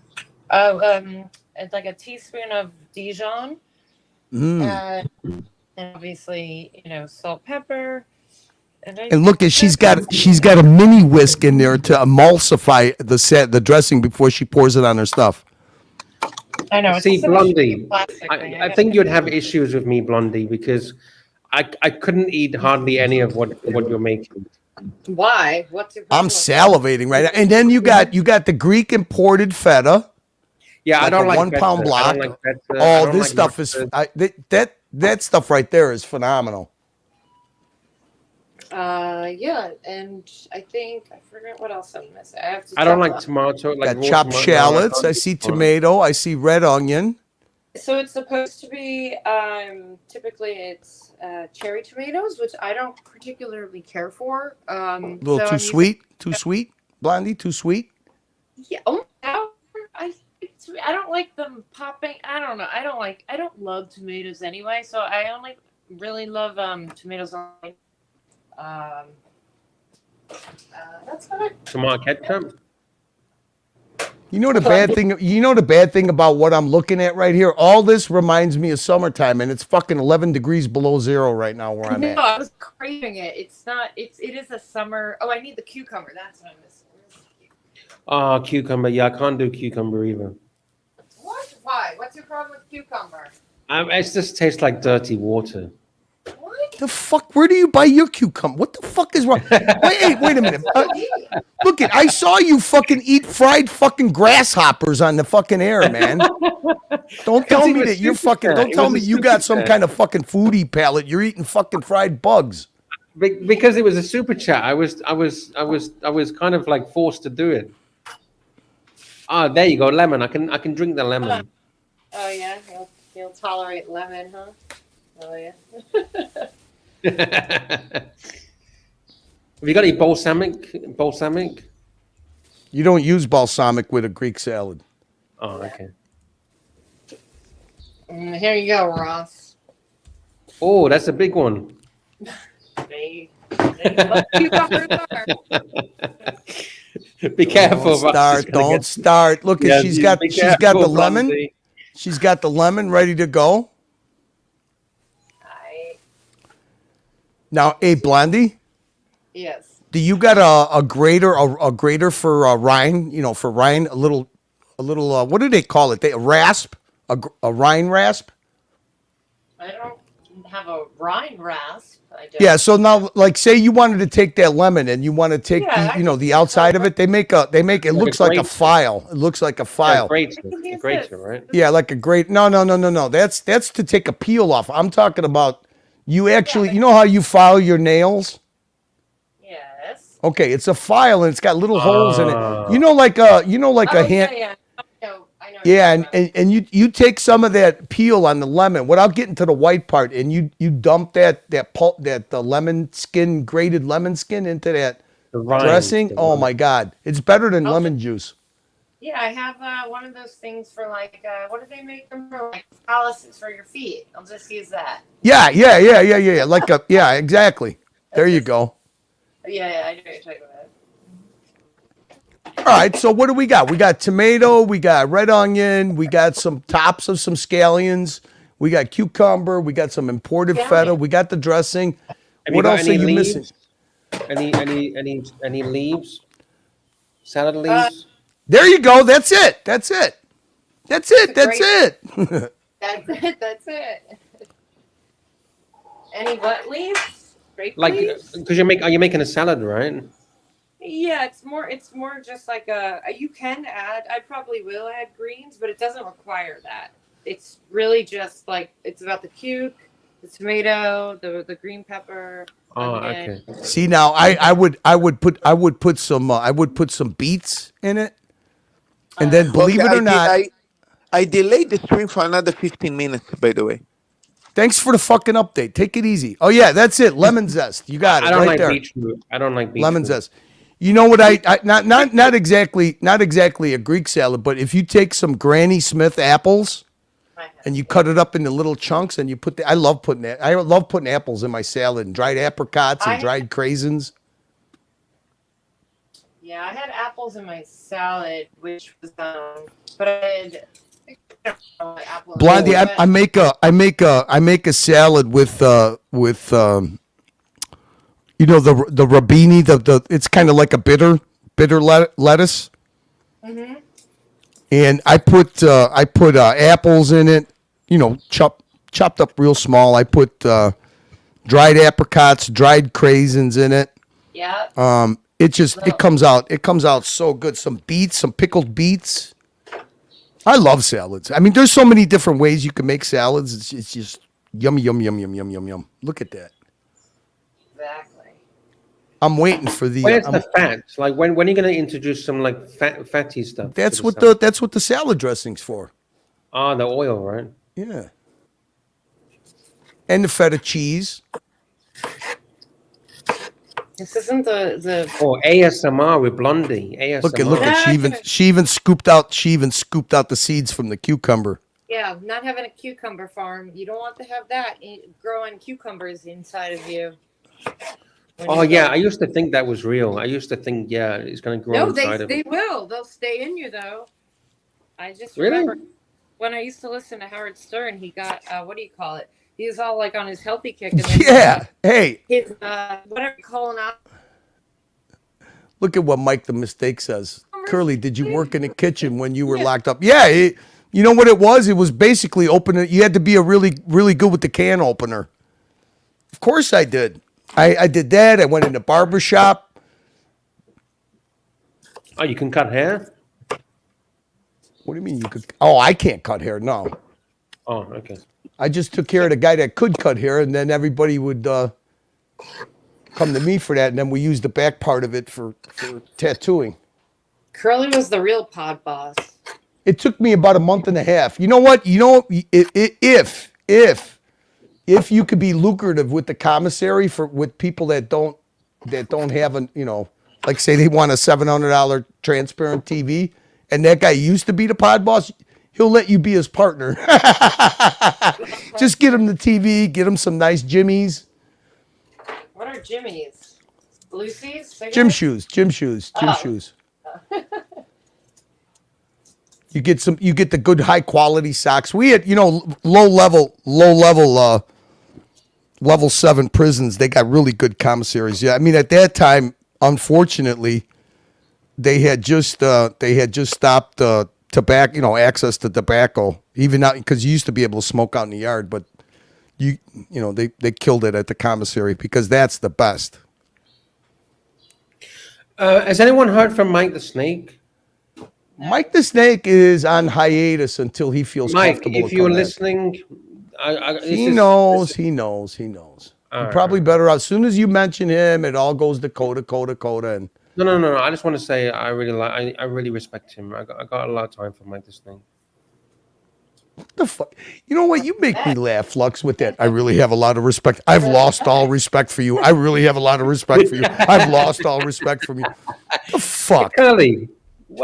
It's like a teaspoon of Dijon. And obviously, salt, pepper. And look, she's got a mini whisk in there to emulsify the dressing before she pours it on her stuff. I know. See, Blondie, I think you'd have issues with me, Blondie, because I couldn't eat hardly any of what you're making. Why? What's your I'm salivating right now. And then you got the Greek imported feta. Yeah, I don't like 1 pound block. This stuff is that stuff right there is phenomenal. Yeah, and I forget what else I'm missing. I don't like tomato. Got chopped shallots. I see tomato. I see red onion. So it's supposed to be typically it's cherry tomatoes, which I don't particularly care for. A little too sweet. Too sweet, Blondie. Too sweet. Yeah. Oh, I don't like them popping. I don't know. I don't love tomatoes anyway. So I only really love tomatoes on. That's fine. Tomato ketchup. You know the bad thing. You know the bad thing about what I'm looking at right here. All this reminds me of summertime, and it's fucking 11 degrees below zero right now where I'm at. No, I was craving it. It's not. It is a summer. Oh, I need the cucumber. That's what I'm missing. Oh, cucumber. Yeah, I can't do cucumber either. What? Why? What's your problem with cucumber? It just tastes like dirty water. What? The fuck? Where do you buy your cucumber? What the fuck is wrong? Wait a minute. Look I saw you fucking eat fried fucking grasshoppers on the fucking air, man. Don't tell me that you're fucking. Don't tell me you got some kind of fucking foodie palate. You're eating fucking fried bugs. Because it was a super chat. I was kind of like forced to do it. Ah, there you go, lemon. I can drink the lemon. Oh yeah, you'll tolerate lemon, huh? Oh yeah. Have you got any balsamic? You don't use balsamic with a Greek salad. Oh, okay. Here you go, Ross. Oh, that's a big one. Be careful. Don't start. Look, she's got the lemon. Blondie. She's got the lemon ready to go. Now, hey, Blondie. Yes. Do you got a grater for rind? You know, for rind, a little. What do they call it? A rasp, a rind rasp. I don't have a rind rasp. I don't. Yeah. So now, like, say you wanted to take that lemon and you want to take the outside of it. They make it looks like a file. It looks like a file. A grater, right? Yeah, like a grate. No. That's to take a peel off. I'm talking about. You actually, you know how you file your nails? Yes. Okay, it's a file and it's got little holes in it. You know, like a hand. Yeah. I know. Yeah, and you take some of that peel on the lemon without getting to the white part, and you dump that lemon skin, grated lemon skin into that dressing. Oh my God, it's better than lemon juice. Yeah, I have one of those things for like, what do they make them for? Like calluses for your feet. I'll just use that. Yeah. Exactly. There you go. Yeah, I know what you're talking about. All right, so what do we got? We got tomato, we got red onion, we got some tops of some scallions, we got cucumber, we got some imported feta, we got the dressing. What else are you missing? Any leaves? Salad leaves? There you go. That's it. That's it. That's it. Any what leaves? Grape leaves? Because are you making a salad, right? Yeah, it's more just like you can add. I probably will add greens, but it doesn't require that. It's really just like it's about the cuke, the tomato, the green pepper. Oh, okay. See now, I would put some beets in it. And then, believe it or not, I delayed the stream for another 15 minutes, by the way. Thanks for the fucking update. Take it easy. Oh, yeah, that's it. Lemon zest. You got it. I don't right like there. beetroot. I don't like beetroot. Lemon zest. You know what? Not exactly a Greek salad, but if you take some Granny Smith apples and you cut it up into little chunks and you put I love putting apples in my salad and dried apricots and dried craisins. Yeah, I had apples in my salad, which was but I had apple. Blondie, I make a salad with you know the rabini, it's kind of like a bitter lettuce. Mm-hmm. And I put apples in it, you know, chopped up real small. I put dried apricots, dried craisins in it. Yeah. It comes out so good. Some beets, some pickled beets. I love salads. I mean, there's so many different ways you can make salads. It's just yummy, yum, yum, yum, yum, yum, yum. Look at that. Exactly. I'm waiting for the. Where's the fat? Like when are you going to introduce some like fatty stuff? That's what the salad dressing's for. Ah, the oil, right? Yeah. And the feta cheese. This isn't the ASMR with Blondie. ASMR. Look at she even scooped out the seeds from the cucumber. Yeah, not having a cucumber farm. You don't want to have that growing cucumbers inside of you. Oh yeah, I used to think that was real. I used to think it's going to grow inside of they it. will. They'll stay in you though. I just Really? remember when I used to listen to Howard Stern. He got what do you call it? He was all like on his healthy kick. And then Hey. his whatever colonoscopy. Look at what Mike the Mistake says. Curly, did you work in the kitchen when you were locked up? Yeah. You know what it was? It was basically opening. You had to be a really, really good with the can opener. Of course I did. I did that. I went in the barber shop. Oh, you can cut hair? What do you mean you could? Oh, I can't cut hair. No. Oh, okay. I just took care of the guy that could cut hair, and then everybody would come to me for that, and then we used the back part of it for tattooing. Curly was the real pod boss. It took me about a month and a half. You know what? If you could be lucrative with the commissary with people that don't have like say they want a $700 transparent TV, and that guy used to be the pod boss, he'll let you be his partner. Just get him the TV, get him some nice Jimmies. What are Jimmy's? Lucy's? Gym shoes. You get the good high quality socks. We had, low level level 7 prisons. They got really good commissaries. Yeah, I mean at that time, unfortunately, they had just stopped tobacco, access to tobacco. Even now, because you used to be able to smoke out in the yard, but they killed it at the commissary because that's the best. Has anyone heard from Mike the Snake? Mike the Snake is on hiatus until he feels comfortable. Mike, if you're listening, he knows. He probably better out. As soon as you mention him, it all goes to Coda. And no. I just want to say I really respect him. I got a lot of time for Mike the Snake. What the fuck? You know what? You make me laugh, Flux, with that. I really have a lot of respect. I've lost all respect for you. I really have a lot of respect for you. I've lost all respect from you. What the fuck? Curly.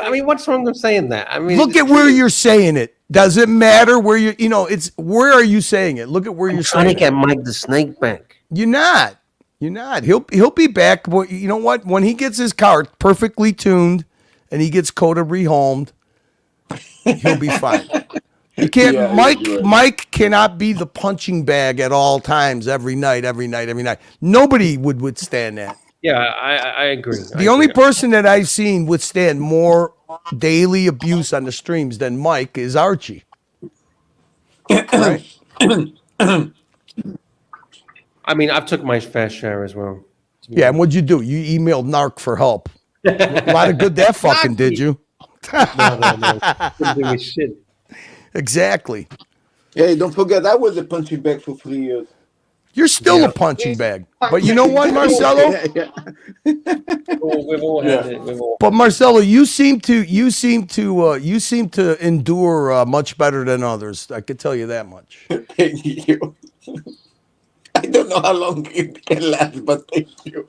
I mean, what's wrong with saying that? I mean, look at where you're saying it. Does it matter where it's where are you saying it? Look at where you're saying it. Trying to get Mike the Snake back. You're not. He'll be back. But you know what? When he gets his car perfectly tuned and he gets Coda rehomed, he'll be fine. You can't. Yeah, Mike cannot be the punching bag at all times, every night. Nobody would withstand that. Yeah, I agree. The only person that I've seen withstand more daily abuse on the streams than Mike is Archie. Right? I mean, I've took my fair share as well. Yeah, and what'd you do? You emailed NARC for help. A lot of good that fucking did you? No. Didn't do me shit. Exactly. Hey, don't forget, I was a punching bag for 3 years. You're still a punching bag. But you know what, Marcelo? We've all had it. But Marcelo, you seem to endure much better than others. I could tell you that much. Thank you. I don't know how long it can last, but thank you.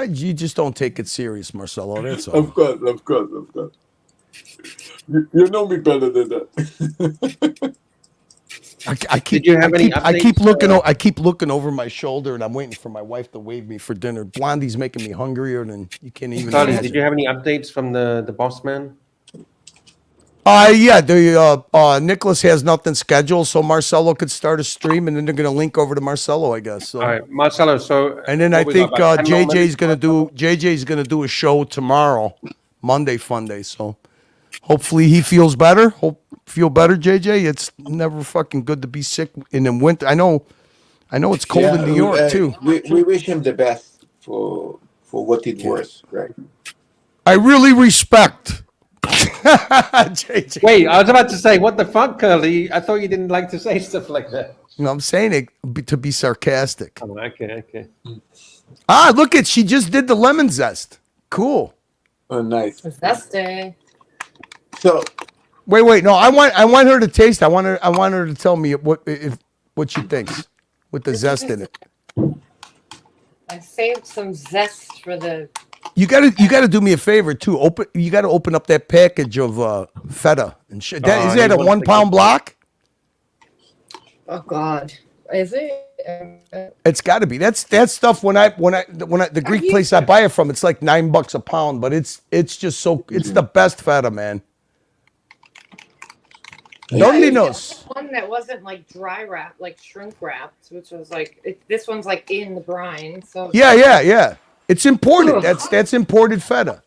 You just don't take it serious, Marcelo. That's all. Of course. You know me better than that. I keep looking over my shoulder, and I'm waiting for my wife to wave me for dinner. Blondie's making me hungrier than you can't even imagine. Did you have any updates from the boss man? Yeah, Nicholas has nothing scheduled, so Marcelo could start a stream, and then they're gonna link over to Marcelo, I guess. So. All right, Marcelo. So, and then I think JJ's gonna do a show tomorrow, Monday Fun Day. So, hopefully he feels better. Feel better, JJ. It's never fucking good to be sick in the winter. I know it's cold in New York too. We wish him the best for what it was, right? I really respect. JJ. Wait, I was about to say, what the fuck, Curly? I thought you didn't like to say stuff like that. No, I'm saying it to be sarcastic. Oh, okay. Look she just did the lemon zest. Cool. Oh, nice. Zesty. So, wait. No, I want her to taste. I want her to tell me what she thinks with the zest in it. I saved some zest for the. You gotta do me a favor too. You gotta open up that package of feta and shit. Is that a 1 pound block? Oh God, is it? It's got to be. That's stuff. When the Greek place I buy it from, it's like $9 a pound. But it's just so. It's the best feta, man. Nobody knows. One that wasn't like dry wrapped, like shrink wrapped, which was like this one's like in the brine. So yeah. It's imported. That's imported feta.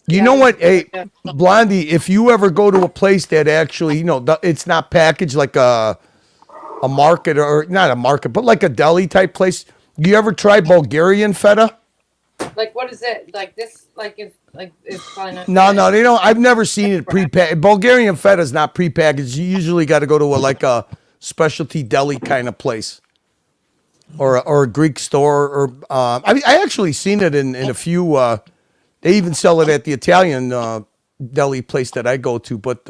You know what? Hey, Blondie, if you ever go to a place that actually, it's not packaged like a a market, or not a market, but like a deli type place. Do you ever try Bulgarian feta? Like, what is it? Like this? It's probably not. No, they don't. I've never seen it pre-packaged. Bulgarian feta is not pre-packaged. You usually got to go to a specialty deli kind of place, or a Greek store. Or I actually seen it in a few. They even sell it at the Italian deli place that I go to. But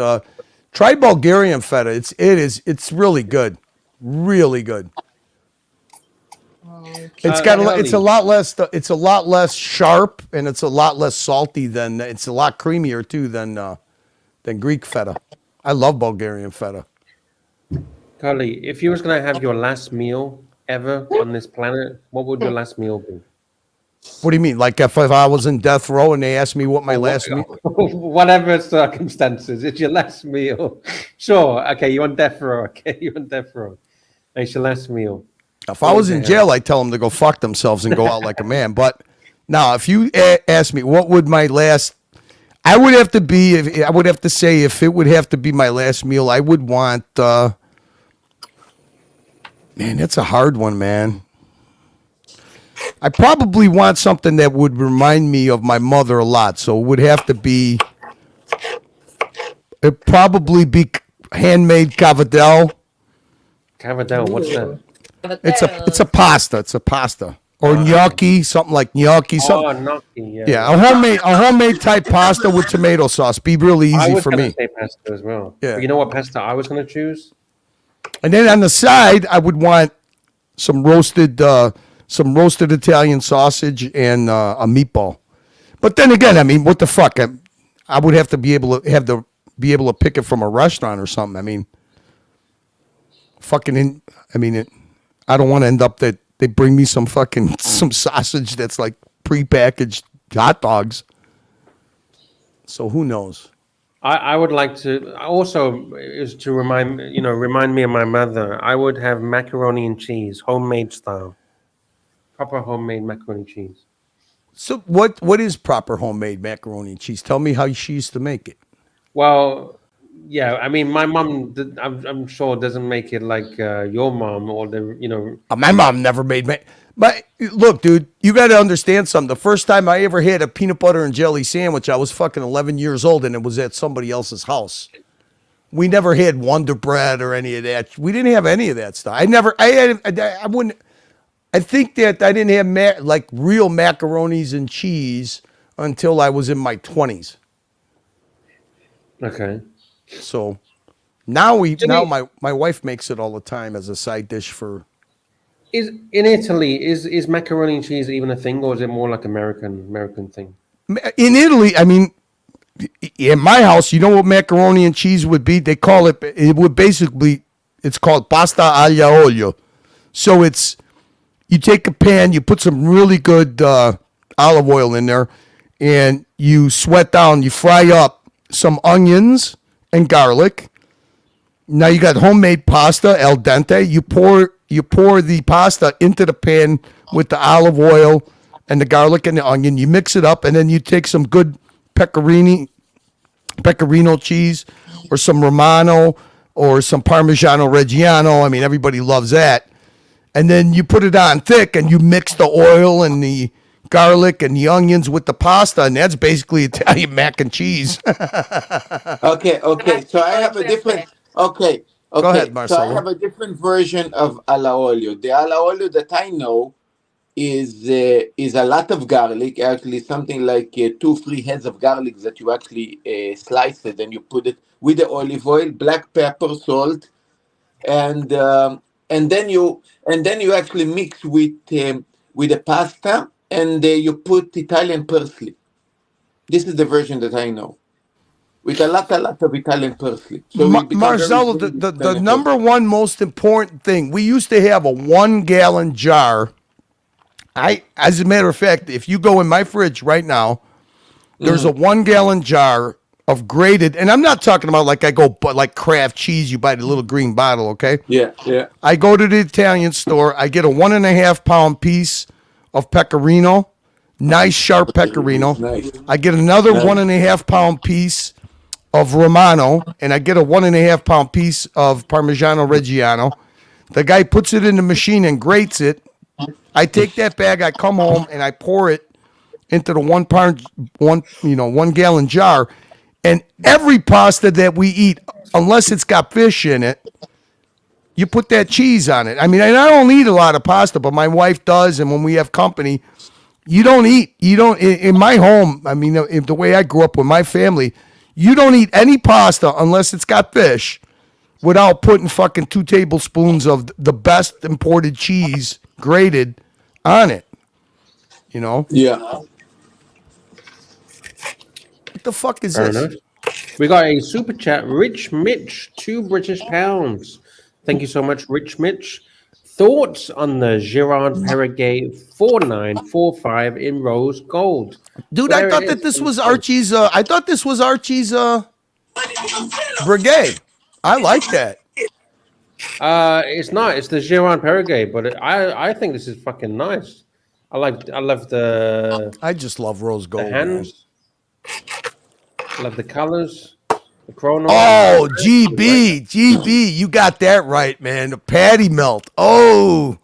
try Bulgarian feta. It's really good, really good. It's a lot less sharp, and it's a lot less salty it's a lot creamier too than Greek feta. I love Bulgarian feta. Carly, if you was gonna have your last meal ever on this planet, what would your last meal be? What do you mean? Like if I was in death row and they asked me what my last meal? Whatever circumstances, it's your last meal. Sure. Okay, you on death row. Okay, you on death row. It's your last meal. If I was in jail, I'd tell them to go fuck themselves and go out like a man. But now, if you ask me what would my last, I would have to say if it would have to be my last meal, I would want. Man, that's a hard one, man. I probably want something that would remind me of my mother a lot. So it would have to be. It'd probably be handmade cavadel. Cavadel, what's that? It's a pasta. Or gnocchi, something like gnocchi. Gnocchi, yeah. A homemade type pasta with tomato sauce. Be really easy for me. I was going to say pasta as well. Yeah. But you know what pasta I was going to choose? And then on the side, I would want some roasted Italian sausage and a meatball. But then again, I mean, what the fuck? I would have to be able to pick it from a restaurant or something. I mean, I don't want to end up that they bring me some sausage that's like prepackaged hot dogs. So who knows? I would like to also is to remind me of my mother. I would have macaroni and cheese, homemade style, proper homemade macaroni and cheese. So what is proper homemade macaroni and cheese? Tell me how she used to make it. Well, yeah, I mean, my mom, I'm sure, doesn't make it like your mom or My mom never made But look, dude, you got to understand something. The first time I ever had a peanut butter and jelly sandwich, I was fucking 11 years old, and it was at somebody else's house. We never had Wonder Bread or any of that. We didn't have any of that stuff. I think that I didn't have real macaronis and cheese until I was in my 20s. Okay. So now my wife makes it all the time as a side dish for. Is in Italy is macaroni and cheese even a thing, or is it more like American thing? In Italy, I mean, in my house, you know what macaroni and cheese would be? They call it. It's called pasta aglio olio. So you take a pan, you put some really good olive oil in there, and you fry up some onions and garlic. Now you got homemade pasta al dente. You pour the pasta into the pan with the olive oil and the garlic and the onion. You mix it up, and then you take some good pecorino cheese or some Romano or some Parmigiano Reggiano. I mean, everybody loves that. And then you put it on thick, and you mix the oil and the garlic and the onions with the pasta, and that's basically Italian mac and cheese. Okay. So I have a different. Okay. Go ahead, Marcelo. So I have a different version of alla olio. The alla olio that I know is a lot of garlic, actually something like 2-3 heads of garlic that you actually slice it, and you put it with the olive oil, black pepper, salt, and then you actually mix with the pasta, and you put Italian parsley. This is the version that I know, with a lot of Italian parsley. So Marcelo, the number one most important thing, we used to have a 1-gallon jar. As a matter of fact, if you go in my fridge right now, there's a 1-gallon jar of grated, and I'm not talking about like Kraft cheese, you buy the little green bottle, okay? Yeah. I go to the Italian store, I get a 1.5 pound piece of pecorino, nice sharp pecorino. Nice. I get another 1.5 pound piece of Romano, and I get a 1.5 pound piece of Parmigiano Reggiano. The guy puts it in the machine and grates it. I take that bag, I come home, and I pour it into the 1 gallon jar. And every pasta that we eat, unless it's got fish in it, you put that cheese on it. I mean, and I don't eat a lot of pasta, but my wife does. And when we have company, in my home, I mean, the way I grew up with my family, you don't eat any pasta unless it's got fish without putting fucking 2 tablespoons of the best imported cheese grated on it. You know? Yeah. What the fuck is Fair this? enough. We got a super chat, Rich Mitch, £2. Thank you so much, Rich Mitch. Thoughts on the Gerard Perregay 4945 in rose gold? Dude, I thought that this was Archie's. I thought this was Archie's Brigade. I like that. It's not. It's the Gerard Perregay, but I think this is fucking nice. I love the. I just love rose gold. The hands. I love the colors. The chrono. Oh, GB, you got that right, man. The patty melt. Oh.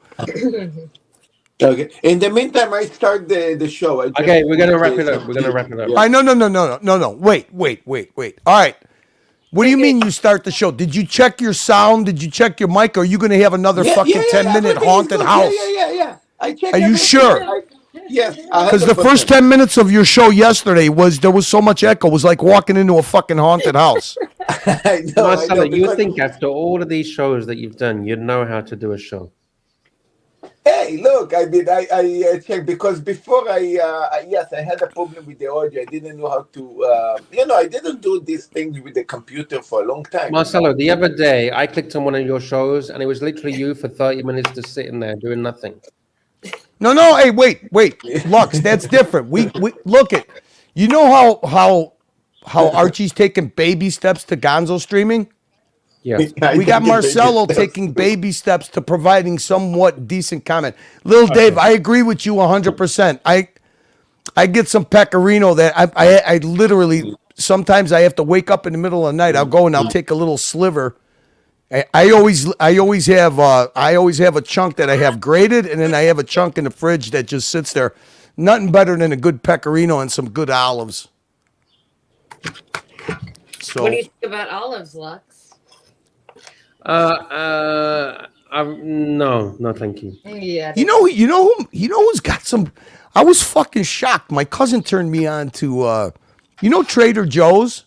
Okay. In the meantime, I start the show. Okay, we're gonna wrap it up. No. Wait. All right. What do you mean you start the show? Did you check your sound? Did you check your mic? Or are you going to have another fucking 10-minute haunted house? Yeah. I checked. Are you sure? Yes. Because the first 10 minutes of your show yesterday there was so much echo. It was like walking into a fucking haunted house. I know, Marcelo, you because- think after all of these shows that you've done, you'd know how to do a show? Hey, look, I checked because before I had a problem with the audio. I didn't know how to, I didn't do these things with the computer for a long time. Marcelo, the other day, I clicked on one of your shows, and it was literally you for 30 minutes just sitting there doing nothing. No. Hey, wait. Lux, that's different. We look at. You know how Archie's taking baby steps to Gonzo streaming? Yeah. We got Marcelo taking baby steps to providing somewhat decent comment. Lil Dave, I agree with you 100%. I get some pecorino that I literally sometimes I have to wake up in the middle of the night. I'll go and I'll take a little sliver. I always have a chunk that I have grated, and then I have a chunk in the fridge that just sits there. Nothing better than a good pecorino and some good olives. So What do you think about olives, Lux? No, thank you. Yeah. You know who's got some. I was fucking shocked. My cousin turned me on to Trader Joe's.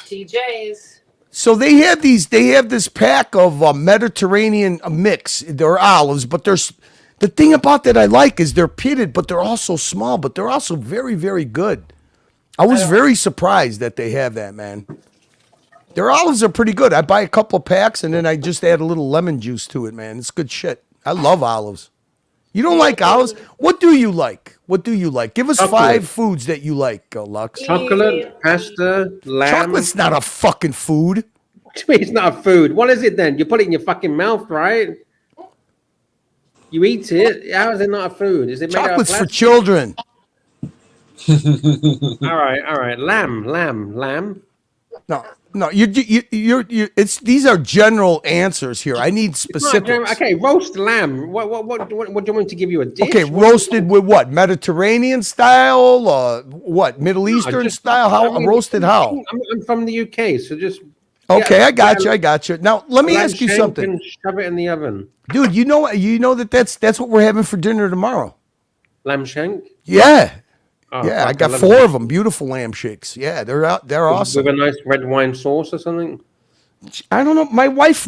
TJ's. So they have this pack of Mediterranean mix. They're olives, but there's the thing about that I like is they're pitted, but they're also small, but they're also very, very good. I was very surprised that they have that, man. Their olives are pretty good. I buy a couple of packs and then I just add a little lemon juice to it, man. It's good shit. I love olives. You don't like olives? What do you like? Give us 5 foods that you like, Lux. Chocolate, pasta, lamb. Chocolate's not a fucking food. What do you mean it's not a food? What is it then? You put it in your fucking mouth, right? You eat it. How is it not a food? Is it made Chocolate's out for of plastic? children. All right. Lamb. No. These are general answers here. I need specifics. Okay, roast lamb. What do you want me to give you a dish? Okay, roasted with what? Mediterranean style? What? Middle Eastern style? How roasted? How? I'm from the UK, so just. Okay, I got you. Now let me ask you something. And shove it in the oven. Dude, you know that's what we're having for dinner tomorrow. Lamb shank. Yeah. Oh, I got 4 of them. Beautiful lamb shakes. Yeah, they're awesome. With a nice red wine sauce or something. I don't know. My wife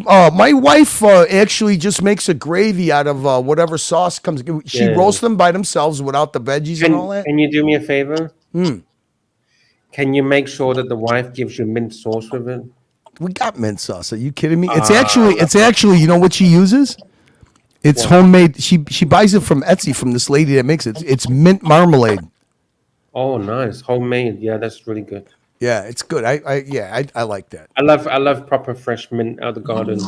actually just makes a gravy out of whatever sauce comes. She roasts them by themselves without the veggies and all that. Can you do me a favor? Can you make sure that the wife gives you mint sauce with it? We got mint sauce. Are you kidding me? It's actually. You know what she uses? It's homemade. She buys it from Etsy from this lady that makes it. It's mint marmalade. Oh, nice, homemade. Yeah, that's really good. Yeah, it's good. I like that. I love proper fresh mint out of the garden.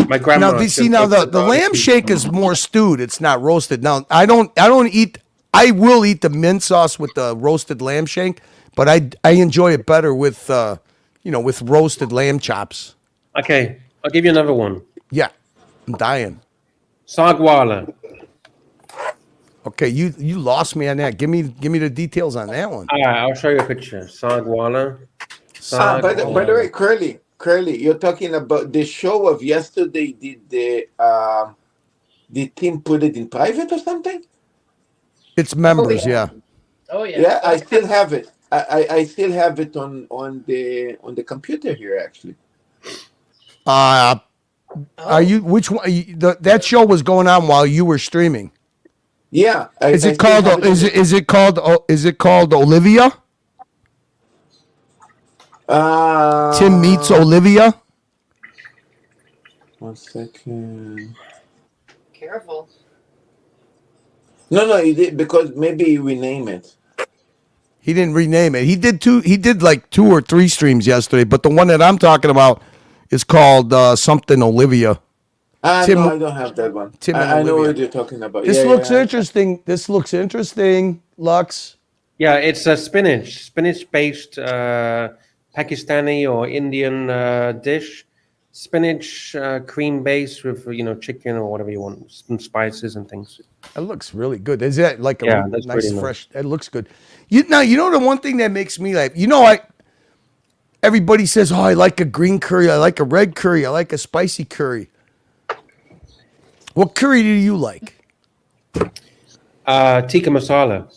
My grandma. Now the lamb shake is more stewed. It's not roasted. Now I don't eat. I will eat the mint sauce with the roasted lamb shank, but I enjoy it better with with roasted lamb chops. Okay, I'll give you another one. Yeah. I'm dying. Sagwala. Okay, you lost me on that. Give me the details on that one. All right, I'll show you a picture. Sagwala. By the way, Curly, you're talking about the show of yesterday. Did Tim put it in private or something? It's members, yeah. Oh yeah. Yeah, I still have it. I still have it on the computer here actually. Are you which one? That show was going on while you were streaming. Yeah. Is it called Olivia? Tim meets Olivia. 1 second. Careful. No, he did because maybe he rename it. He didn't rename it. He did like 2 or 3 streams yesterday, but the one that I'm talking about is called something Olivia. Tim, no, I don't have that one. Tim and I know Olivia. what you're talking about. This looks interesting. This looks interesting, Lux. Yeah, it's a spinach-based Pakistani or Indian dish. Spinach cream base with chicken or whatever you want, some spices and things. That looks really good. Is that like a that's nice fresh? It looks good. You know the one thing that makes me like everybody says, oh, I like a green curry, I like a red curry, I like a spicy curry. What curry do you like? Tikka masala.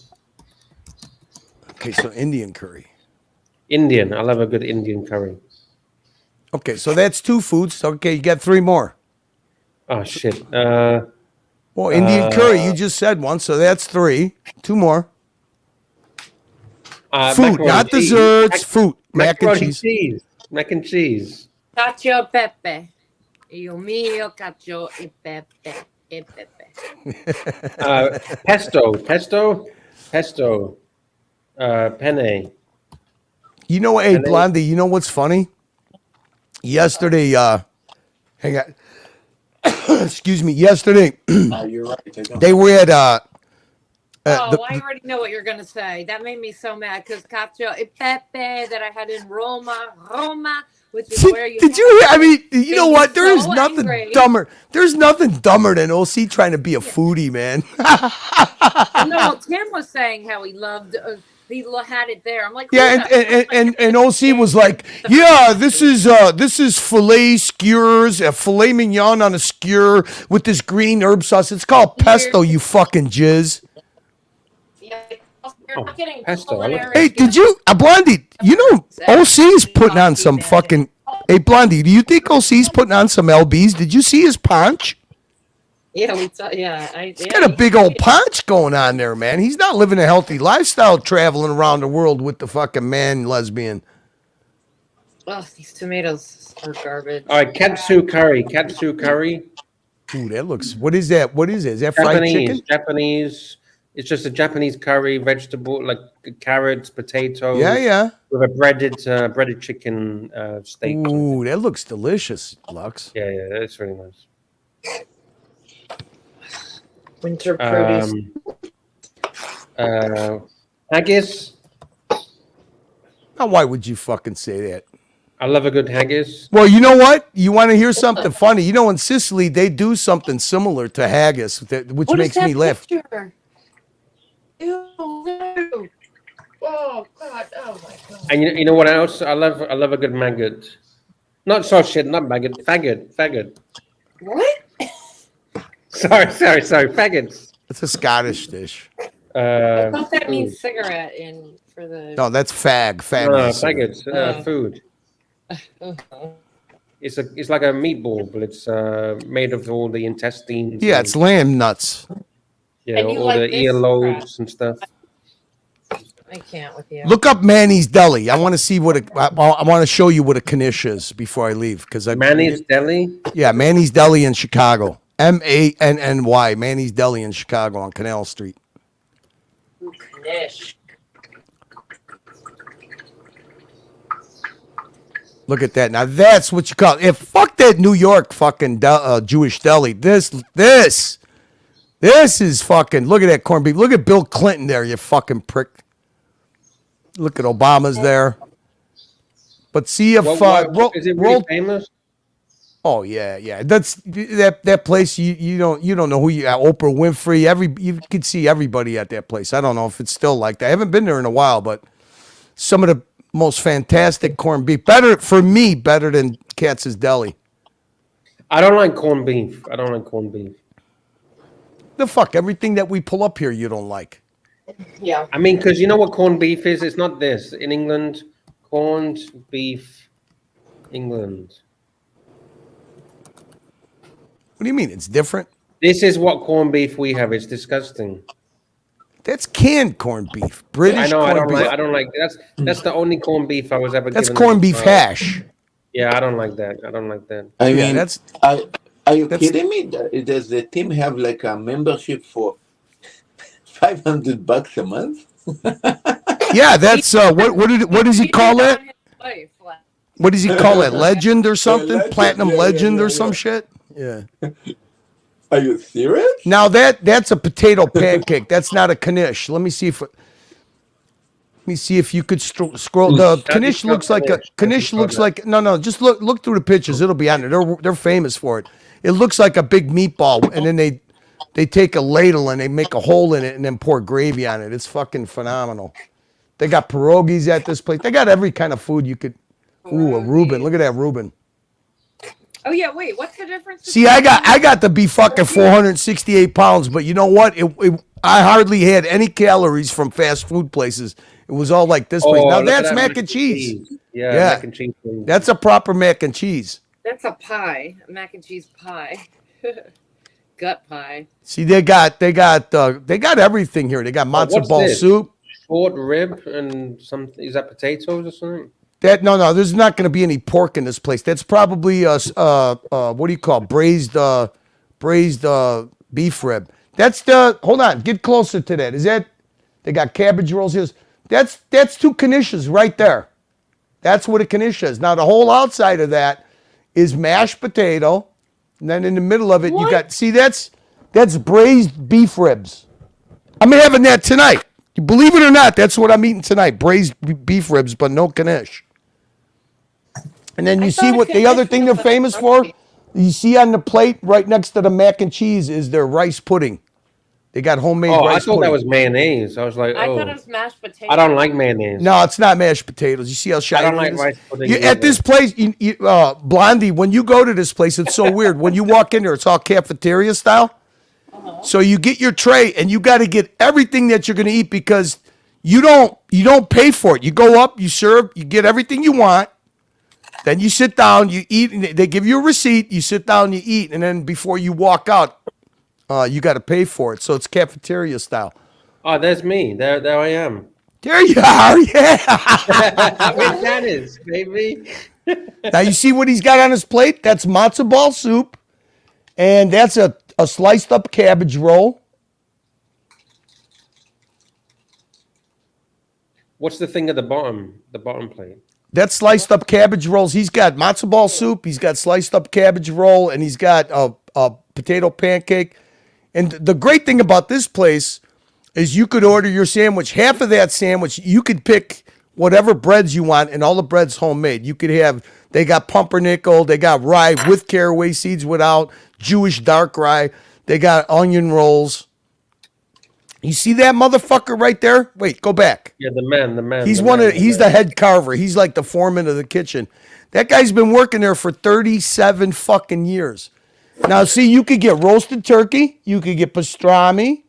Okay, so Indian curry. Indian. I love a good Indian curry. Okay, so that's 2 foods. Okay, you got 3 more. Oh shit. Well, Indian curry, you just said one, so that's 3. 2 more. Food, not desserts. Food. Mac and cheese. Mac and cheese. Cacio e pepe. Io mio cacio e pepe. E pepe. Pesto. Penne. You know, hey, Blondie, you know what's funny? Yesterday, hang on. Excuse me. Yesterday, you're right. They were at I already know what you're gonna say. That made me so mad because cacio e pepe that I had in Roma, which is where you. Did you? I mean, you know what? There is so nothing angry. dumber. There's nothing dumber than OC trying to be a foodie, man. No, Tim was saying how he loved. He had it there. I'm like, yeah, and OC was like, yeah, this is filet skewers, a filet mignon on a skewer with this green herb sauce. It's called pesto, you fucking jizz. Pesto. Hey, did you, Blondie? You know, OC's putting on some fucking. Hey, Blondie, do you think OC's putting on some LBs? Did you see his paunch? Yeah, he's got a big old paunch going on there, man. He's not living a healthy lifestyle traveling around the world with the fucking man lesbian. Oh, these tomatoes are garbage. All right, katsu curry. Ooh, that looks. What is that? What is it? Is that fried chicken? Japanese. It's just a Japanese curry, vegetable like carrots, potatoes. Yeah. With a breaded chicken steak. Ooh, that looks delicious, Lux. Yeah, that's really nice. Winter produce. Haggis. Now, why would you fucking say that? I love a good haggis. Well, you know what? You want to hear something funny? You know, in Sicily, they do something similar to haggis, which makes me laugh. Picture? Ew. Oh God! Oh my God! And you know what else? I love a good maggot. Not sausage, not maggot. Faggot. What? Sorry. Faggots. It's a Scottish dish. I thought that means cigarette for the. No, that's fag. Faggots. Food. It's like a meatball, but it's made of all the intestines. Yeah, it's lamb nuts. Yeah, all the earlobes and stuff. I can't with you. Look up Manny's Deli. I want to see I want to show you what a knish is before I leave Manny's Deli. Yeah, Manny's Deli in Chicago. MANNY. Manny's Deli in Chicago on Canal Street. Knish. Look at that. Now that's what you call it. Fuck that New York fucking Jewish deli. This is fucking. Look at that corned beef. Look at Bill Clinton there. You fucking prick. Look at Obama's there. But see if is it really famous? Oh yeah. That's that place. You don't know who you are. Oprah Winfrey. You could see everybody at that place. I don't know if it's still like that. I haven't been there in a while, but some of the most fantastic corned beef. Better than Katz's Deli. I don't like corned beef. The fuck, everything that we pull up here, you don't like. Yeah. I mean, because you know what corned beef is? It's not this. In England, corned beef, England. What do you mean? It's different? This is what corned beef we have. It's disgusting. That's canned corned beef. British I know. corned beef. I don't like. That's the only corned beef I was ever. That's given corned beef hash. Yeah, I don't like that. I mean, that's. Are you kidding me? Does the team have like a membership for $500 a month? Yeah, that's what does he call that? What does he call it? Legend or something? Legend, Platinum yeah, Legend yeah, or some shit? Yeah. Are you serious? Now that's a potato pancake. That's not a knish. Let me see if you could scroll. The knish looks like a knish looks like no. Just look through the pictures. It'll be on there. They're famous for it. It looks like a big meatball, and then they take a ladle and they make a hole in it and then pour gravy on it. It's fucking phenomenal. They got pierogies at this place. They got every kind of food you could. Ooh, a Reuben. Look at that Reuben. Oh yeah, wait. What's the difference? See, I got to be fucking 468 pounds, but you know what? I hardly had any calories from fast food places. It was all like this place. Now that's mac and cheese. Yeah, mac and cheese. That's a proper mac and cheese. That's a pie, a mac and cheese pie, gut pie. See, they got everything here. They got matzo ball soup, short rib, and some. Is that potatoes or something? No. There's not going to be any pork in this place. That's probably what do you call braised beef rib. That's the. Hold on, get closer to that. Is that? They got cabbage rolls here. That's two knishes right there. That's what a knish is. Now the whole outside of that is mashed potato, and then in the middle of it you got. See, that's braised beef ribs. I'm having that tonight. You believe it or not, that's what I'm eating tonight. Braised beef ribs, but no knish. And then you see what the other thing they're famous for? You see on the plate right next to the mac and cheese is their rice pudding. They got homemade rice pudding. I thought that was mayonnaise. I was like, I thought it was mashed potatoes. I don't like mayonnaise. No, it's not mashed potatoes. You see how shiny I don't like it is? rice pudding. At this place, Blondie, when you go to this place, it's so weird. When you walk in there, it's all cafeteria style. So you get your tray, and you got to get everything that you're going to eat because you don't pay for it. You go up, you serve, you get everything you want. Then you sit down, you eat, and they give you a receipt. You sit down, you eat, and then before you walk out, you got to pay for it. So it's cafeteria style. Oh, there's me. There I am. There you are, yeah. Where's that is, baby? Now you see what he's got on his plate? That's matzo ball soup, and that's a sliced up cabbage roll. What's the thing at the bottom? The bottom plate. That's sliced up cabbage rolls. He's got matzo ball soup. He's got sliced up cabbage roll, and he's got a potato pancake. And the great thing about this place is you could order your sandwich. Half of that sandwich, you could pick whatever breads you want, and all the bread's homemade. You could have, they got pumpernickel, they got rye with caraway seeds, without, Jewish dark rye. They got onion rolls. You see that motherfucker right there? Wait, go back. Yeah, the man. He's the head carver. He's like the foreman of the kitchen. That guy's been working there for 37 fucking years. Now, see, you could get roasted turkey. You could get pastrami.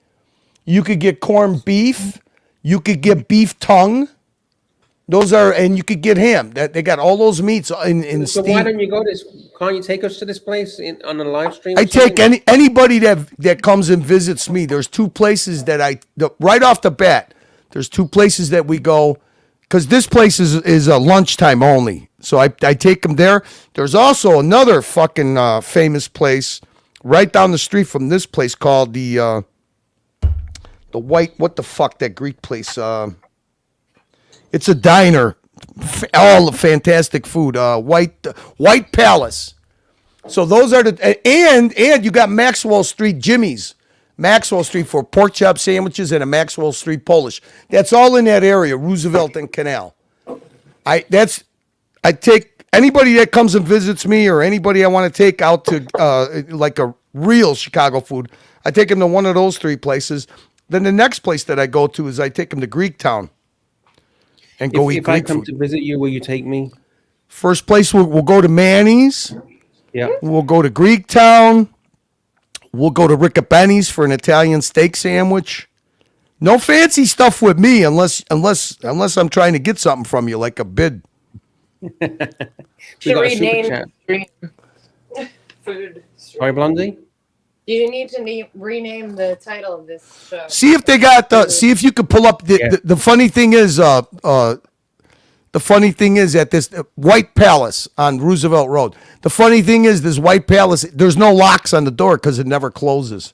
You could get corned beef. You could get beef tongue. And you could get ham. They got all those meats in So steam. why don't you go to this? Can't you take us to this place on the live stream? I take anybody that comes and visits me. There's two places that right off the bat, there's two places that we go, because this place is a lunchtime only. So I take them there. There's also another fucking famous place right down the street from this place called the White, what the fuck, that Greek place? It's a diner, all fantastic food. White Palace. So those are and you got Maxwell Street Jimmy's. Maxwell Street for pork chop sandwiches and a Maxwell Street Polish. That's all in that area, Roosevelt and Canal. I take Anybody that comes and visits me, or anybody I want to take out to like a real Chicago food, I take them to one of those 3 places. Then the next place that I go to is I take them to Greektown and go eat If Greek I come food. to visit you, will you take me? First place, we'll go to Manny's. Yeah. We'll go to Greektown. We'll go to Riccabenny's for an Italian steak sandwich. No fancy stuff with me unless I'm trying to get something from you, like a bid. Should got a rename super chat. stream. Food. Sorry, Blondie? You need to rename the title of this show. See if they got. See if you could pull up. The funny thing is, at this White Palace on Roosevelt Road. The funny thing is, this White Palace. There's no locks on the door because it never closes.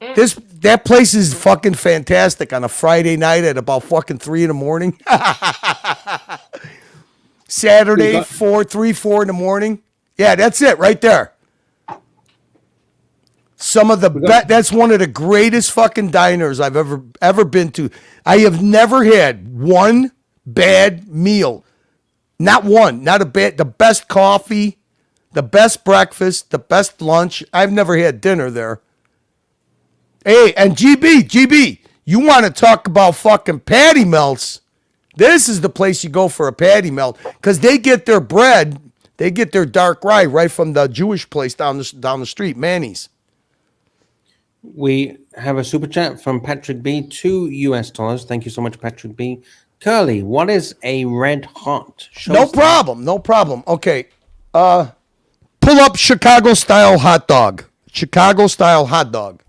That place is fucking fantastic on a Friday night at about fucking 3 a.m. Saturday, 4 in the morning. Yeah, that's it right there. Some of the that's one of the greatest fucking diners I've ever been to. I have never had one bad meal. Not one, not a bad. The best coffee, the best breakfast, the best lunch. I've never had dinner there. Hey, and GB, you want to talk about fucking patty melts? This is the place you go for a patty melt because they get their bread, they get their dark rye right from the Jewish place down the street, Manny's. We have a super chat from Patrick B. $2. Thank you so much, Patrick B. Curly, what is a red hot? No problem. Okay. Pull up Chicago style hot dog. Chicago style hot dog.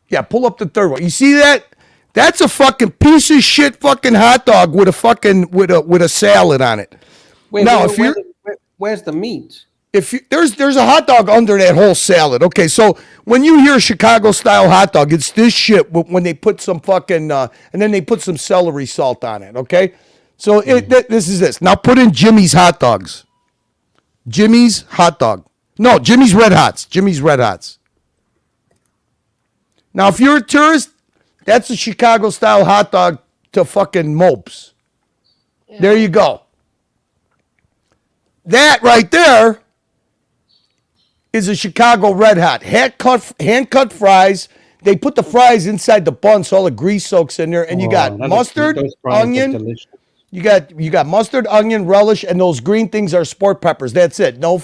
Yeah, pull up the third one. You see that? That's a fucking piece of shit fucking hot dog with a fucking with a salad on it. Wait, now, where's the meat? If there's a hot dog under that whole salad. Okay, so when you hear Chicago style hot dog, it's this shit when they put some fucking and then they put some celery salt on it. Okay, so this is this. Now put in Jimmy's hot dogs. Jimmy's hot dog. No, Jimmy's Red Hots. Jimmy's Red Hots. Now, if you're a tourist, that's a Chicago style hot dog to fucking mopes. Yeah. There you go. That right there is a Chicago Red Hot. Hand cut fries. They put the fries inside the bun so all the grease soaks in there. And you got mustard, onion. You got mustard, onion, relish, and those green things are sport peppers. That's it. No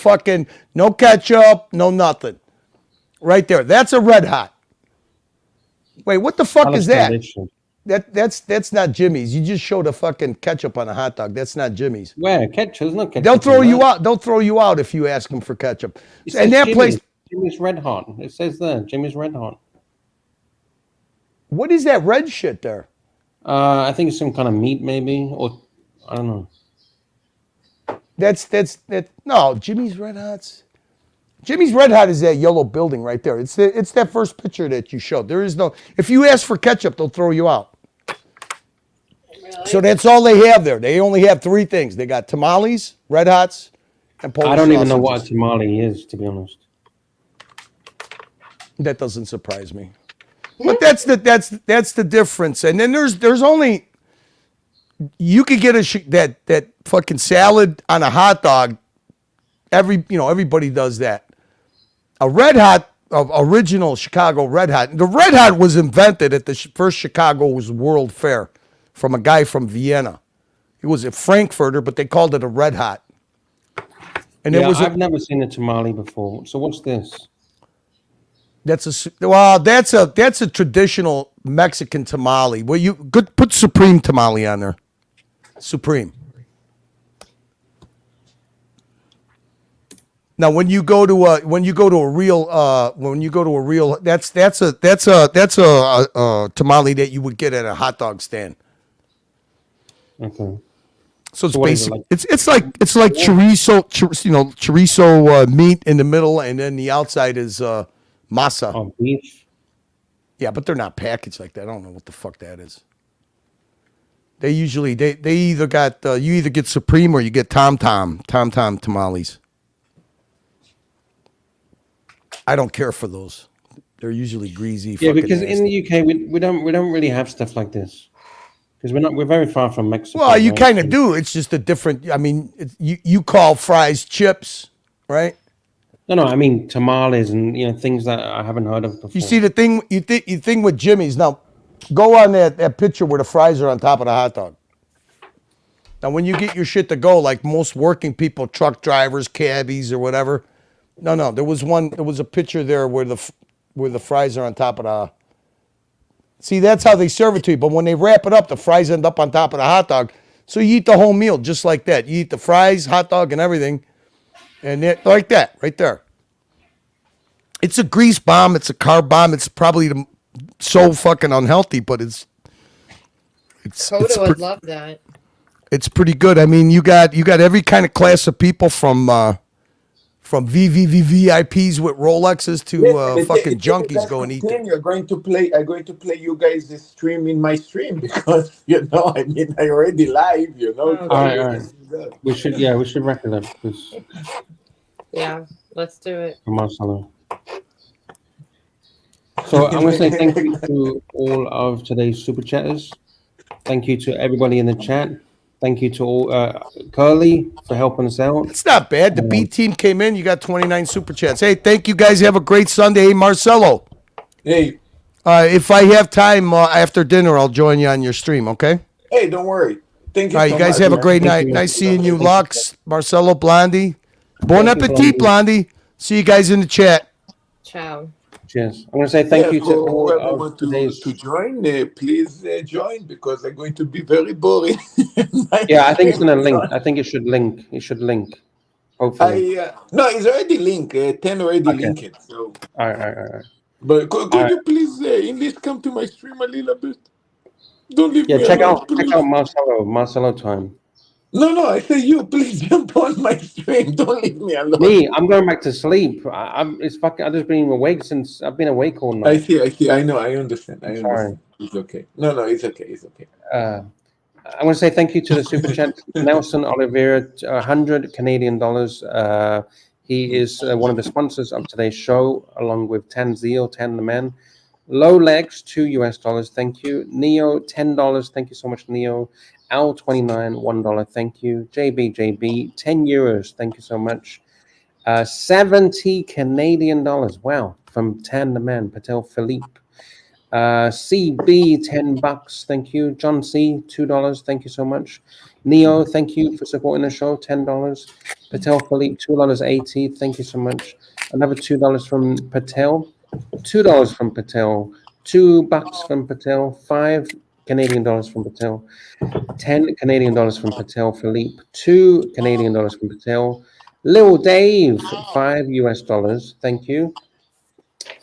ketchup, no nothing. Right there. That's a Red Hot. Wait, what the fuck is that? That's not Jimmy's. You just showed a fucking ketchup on a hot dog. That's not Jimmy's. Where ketchup? There's no ketchup. They'll throw you out. They'll throw you out if you ask them for ketchup. And that place, Jimmy's Red Hot. It says there, Jimmy's Red Hot. What is that red shit there? I think it's some kind of meat, maybe, or I don't know. No, Jimmy's Red Hots. Jimmy's Red Hot is that yellow building right there. It's that first picture that you showed. There is no. If you ask for ketchup, they'll throw you out. Really? So that's all they have there. They only have 3 things. They got tamales, Red Hots, and Polish I don't even know sausages. what a tamale is, to be honest. That doesn't surprise me. But that's the difference. And then there's only you could get that fucking salad on a hot dog. Everybody does that. A Red Hot, original Chicago Red Hot. The Red Hot was invented at the first Chicago's World Fair from a guy from Vienna. He was a Frankfurter, but they called it a Red Hot. And I've never seen a tamale before. So what's this? That's a traditional Mexican tamale. Well, you could put Supreme tamale on there. Supreme. Now, when you go to a real that's a tamale that you would get at a hot dog stand. Okay. So it's basic. It's like chorizo meat in the middle, and then the outside is masa. Oh, beef. Yeah, but they're not packaged like that. I don't know what the fuck that is. They usually they either got you either get Supreme or you get Tom tamales. I don't care for those. They're usually greasy. Yeah, fucking because in nasty. the UK we don't really have stuff like this because we're very far from Mexico. Well, you right? kind of do. It's just a different. I mean, you call fries chips, right? No, I mean tamales and things that I haven't heard of before. You see the thing. You think with Jimmy's now. Go on that picture where the fries are on top of the hot dog. Now, when you get your shit to go, like most working people, truck drivers, cabbies, or whatever. No. There was a picture there where the fries are on top of the. See, that's how they serve it to you. But when they wrap it up, the fries end up on top of the hot dog. So you eat the whole meal just like that. You eat the fries, hot dog, and everything, and like that, right there. It's a grease bomb. It's a carb bomb. It's probably so fucking unhealthy, but it's Toto would love that. It's pretty good. I mean, you got every kind of class of people from VVVIPs with Rolexes to fucking junkies go and eat it. I'm going to play you guys this stream in my stream because I mean I already live. All right. We should record that. Yeah, let's do it. Marcelo. So I'm going to say thank you to all of today's super chatters. Thank you to everybody in the chat. Thank you to all Curly for helping us out. It's not bad. The B team came in. You got 29 super chats. Hey, thank you guys. Have a great Sunday. Hey, Marcelo. Hey. If I have time after dinner, I'll join you on your stream. Okay. Hey, don't worry. Thank you. All right, you guys have a great night. Nice seeing you, Lux, Marcelo, Blondie. Bon appetit, Blondie. See you guys in the chat. Ciao. Cheers. I'm going to say thank you to all whoever wants to join. Please join because I'm going to be very boring. Yeah, I think it's going to link. I think it should link. Hopefully. No, it's already linked. 10 already linked. So. All right. But could you please, English, come to my stream a little bit? Don't leave me check alone, out Marcelo time. No, I say you please jump on my stream. Don't leave me alone. Me, I'm going back to sleep. I've just been awake since I've been awake all night. I see. I know. I understand. Sorry. It's okay. No, it's okay. I want to say thank you to the super chat. Nelson Oliveira, 100 Canadian dollars. He is one of the sponsors of today's show, along with Tanzil, Tan the Man. Low Legs, $2 thank you. Neo, $10. Thank you so much, Neo. Al29, $1. Thank you. JB, €10. Thank you so much. 70 Canadian dollars. Wow. From Tan the Man, Patel Philippe. CB, $10. Thank you. John C, $2. Thank you so much. Neo, thank you for supporting the show. $10. Patel Philippe, $2.80. Thank you so much. Another $2 from Patel. $2 from Patel. $2 from Patel. 5 Canadian dollars from Patel. 10 Canadian dollars from Patel Philippe. 2 Canadian dollars from Patel. Lil Dave, $5. Thank you.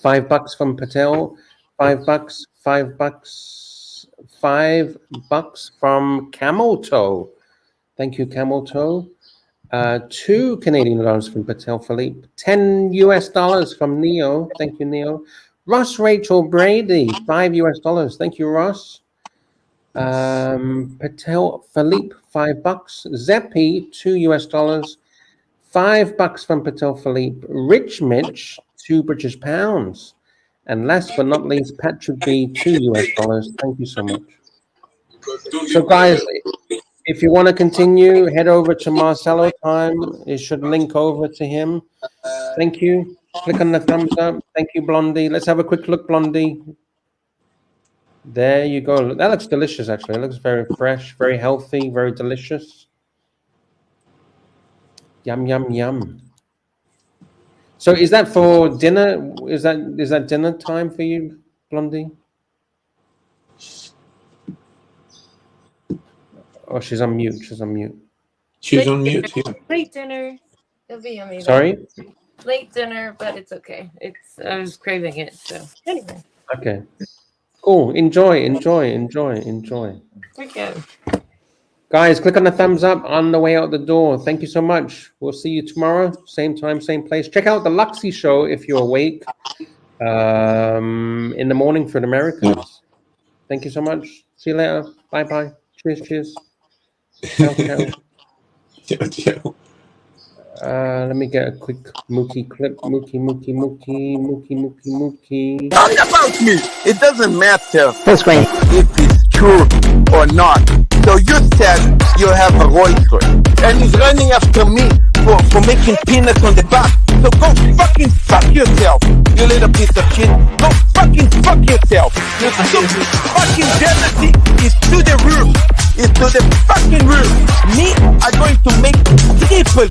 $5 from Patel. $5. $5 from Camel Toe. Thank you, Camel Toe. 2 Canadian dollars from Patel Philippe. $10 from Neo. Thank you, Neo. Ross Rachel Brady, $5. Thank you, Ross. Patel Philippe, $5. Zeppy, $2. $5 from Patel Philippe. Rich Mitch, 2 British pounds. And last but not least, Patrick B, $2. Thank you so much. So, guys, if you want to continue, head over to Marcelo time. It should link over to him. Thank you. Click on the thumbs up. Thank you, Blondie. Let's have a quick look, Blondie. There you go. That looks delicious, actually. It looks very fresh, very healthy, very delicious. Yum, yum, yum. So is that for dinner? Is that dinner time for you, Blondie? Oh, she's on mute. She's on mute. Late dinner. It'll be yummy. Sorry? Late dinner, but it's okay. I was craving it, so anyway. Okay. Cool. Enjoy. Okay. Guys, click on the thumbs up on the way out the door. Thank you so much. We'll see you tomorrow. Same time, same place. Check out the Luxy show if you're awake in the morning for the Americans. Thank you so much. See you later. Bye-bye. Cheers. Ciao, ciao. Ciao. Let me get a quick Mookie clip. Mookie. Talk about me. It doesn't matter Full screen. if it's true or not. So you said you have a Rolls Royce, and he's running after me for making peanuts on the back. So go fucking fuck yourself, you little piece of shit. Go fucking fuck yourself. Your stupid fucking jealousy is to the roof. It's to the fucking roof. Me, I'm going to make triple.